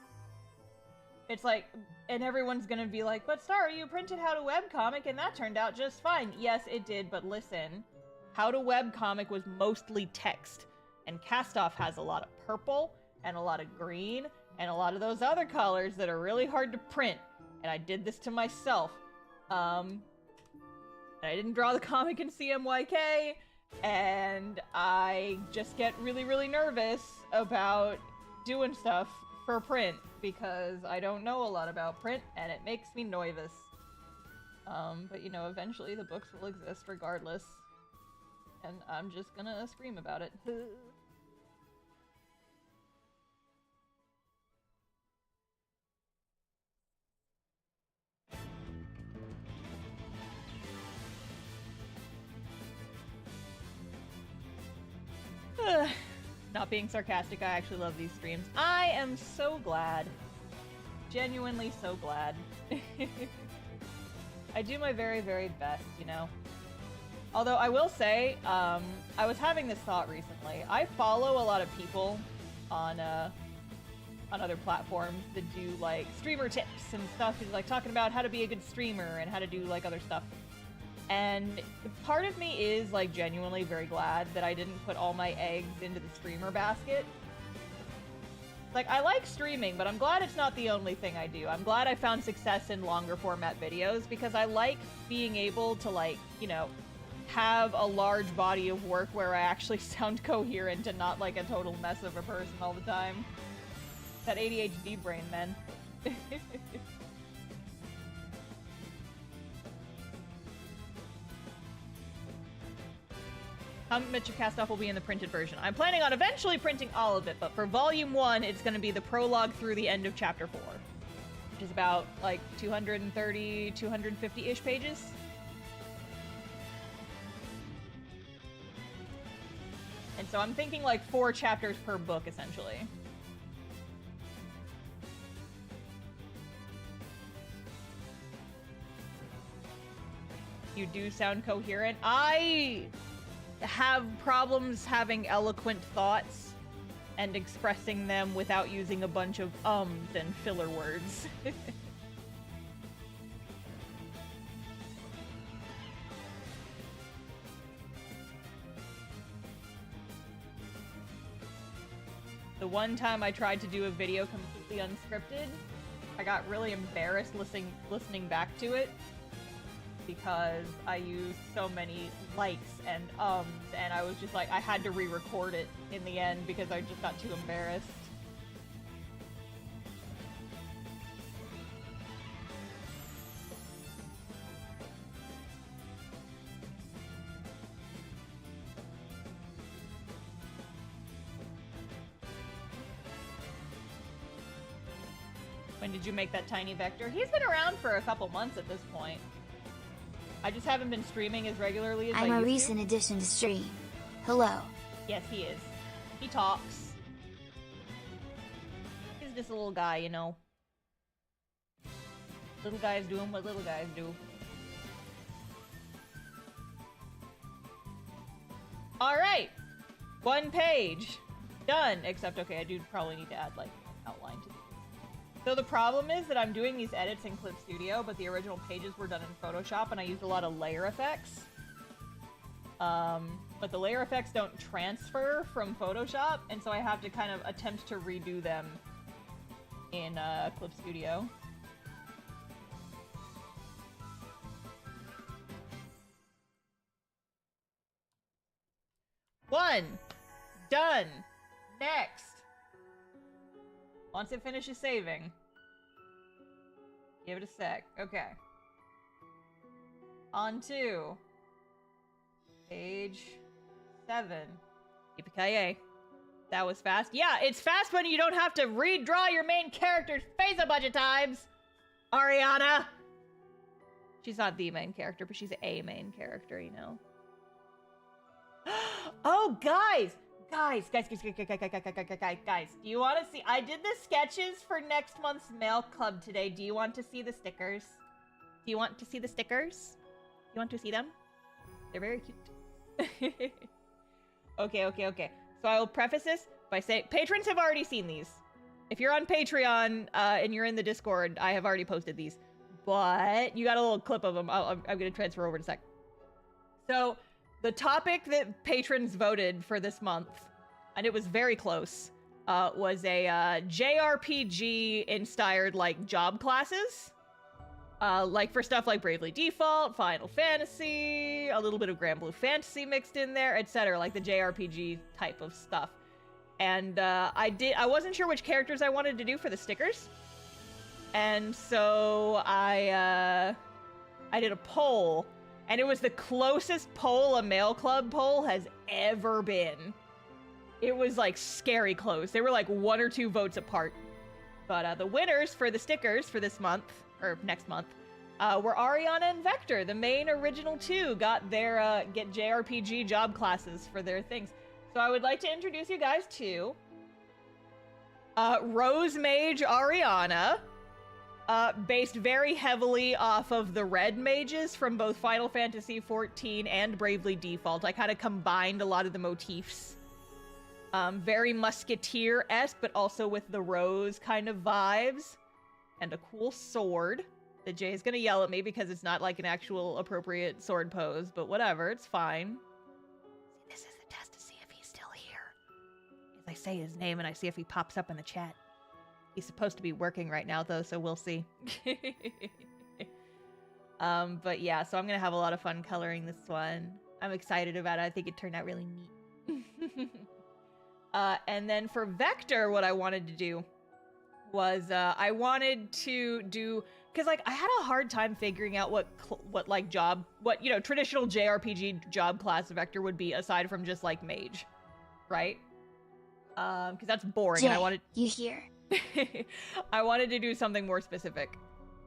It's like, and everyone's gonna be like, but Star, you printed How to Webcomic and that turned out just fine. Yes, it did, but listen. How to Webcomic was mostly text, and Cast-Off has a lot of purple, and a lot of green, and a lot of those other colors that are really hard to print. And I did this to myself. And I didn't draw the comic in CMYK, and I just get really, really nervous about doing stuff for print, because I don't know a lot about print, and it makes me nervous. But you know, eventually the books will exist regardless, and I'm just gonna scream about it. Not being sarcastic, I actually love these streams. I am so glad. Genuinely so glad. I do my very, very best, you know? Although I will say, I was having this thought recently. I follow a lot of people on other platforms that do, like, streamer tips and stuff, and, like, talking about how to be a good streamer and how to do, like, other stuff. And part of me is, like, genuinely very glad that I didn't put all my eggs into the streamer basket. Like, I like streaming, but I'm glad it's not the only thing I do. I'm glad I found success in longer format videos, because I like being able to, like, you know, have a large body of work where I actually sound coherent and not like a total mess of a person all the time. That ADHD brain, man. How much of Cast Off will be in the printed version? I'm planning on eventually printing all of it, but for Volume 1, it's going to be the prologue through the end of Chapter 4. Which is about, like, 230, 250-ish pages. And so I'm thinking, like, 4 chapters per book, essentially. You do sound coherent. I have problems having eloquent thoughts and expressing them without using a bunch of ums and filler words. The one time I tried to do a video completely unscripted, I got really embarrassed listening back to it, because I used so many likes and ums, and I was just like, I had to re-record it in the end because I just got too embarrassed. When did you make that tiny vector? He's been around for a couple months at this point. I just haven't been streaming as regularly as I used to. I'm a recent addition to stream. Hello. Yes, he is. He talks. He's just a little guy, you know. Little guys doing what little guys do. Alright! 1 page. Done. Except, okay, I do probably need to add, like, outline to this. So the problem is that I'm doing these edits in Clip Studio, but the original pages were done in Photoshop, and I used a lot of layer effects. But the layer effects don't transfer from Photoshop, and so I have to kind of attempt to redo them in Clip Studio. One! Done! Next! Once it finishes saving. Give it a sec. Okay. On to page 7. Yippee-ki-yay. That was fast. Yeah, it's fast when you don't have to redraw your main character's face a bunch of times. Ariana! She's not the main character, but she's a main character, you know. Oh, guys! Guys, do you want to see? I did the sketches for next month's mail club today. Do you want to see the stickers? Do you want to see the stickers? You want to see them? They're very cute. Okay. So I will preface this by saying patrons have already seen these. If you're on Patreon and you're in the Discord, I have already posted these. But you got a little clip of them. I'm going to transfer over in a sec. So the topic that patrons voted for this month, and it was very close, was a Jrpg-inspired, like, job classes. Like, for stuff like Bravely Default, Final Fantasy, a little bit of Grand Blue Fantasy mixed in there, etc. Like, the Jrpg type of stuff. And I wasn't sure which characters I wanted to do for the stickers. And so I did a poll. And it was the closest poll a mail club poll has ever been. It was, like, scary close. They were, like, 1 or 2 votes apart. But the winners for the stickers for this month, or next month, were Ariana and Vector. The main original 2 got their, get JRPG job classes for their things. So I would like to introduce you guys to Rose Mage Ariana. Based very heavily off of the red mages from both Final Fantasy XIV and Bravely Default. I kind of combined a lot of the motifs. Very Musketeer-esque, but also with the rose kind of vibes. And a cool sword. The J is gonna yell at me because it's not like an actual appropriate sword pose, but whatever, it's fine. This is the test to see if he's still here. As I say his name and I see if he pops up in the chat. He's supposed to be working right now though, so we'll see. But yeah, so I'm gonna have a lot of fun coloring this one. I'm excited about it. I think it turned out really neat. And then for Vector, what I wanted to do was I wanted to do, because like I had a hard time figuring out what traditional JRPG job class Vector would be aside from just like mage, right? Because that's boring. Jay, and I wanted you here? I wanted to do something more specific.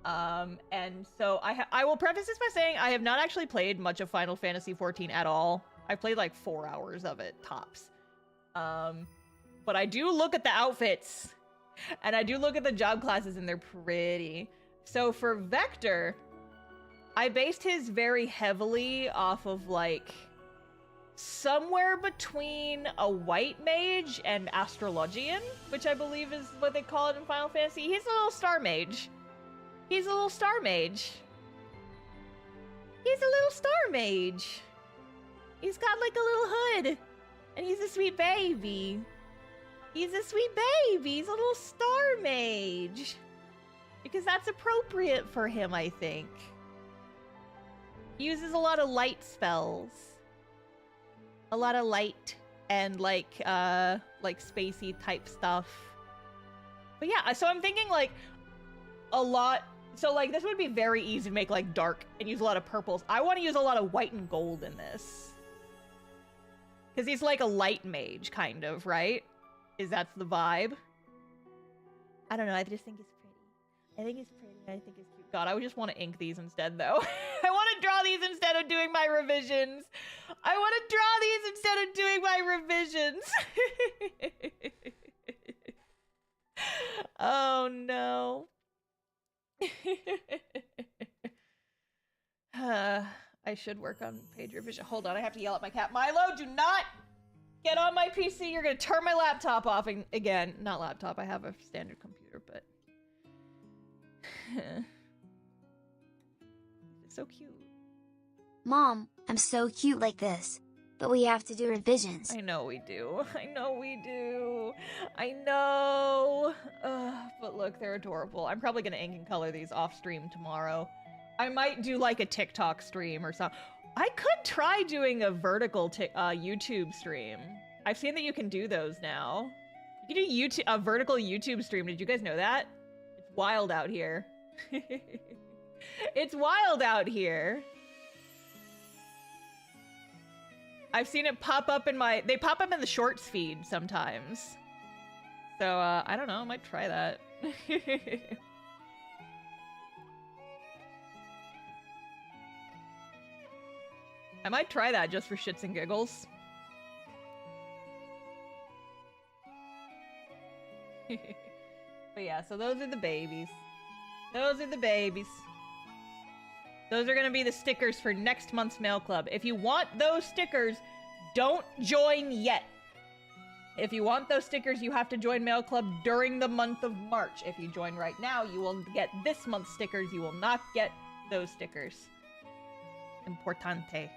And so I will preface this by saying I have not actually played much of Final Fantasy XIV at all. I played like 4 hours of it tops. But I do look at the outfits. And I do look at the job classes and they're pretty. So for Vector, I based his very heavily off of like somewhere between a white mage and astrologian, which I believe is what they call it in Final Fantasy. He's a little star mage. He's a little star mage. He's a little star mage. He's got like a little hood. And he's a sweet baby. He's a sweet baby. He's a little star mage. Because that's appropriate for him, I think. He uses a lot of light spells. A lot of light and like spacey type stuff. But yeah, so I'm thinking like a lot. So like this would be very easy to make like dark and use a lot of purples. I want to use a lot of white and gold in this. Because he's like a light mage, kind of, right? That's the vibe. I don't know, I just think it's pretty. I think it's pretty, I think it's cute. God, I would just want to ink these instead, though. I want to draw these instead of doing my revisions. I want to draw these instead of doing my revisions. Oh, no. I should work on page revision. Hold on, I have to yell at my cat. Milo, do not get on my PC. You're gonna turn my laptop off again. Not laptop, I have a standard computer, but... It's so cute. Mom, I'm so cute like this. But we have to do revisions. I know we do. I know we do. I know. But look, they're adorable. I'm probably gonna ink and color these off stream tomorrow. I might do like a TikTok stream or something. I could try doing a vertical YouTube stream. I've seen that you can do those now. You can do a vertical YouTube stream. Did you guys know that? It's wild out here. It's wild out here. I've seen it pop up in they pop up in the shorts feed sometimes. So, I don't know, I might try that. I might try that just for shits and giggles. But yeah, so those are the babies. Those are the babies. Those are gonna be the stickers for next month's mail club. If you want those stickers, don't join yet. If you want those stickers, you have to join mail club during the month of March. If you join right now, you will get this month's stickers. You will not get those stickers. Importante.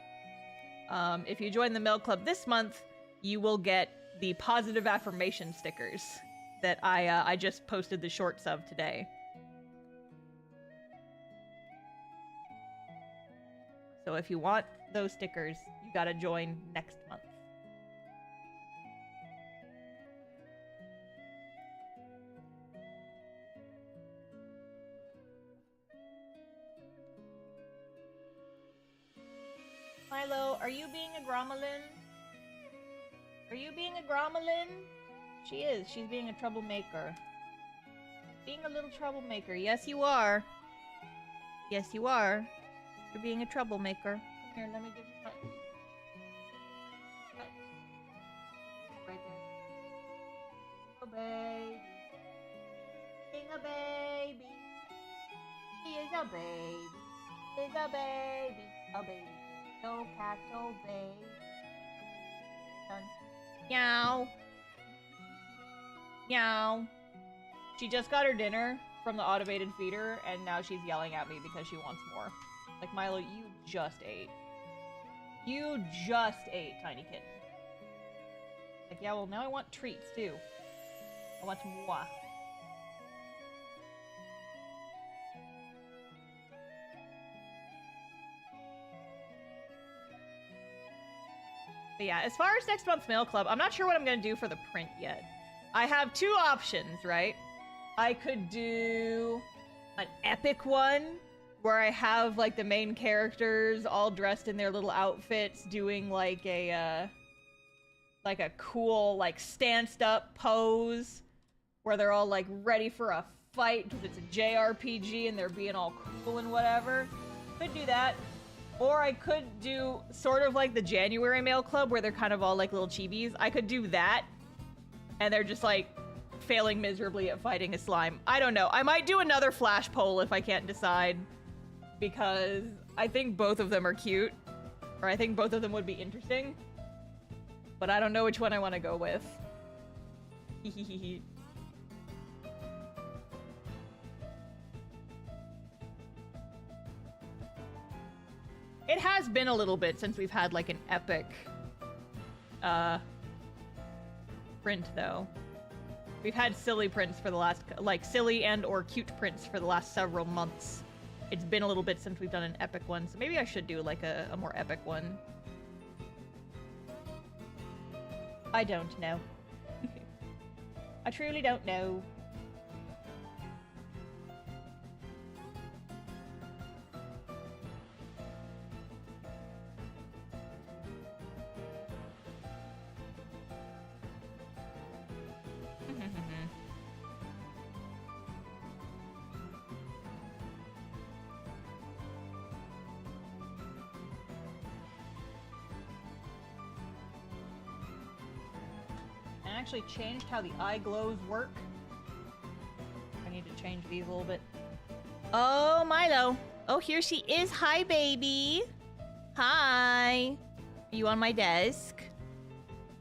If you join the mail club this month, you will get the positive affirmation stickers that I just posted the shorts of today. So if you want those stickers, you gotta join next month. Milo, are you being a grommelin? Are you being a grommelin? She is. She's being a troublemaker. Being a little troublemaker. Yes, you are. Yes, you are. You're being a troublemaker. Here, let me give you a touch. Right there. Oh, baby. Being a baby. He is a baby. He's a baby. A baby. No cat, oh baby. Done. Meow. Meow. She just got her dinner. from the automated feeder, and now she's yelling at me because she wants more. Like, Milo, you just ate. You just ate, tiny kitten. Like, yeah, well, now I want treats, too. I want more. But yeah, as far as next month's mail club, I'm not sure what I'm gonna do for the print yet. I have two options, right? I could do an epic one where I have like the main characters all dressed in their little outfits doing like a cool like stanced up pose where they're all like ready for a fight because it's a Jrpg and they're being all cool and whatever. Could do that. Or I could do sort of like the January mail club where they're kind of all like little chibis. I could do that and they're just like failing miserably at fighting a slime. I don't know. I might do another flash poll if I can't decide because I think both of them are cute, or I think both of them would be interesting, but I don't know which one I want to go with. Hehehe. It has been a little bit since we've had like an epic print though. We've had silly prints for the last, like silly and or cute prints for the last several months. It's been a little bit since we've done an epic one, so maybe I should do like a more epic one. I don't know. I truly don't know. Actually changed how the eye glows work. I need to change these a little bit. Oh, Milo. Oh, here she is. Hi, baby. Hi. Are you on my desk?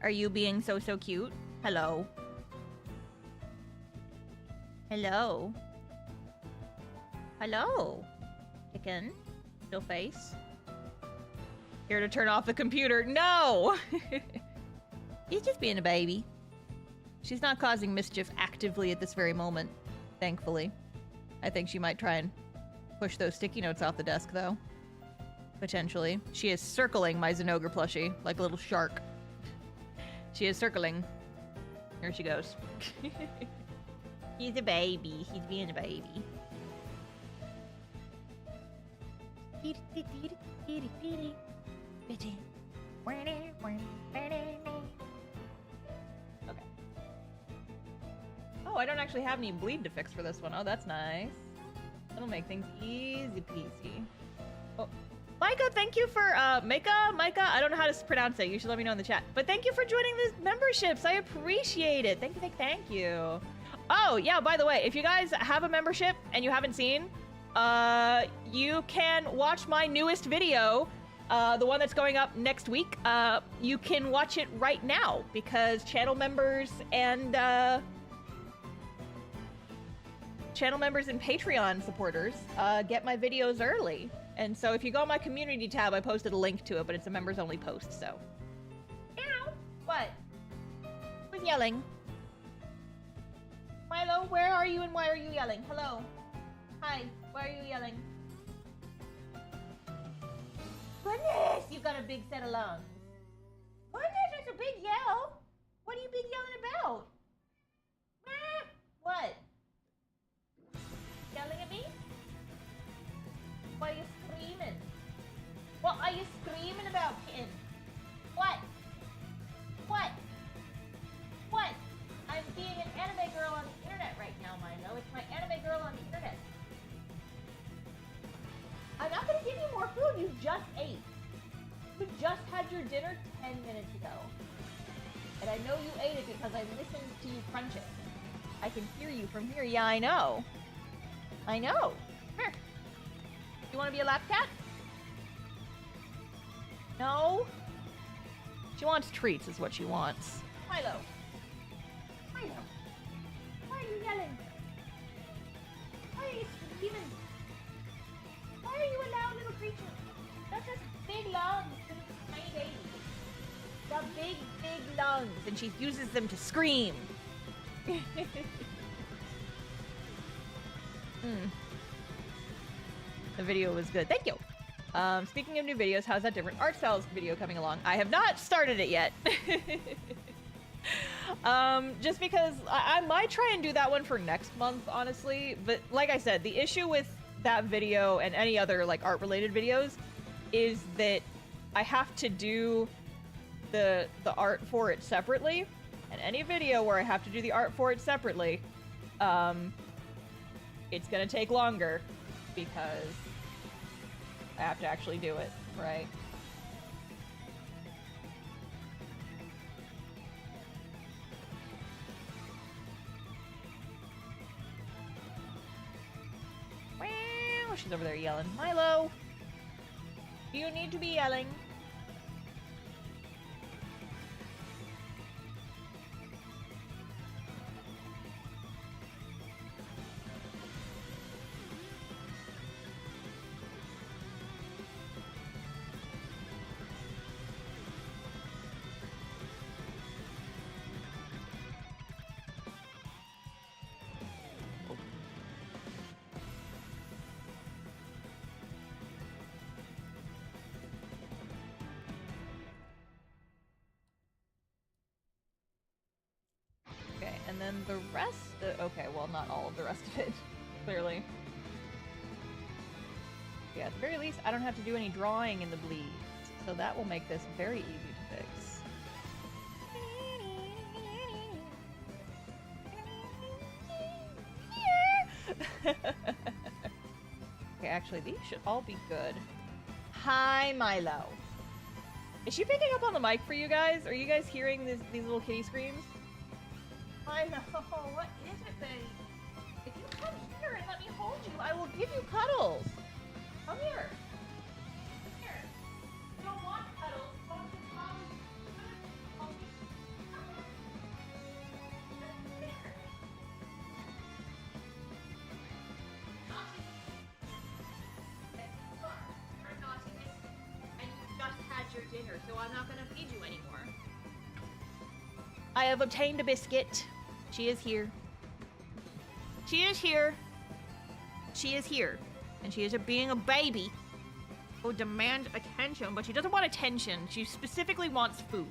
Are you being so cute? Hello. Hello. Hello. Chicken. Still face. Here to turn off the computer. No! He's just being a baby. She's not causing mischief actively at this very moment, thankfully. I think she might try and push those sticky notes off the desk, though. Potentially. She is circling my Zenogre plushie, like a little shark. She is circling. Here she goes. He's a baby. He's being a baby. Okay. Oh, I don't actually have any bleed to fix for this one. Oh, that's nice. That'll make things easy peasy. Oh, Micah, thank you for, Micah, I don't know how to pronounce it. You should let me know in the chat. But thank you for joining the memberships. I appreciate it. Thank you. Oh, yeah, by the way, if you guys have a membership and you haven't seen, you can watch my newest video, the one that's going up next week. You can watch it right now because channel members and Patreon supporters get my videos early. And so if you go on my community tab, I posted a link to it, but it's a members only post, so. Ow! What? Who's yelling? Milo, where are you and why are you yelling? Hello. Hi, why are you yelling? Goodness, you've got a big set of lungs. Goodness, that's a big yell. What are you big yelling about? Ah, what? Yelling at me? Why are you screaming? What are you screaming about, kitten? What? What? What? I'm being an anime girl on the internet right now, Milo. It's my anime girl on the internet. I'm not gonna give you more food. You just ate. You just had your dinner 10 minutes ago. And I know you ate it because I listened to you crunch it. I can hear you from here. Yeah, I know. I know. Here. You want to be a lap cat? No? She wants treats is what she wants. Milo. Milo. Why are you yelling? lungs, and she uses them to scream. The video was good. Thank you. Speaking of new videos, how's that different art styles video coming along? I have not started it yet. Just because I might try and do that one for next month, honestly. But like I said, the issue with that video and any other like art related videos is that I have to do the art for it separately. And any video where I have to do the art for it separately, it's gonna take longer because I have to actually do it, right? Wow, she's over there yelling. Milo! Do you need to be yelling? And then the rest... okay, well, not all of the rest of it, clearly. Yeah, at the very least, I don't have to do any drawing in the bleeds, so that will make this very easy to fix. Okay, actually, these should all be good. Hi, Milo. Is she picking up on the mic for you guys? Are you guys hearing these little kitty screams? I know. What is it, babe? If you come here and let me hold you, I will give you cuddles. Come here. Come here. You don't want cuddles. You want to come. Come here. You're naughtiness, and you just had your dinner, so I'm not going to feed you anymore. I have obtained a biscuit. She is here. She is here. She is here. And she is being a baby who demands attention, but she doesn't want attention. She specifically wants food.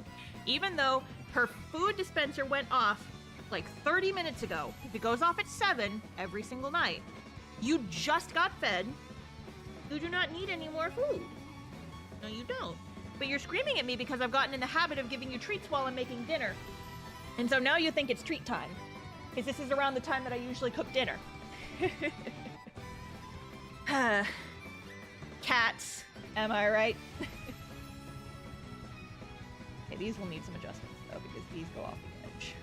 Even though her food dispenser went off like 30 minutes ago. It goes off at 7 every single night. You just got fed. You do not need any more food. No, you don't. But you're screaming at me because I've gotten in the habit of giving you treats while I'm making dinner. And so now you think it's treat time. Because this is around the time that I usually cook dinner. Cats, am I right? Okay, these will need some adjustments though, because these go off the edge.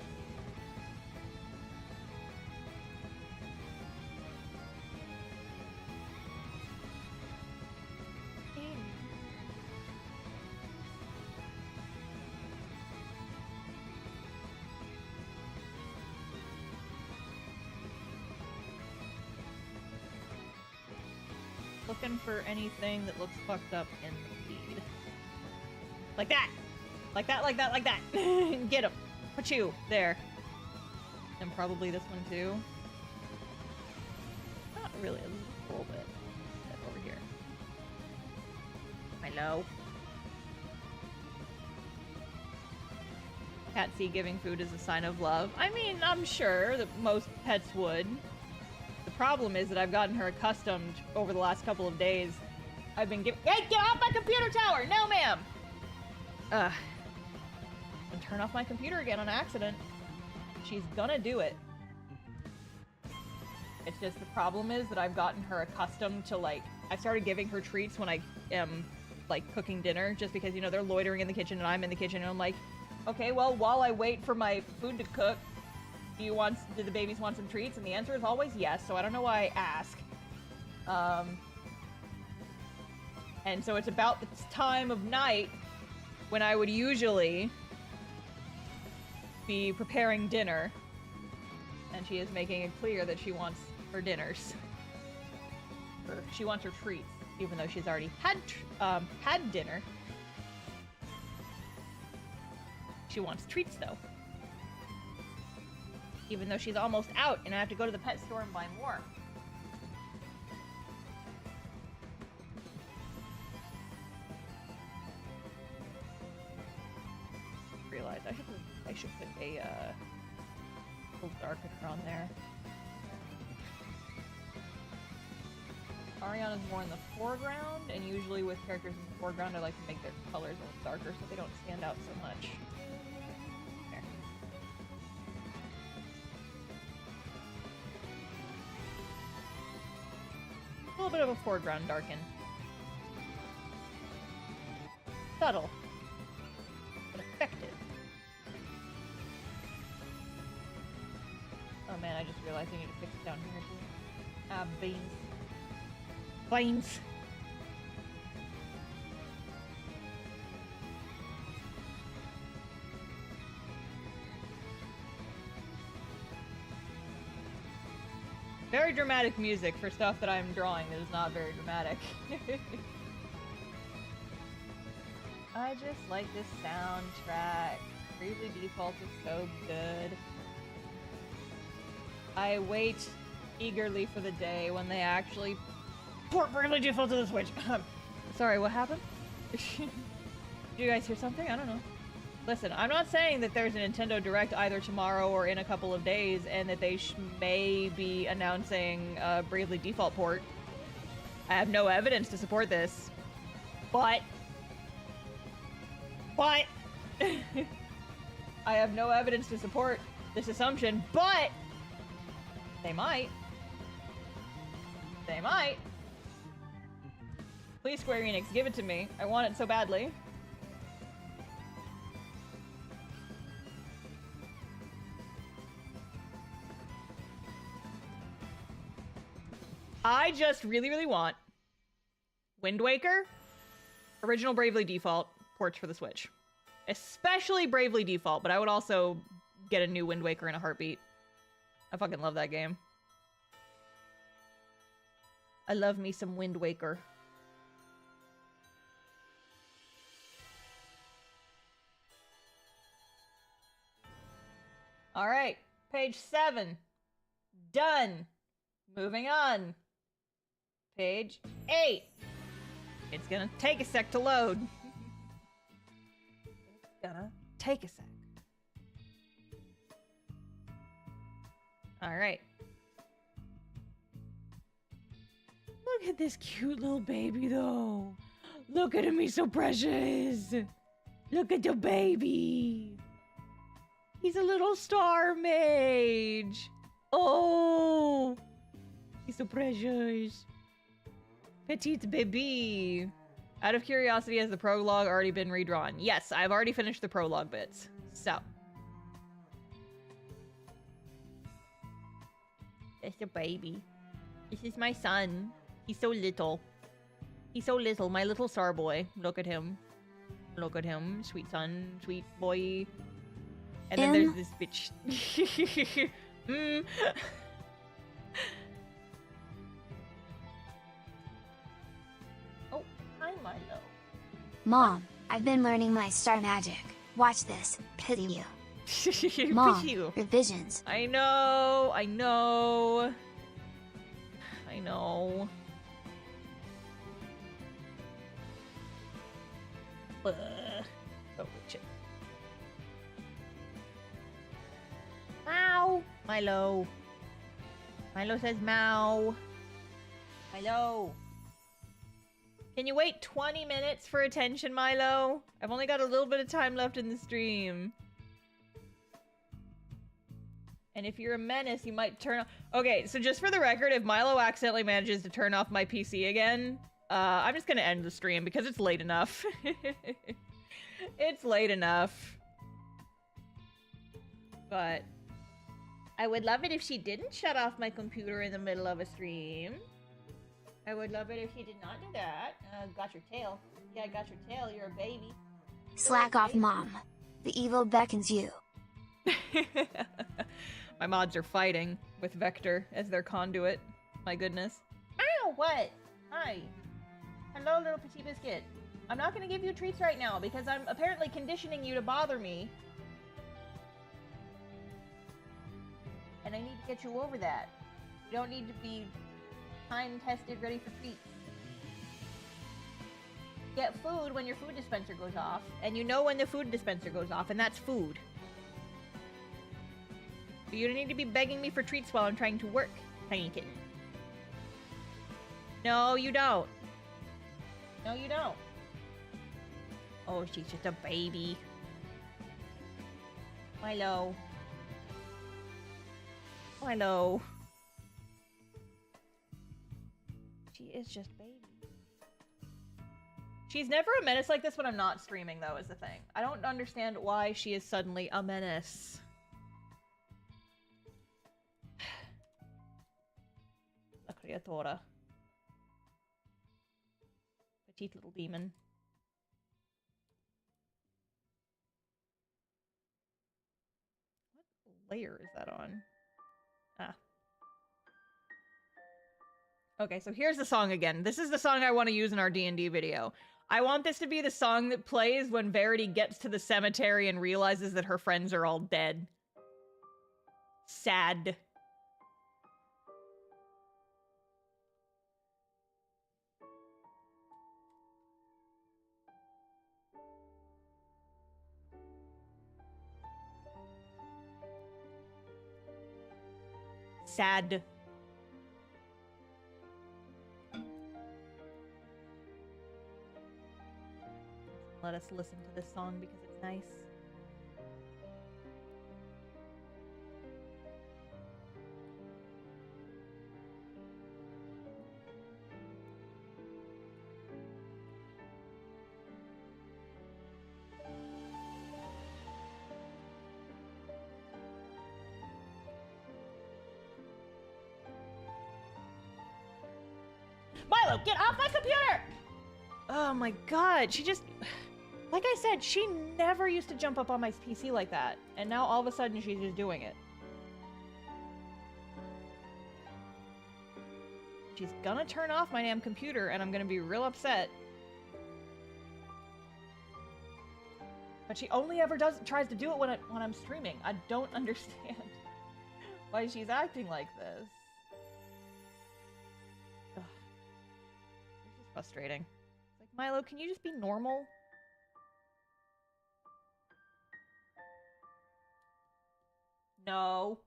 Looking for anything that looks fucked up in the feed. Like that! Like that, like that, like that! Get him! Put you! There. And probably this one too. Not really, a little bit. Over here. Hello. Cat C giving food is a sign of love. I mean, I'm sure that most pets would. The problem is that I've gotten her accustomed over the last couple of days. I've been giving— Hey, get off my computer tower! No, ma'am! And turn off my computer again on accident. She's gonna do it. It's just the problem is that I've gotten her accustomed to, like, I started giving her treats when I am, like, cooking dinner, just because, you know, they're loitering in the kitchen and I'm in the kitchen, and I'm like, okay, well, while I wait for my food to cook, do the babies want some treats? And the answer is always yes, so I don't know why I ask. And so it's about the time of night when I would usually be preparing dinner, and she is making it clear that she wants her dinners. Or she wants her treats, even though she's already had dinner. She wants treats, though. Even though she's almost out, and I have to go to the pet store and buy more. Realize I should put a little darker on there. Ariana's more in the foreground, and usually with characters in the foreground, I like to make their colors a little darker so they don't stand out so much. There. A little bit of a foreground darken. Subtle, but effective. Oh man, I just realized I need to fix it down here too. Beans. Beans. Very dramatic music for stuff that I'm drawing that is not very dramatic. I just like this soundtrack. Bravely Default is so good. I wait eagerly for the day when they actually port Bravely Default to the Switch. Sorry, what happened? Did you guys hear something? I don't know. Listen, I'm not saying that there's a Nintendo Direct either tomorrow or in a couple of days, and that they may be announcing a Bravely Default port. I have no evidence to support this. But... I have no evidence to support this assumption, but... They might. They might. Please, Square Enix, give it to me. I want it so badly. I just really, really want Wind Waker, original Bravely Default, ports for the Switch. Especially Bravely Default, but I would also get a new Wind Waker in a heartbeat. I fucking love that game. I love me some Wind Waker. Alright, page 7. Done. Moving on. Page 8. It's gonna take a sec to load. It's gonna take a sec. Alright. Look at this cute little baby, though. Look at him, he's so precious. Look at the baby. He's a little star mage. Oh, he's so precious. Petite baby. Out of curiosity, has the prologue already been redrawn? Yes, I've already finished the prologue bits. So. It's a baby. This is my son. He's so little. He's so little, my little star boy. Look at him. Look at him. Sweet son, sweet boy. And then there's this bitch. Oh, hi, Milo. Mom, I've been learning my star magic. Watch this. Pity you. Mom, revisions. I know. I know. I know. Oh, shit. Meow. Milo. Milo says meow. Milo. Can you wait 20 minutes for attention, Milo? I've only got a little bit of time left in the stream. And if you're a menace, you might turn off... Okay, so just for the record, if Milo accidentally manages to turn off my PC again, I'm just gonna end the stream because it's late enough. It's late enough. But I would love it if she didn't shut off my computer in the middle of a stream. I would love it if she did not do that. Got your tail. Yeah, I got your tail. You're a baby. Slack off, Mom. The evil beckons you. My mods are fighting with Vector as their conduit. My goodness. Ow! What? Hi. Hello, little petite biscuit. I'm not gonna give you treats right now because I'm apparently conditioning you to bother me Get you over that. You don't need to be time-tested, ready for treats. Get food when your food dispenser goes off, and you know when the food dispenser goes off, and that's food. So you don't need to be begging me for treats while I'm trying to work, tiny kitten. No, you don't. No, you don't. Oh, she's just a baby. Milo. Milo. She is just baby. She's never a menace like this when I'm not streaming, though, is the thing. I don't understand why she is suddenly a menace. La criatura. Petite little demon. What layer is that on? Ah. Okay, so here's the song again. This is the song I want to use in our D&D video. I want this to be the song that plays when Verity gets to the cemetery and realizes that her friends are all dead. Sad. Sad. Let us listen to this song because it's nice. Milo, get off my computer! Oh my god, she just... Like I said, she never used to jump up on my PC like that. And now all of a sudden she's just doing it. She's gonna turn off my damn computer and I'm gonna be real upset. But she only ever tries to do it when I'm streaming. I don't understand why she's acting like this. Ugh. This is frustrating. It's like, Milo, can you just be normal? No.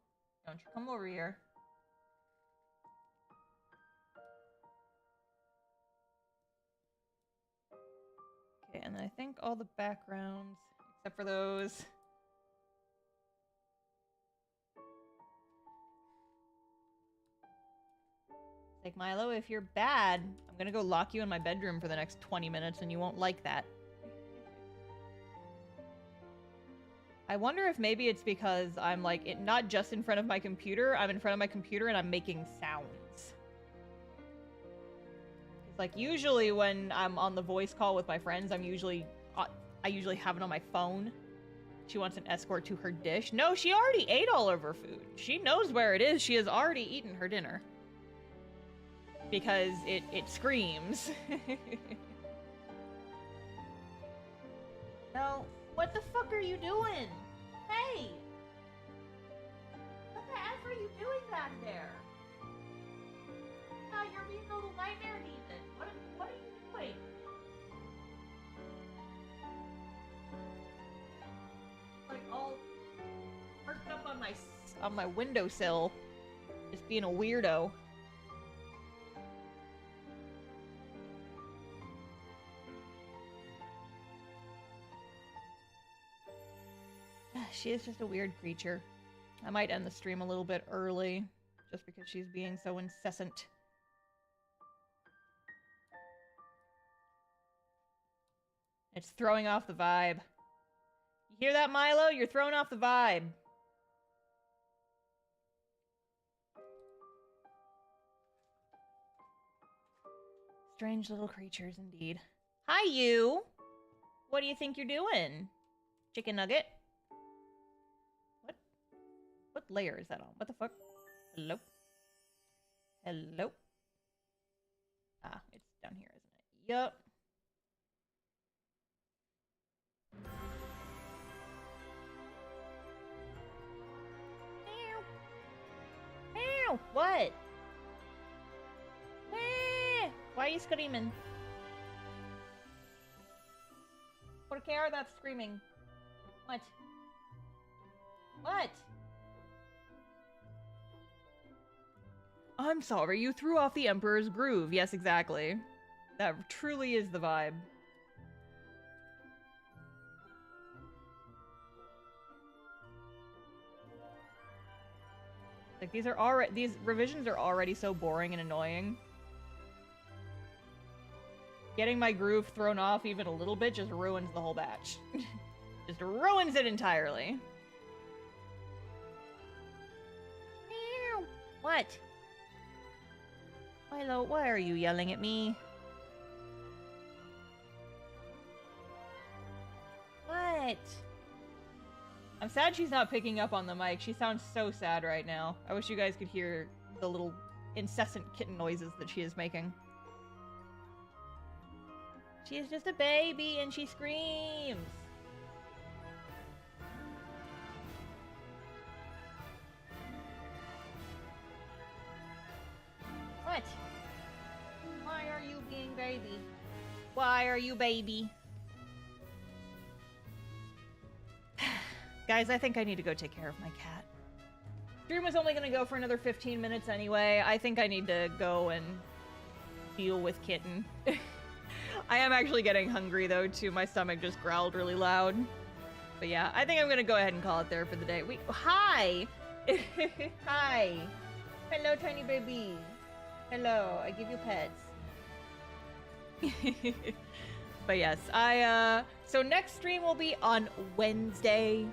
Don't you come over here. Okay, and then I think all the backgrounds, except for those. Like, Milo, if you're bad, I'm gonna go lock you in my bedroom for the next 20 minutes and you won't like that. I wonder if maybe it's because I'm, like, not just in front of my computer, I'm in front of my computer and I'm making sounds. Like, usually when I'm on the voice call with my friends, I usually have it on my phone. She wants an escort to her dish. No, she already ate all of her food. She knows where it is. She has already eaten her dinner. Because it screams. No. What the fuck are you doing? Hey! What the F are you doing back there? Oh, you're being a little nightmare demon. What are you doing? Like all perked up on my windowsill, just being a weirdo. She is just a weird creature. I might end the stream a little bit early, just because she's being so incessant. It's throwing off the vibe. You hear that, Milo? You're throwing off the vibe. Strange little creatures, indeed. Hi, you! What do you think you're doing? Chicken nugget? What layer is that on? What the fuck? Hello? Hello? Ah, it's down here, isn't it? Yup. Meow. What? Why are you screaming? Por qué are that screaming? What? What? I'm sorry, you threw off the Emperor's groove. Yes, exactly. That truly is the vibe. Like, these revisions are already so boring and annoying. Getting my groove thrown off even a little bit just ruins the whole batch. Just ruins it entirely. What? Milo, why are you yelling at me? What? I'm sad she's not picking up on the mic. She sounds so sad right now. I wish you guys could hear the little incessant kitten noises that she is making. She is just a baby and she screams. What? Why are you being baby? Why are you baby? Guys, I think I need to go take care of my cat. Stream was only gonna go for another 15 minutes anyway. I think I need to go and deal with kitten. I am actually getting hungry though too. My stomach just growled really loud. But yeah, I think I'm gonna go ahead and call it there for the day. Hi! Hi! Hello, tiny baby. Hello, I give you pets. But yes, so next stream will be on Wednesday.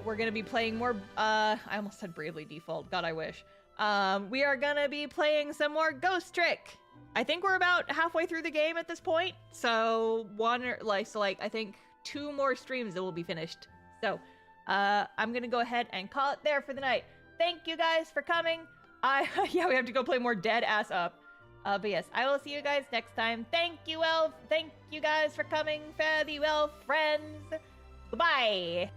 We're gonna be playing more, I almost said Bravely Default, God I wish. We are gonna be playing some more Ghost Trick. I think we're about halfway through the game at this point, so I think 2 more streams it will be finished. So, I'm gonna go ahead and call it there for the night. Thank you guys for coming. Yeah, we have to go play more Dead Ass Up. But yes, I will see you guys next time. Thank you, Elf. Thank you guys for coming. Fare thee well, friends. Goodbye.